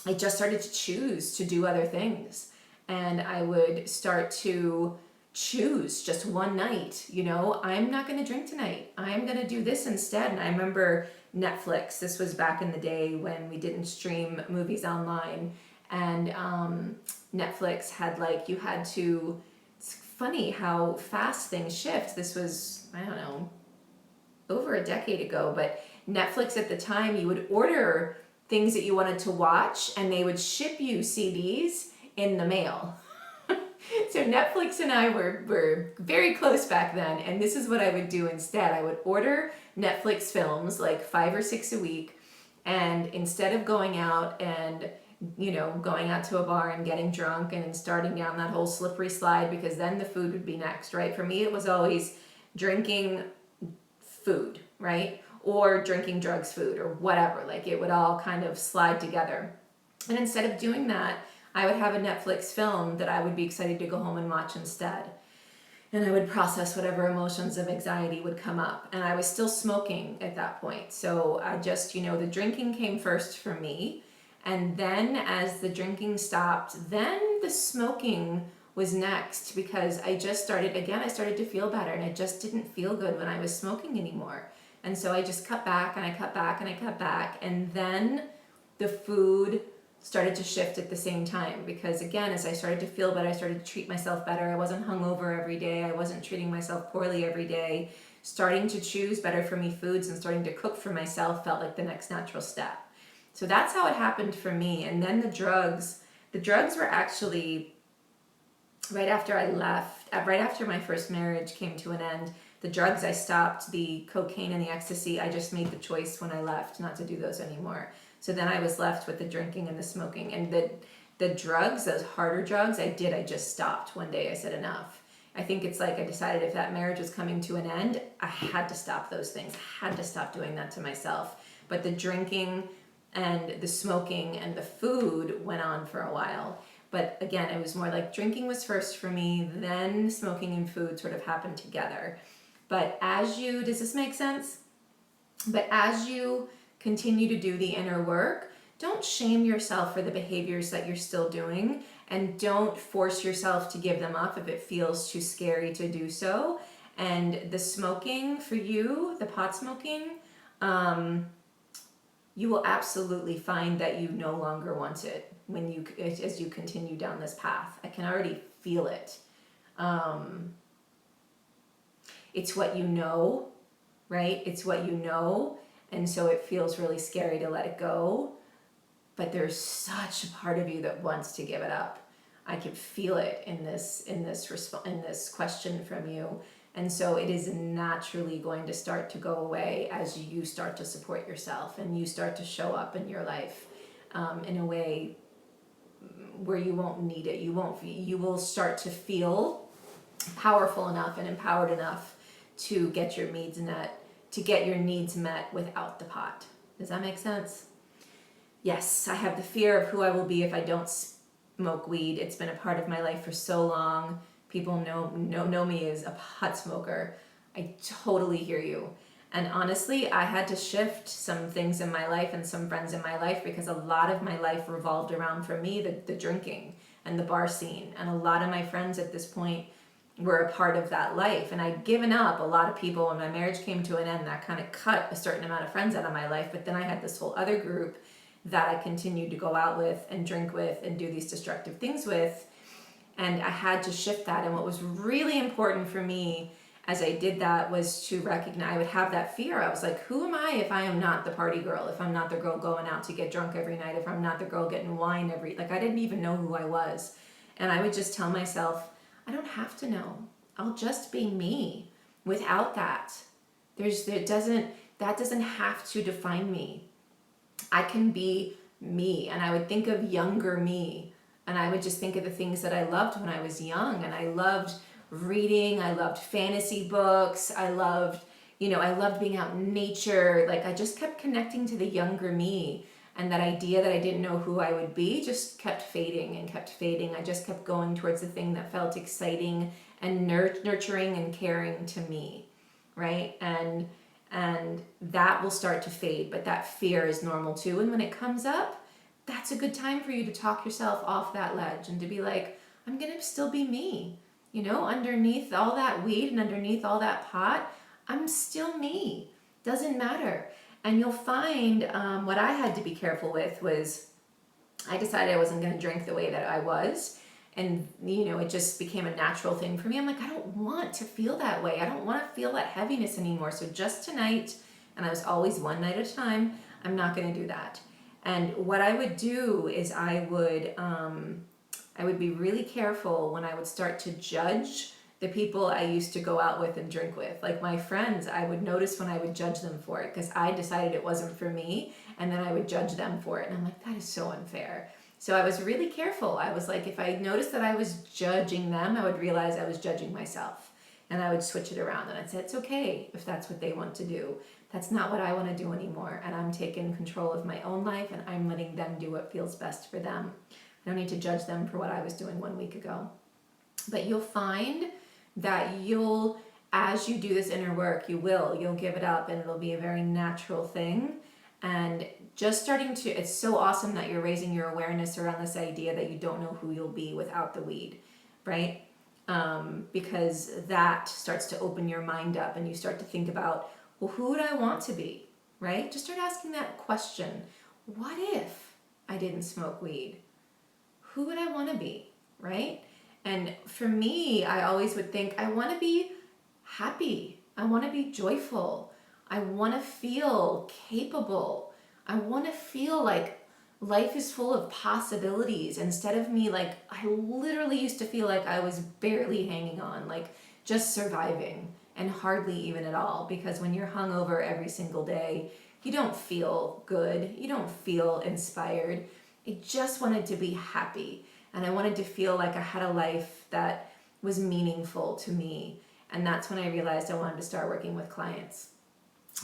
Speaker 1: I just started to choose to do other things. And I would start to choose just one night, I'm not going to drink tonight. I'm going to do this instead. And I remember Netflix. This was back in the day when we didn't stream movies online. And Netflix had it's funny how fast things shift. This was, I don't know, over a decade ago. But Netflix at the time, you would order things that you wanted to watch and they would ship you CDs in the mail. So Netflix and I were very close back then, and this is what I would do instead. I would order Netflix films, like 5 or 6 a week, and instead of going out and going out to a bar and getting drunk and starting down that whole slippery slide, because then the food would be next, right? For me, it was always drinking food, right? Or drinking drugs food or whatever. Like, it would all kind of slide together. And instead of doing that, I would have a Netflix film that I would be excited to go home and watch instead. And I would process whatever emotions of anxiety would come up. And I was still smoking at that point. So I just, the drinking came first for me. And then as the drinking stopped, then the smoking was next, because I started to feel better, and I just didn't feel good when I was smoking anymore. And so I just cut back and I cut back and I cut back. And then the food started to shift at the same time, because again, as I started to feel better, I started to treat myself better. I wasn't hungover every day. I wasn't treating myself poorly every day. Starting to choose better for me foods and starting to cook for myself felt like the next natural step. So that's how it happened for me. And then the drugs were actually right after I left, right after my first marriage came to an end. The drugs I stopped, the cocaine and the ecstasy, I just made the choice when I left not to do those anymore. So then I was left with the drinking and the smoking. And the drugs, those harder drugs, I just stopped one day. I said enough. I think it's like I decided if that marriage was coming to an end, I had to stop those things. I had to stop doing that to myself. But the drinking and the smoking and the food went on for a while. But again, it was more like drinking was first for me, then smoking and food sort of happened together. But does this make sense? But as you continue to do the inner work, don't shame yourself for the behaviors that you're still doing, and don't force yourself to give them up if it feels too scary to do so. And the smoking for you, the pot smoking, you will absolutely find that you no longer want it as you continue down this path. I can already feel it. It's what you know, right? It's what you know, and so it feels really scary to let it go. But there's such a part of you that wants to give it up. I can feel it in this question from you, and so it is naturally going to start to go away as you start to support yourself and you start to show up in your life in a way where you won't need it. You will start to feel powerful enough and empowered enough to get your needs met without the pot. Does that make sense? Yes, I have the fear of who I will be if I don't smoke weed. It's been a part of my life for so long. People know me as a pot smoker. I totally hear you. And honestly, I had to shift some things in my life and some friends in my life because a lot of my life revolved around, for me, the drinking and the bar scene. And a lot of my friends at this point were a part of that life. And I'd given up a lot of people when my marriage came to an end. That kind of cut a certain amount of friends out of my life. But then I had this whole other group that I continued to go out with and drink with and do these destructive things with. And I had to shift that. And what was really important for me as I did that was to recognize, I would have that fear. I was like, who am I if I am not the party girl? If I'm not the girl going out to get drunk every night? If I'm not the girl getting wine I didn't even know who I was. And I would just tell myself, I don't have to know. I'll just be me without that. That doesn't have to define me. I can be me. And I would think of younger me. And I would just think of the things that I loved when I was young. And I loved reading. I loved fantasy books. I loved being out in nature. I just kept connecting to the younger me. And that idea that I didn't know who I would be just kept fading and kept fading. I just kept going towards the thing that felt exciting and nurturing and caring to me, right? And that will start to fade, but that fear is normal too. And when it comes up, that's a good time for you to talk yourself off that ledge and to be like, I'm going to still be me. Underneath all that weed and underneath all that pot, I'm still me. Doesn't matter. And you'll find what I had to be careful with was I decided I wasn't going to drink the way that I was. And, it just became a natural thing for me. I'm like, I don't want to feel that way. I don't want to feel that heaviness anymore. So just tonight, and I was always one night at a time, I'm not going to do that. And what I would do is I would be really careful when I would start to judge the people I used to go out with and drink with. Like my friends, I would notice when I would judge them for it because I decided it wasn't for me, and then I would judge them for it. And I'm like, that is so unfair. So I was really careful. I was like, if I noticed that I was judging them, I would realize I was judging myself. And I would switch it around and I'd say, it's okay if that's what they want to do. That's not what I want to do anymore. And I'm taking control of my own life and I'm letting them do what feels best for them. I don't need to judge them for what I was doing 1 week ago. But you'll find that as you do this inner work, you'll give it up and it'll be a very natural thing. And just it's so awesome that you're raising your awareness around this idea that you don't know who you'll be without the weed, right? Because that starts to open your mind up and you start to think about, well, who would I want to be, right? Just start asking that question. What if I didn't smoke weed? Who would I want to be, right? And for me, I always would think, I want to be happy. I want to be joyful. I want to feel capable. I want to feel like life is full of possibilities instead of me I literally used to feel like I was barely hanging on, just surviving and hardly even at all. Because when you're hungover every single day, you don't feel good. You don't feel inspired. I just wanted to be happy. And I wanted to feel like I had a life that was meaningful to me. And that's when I realized I wanted to start working with clients.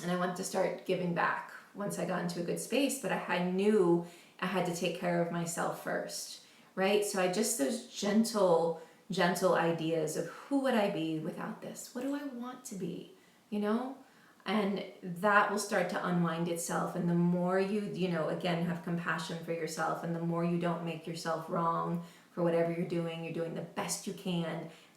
Speaker 1: And I wanted to start giving back once I got into a good space. But I knew I had to take care of myself first, right? So those gentle ideas of who would I be without this? What do I want to be, And that will start to unwind itself. And the more you again, have compassion for yourself, and the more you don't make yourself wrong for whatever you're doing the best you can.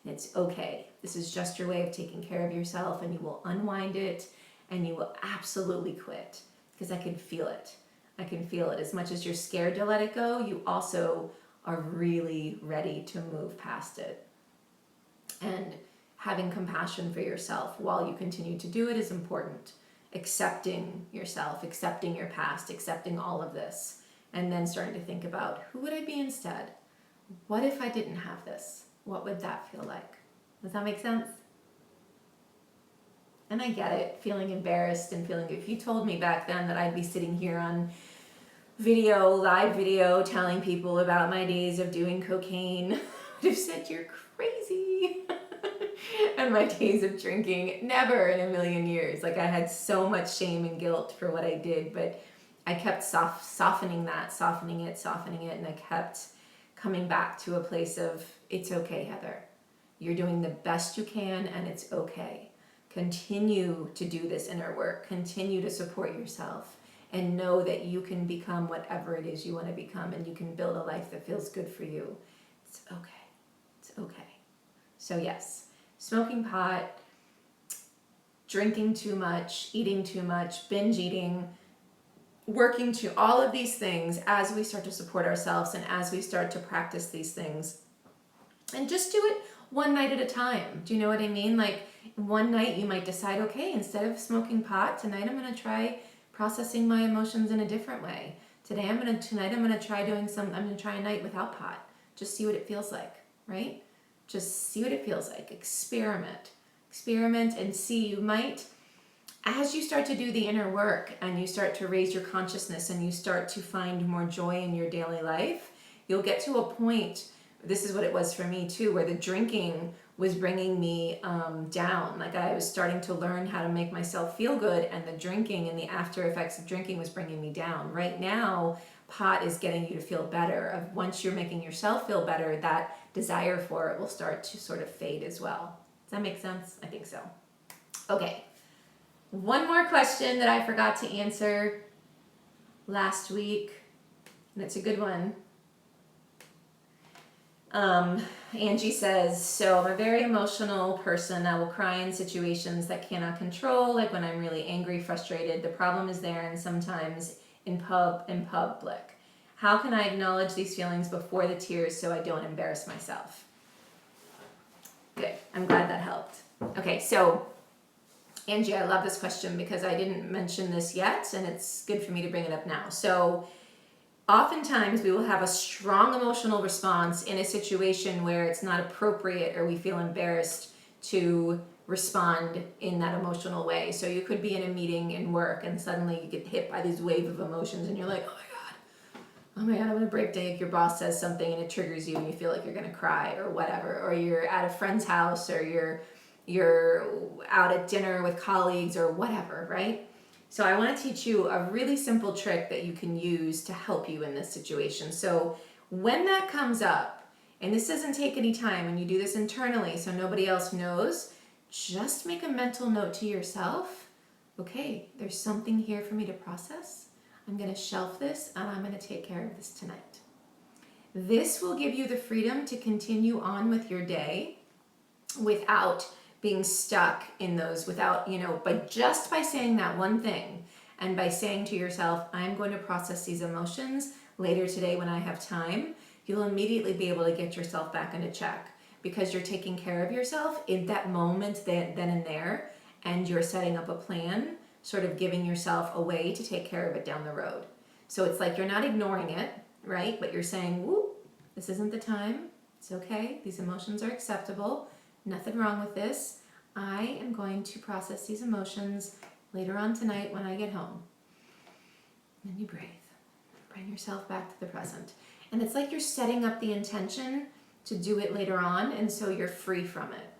Speaker 1: And it's okay. This is just your way of taking care of yourself, and you will unwind it and you will absolutely quit, because I can feel it. I can feel it. As much as you're scared to let it go, you also are really ready to move past it. And having compassion for yourself while you continue to do it is important. Accepting yourself, accepting your past, accepting all of this, and then starting to think about, who would I be instead? What if I didn't have this? What would that feel like? Does that make sense? And I get it, feeling embarrassed and feeling, if you told me back then that I'd be sitting here on live video, telling people about my days of doing cocaine, I would have said, you're crazy. And my days of drinking, never in a million years. Like, I had so much shame and guilt for what I did, but I kept softening it, and I kept coming back to a place of, it's okay, Heather. You're doing the best you can, and it's okay. Continue to do this inner work. Continue to support yourself, and know that you can become whatever it is you want to become, and you can build a life that feels good for you. It's okay. It's okay. So yes, smoking pot, drinking too much, eating too much, binge eating, working to all of these things as we start to support ourselves and as we start to practice these things. And just do it one night at a time. Do you know what I mean? Like, one night you might decide, okay, instead of smoking pot, tonight I'm going to try processing my emotions in a different way. Tonight I'm going to try a night without pot. Just see what it feels like, right? Just see what it feels like. Experiment and see. You might, as you start to do the inner work and you start to raise your consciousness and you start to find more joy in your daily life, you'll get to a point, this is what it was for me too, where the drinking was bringing me down. Like, I was starting to learn how to make myself feel good, and the drinking and the after effects of drinking was bringing me down. Right now, pot is getting you to feel better. Once you're making yourself feel better, that desire for it will start to sort of fade as well. Does that make sense? I think so. Okay. One more question that I forgot to answer last week, and it's a good one. Angie says, so I'm a very emotional person. I will cry in situations that cannot control, like when I'm really angry, frustrated. The problem is there, and sometimes in public. How can I acknowledge these feelings before the tears so I don't embarrass myself? Good. I'm glad that helped. Okay, so Angie, I love this question because I didn't mention this yet, and it's good for me to bring it up now. So oftentimes we will have a strong emotional response in a situation where it's not appropriate or we feel embarrassed to respond in that emotional way. So you could be in a meeting in work and suddenly you get hit by this wave of emotions and you're like, oh my God, I'm gonna break down. Your boss says something and it triggers you and you feel like you're gonna cry or whatever, or you're at a friend's house or you're out at dinner with colleagues or whatever, right? So I want to teach you a really simple trick that you can use to help you in this situation. So when that comes up, and this doesn't take any time, and you do this internally so nobody else knows, just make a mental note to yourself. Okay, there's something here for me to process. I'm going to shelf this and I'm going to take care of this tonight. This will give you the freedom to continue on with your day without being stuck in those, but just by saying that one thing and by saying to yourself, I'm going to process these emotions later today when I have time, you'll immediately be able to get yourself back into check because you're taking care of yourself in that moment, then and there, and you're setting up a plan, sort of giving yourself a way to take care of it down the road. So it's like you're not ignoring it, right? But you're saying, whoop, this isn't the time. It's okay. These emotions are acceptable. Nothing wrong with this. I am going to process these emotions later on tonight when I get home. And then you breathe. Bring yourself back to the present. And it's like you're setting up the intention to do it later on, and so you're free from it.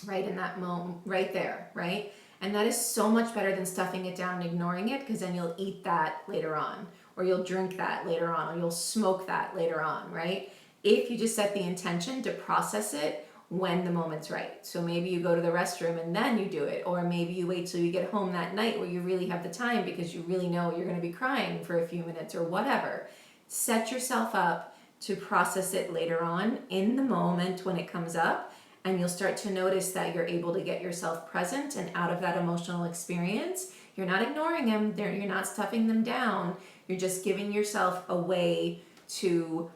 Speaker 1: Right in that moment, right there, right? And that is so much better than stuffing it down and ignoring it, because then you'll eat that later on, or you'll drink that later on, or you'll smoke that later on, right? If you just set the intention to process it when the moment's right. So maybe you go to the restroom and then you do it, or maybe you wait till you get home that night where you really have the time because you really know you're going to be crying for a few minutes or whatever. Set yourself up to process it later on in the moment when it comes up, and you'll start to notice that you're able to get yourself present, and out of that emotional experience, You're not ignoring them. You're not stuffing them down. You're just giving yourself a way to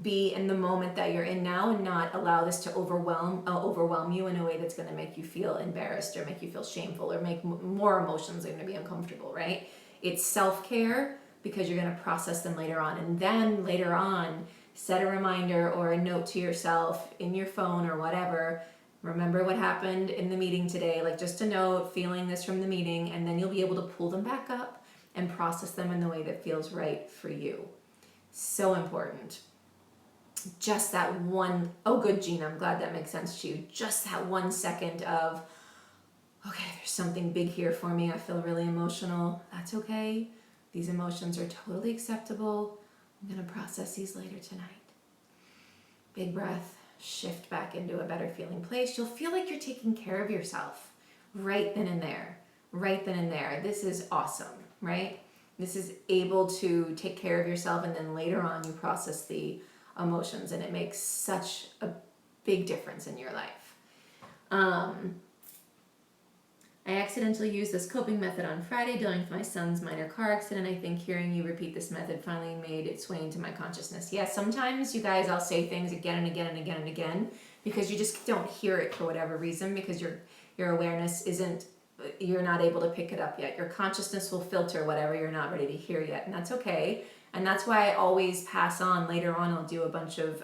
Speaker 1: be in the moment that you're in now and not allow this to overwhelm you in a way that's going to make you feel embarrassed or make you feel shameful or make more emotions are going to be uncomfortable, right? It's self-care because you're going to process them later on. And then later on, set a reminder or a note to yourself in your phone or whatever. Remember what happened in the meeting today, like just a note, feeling this from the meeting, and then you'll be able to pull them back up and process them in the way that feels right for you. So important. Just that one, oh good, Gina, I'm glad that makes sense to you. Just that 1 second of, okay, there's something big here for me. I feel really emotional. That's okay. These emotions are totally acceptable. I'm gonna process these later tonight. Big breath, shift back into a better feeling place. You'll feel like you're taking care of yourself right then and there. Right then and there. This is awesome, right? This is able to take care of yourself, and then later on you process the emotions, and it makes such a big difference in your life. I accidentally used this coping method on Friday dealing with my son's minor car accident. I think hearing you repeat this method finally made its way into my consciousness. Yeah, sometimes, you guys, I'll say things again and again and again and again because you just don't hear it for whatever reason, because your awareness isn't, you're not able to pick it up yet. Your consciousness will filter whatever you're not ready to hear yet, and that's okay. And that's why I always pass on. Later on, I'll do a bunch of,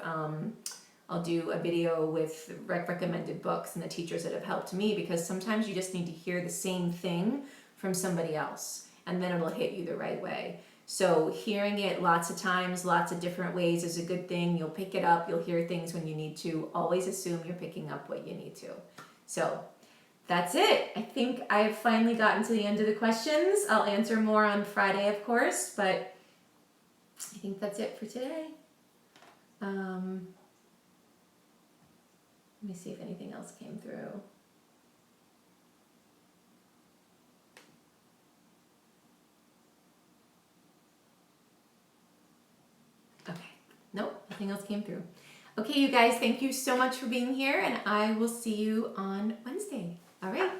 Speaker 1: I'll do a video with recommended books and the teachers that have helped me, because sometimes you just need to hear the same thing from somebody else, and then it'll hit you the right way. So hearing it lots of times, lots of different ways is a good thing. You'll pick it up. You'll hear things when you need to. Always assume you're picking up what you need to. So that's it. I think I've finally gotten to the end of the questions. I'll answer more on Friday, of course, but I think that's it for today. Let me see if anything else came through. Okay, nope, nothing else came through. Okay, you guys, thank you so much for being here, and I will see you on Wednesday. All right.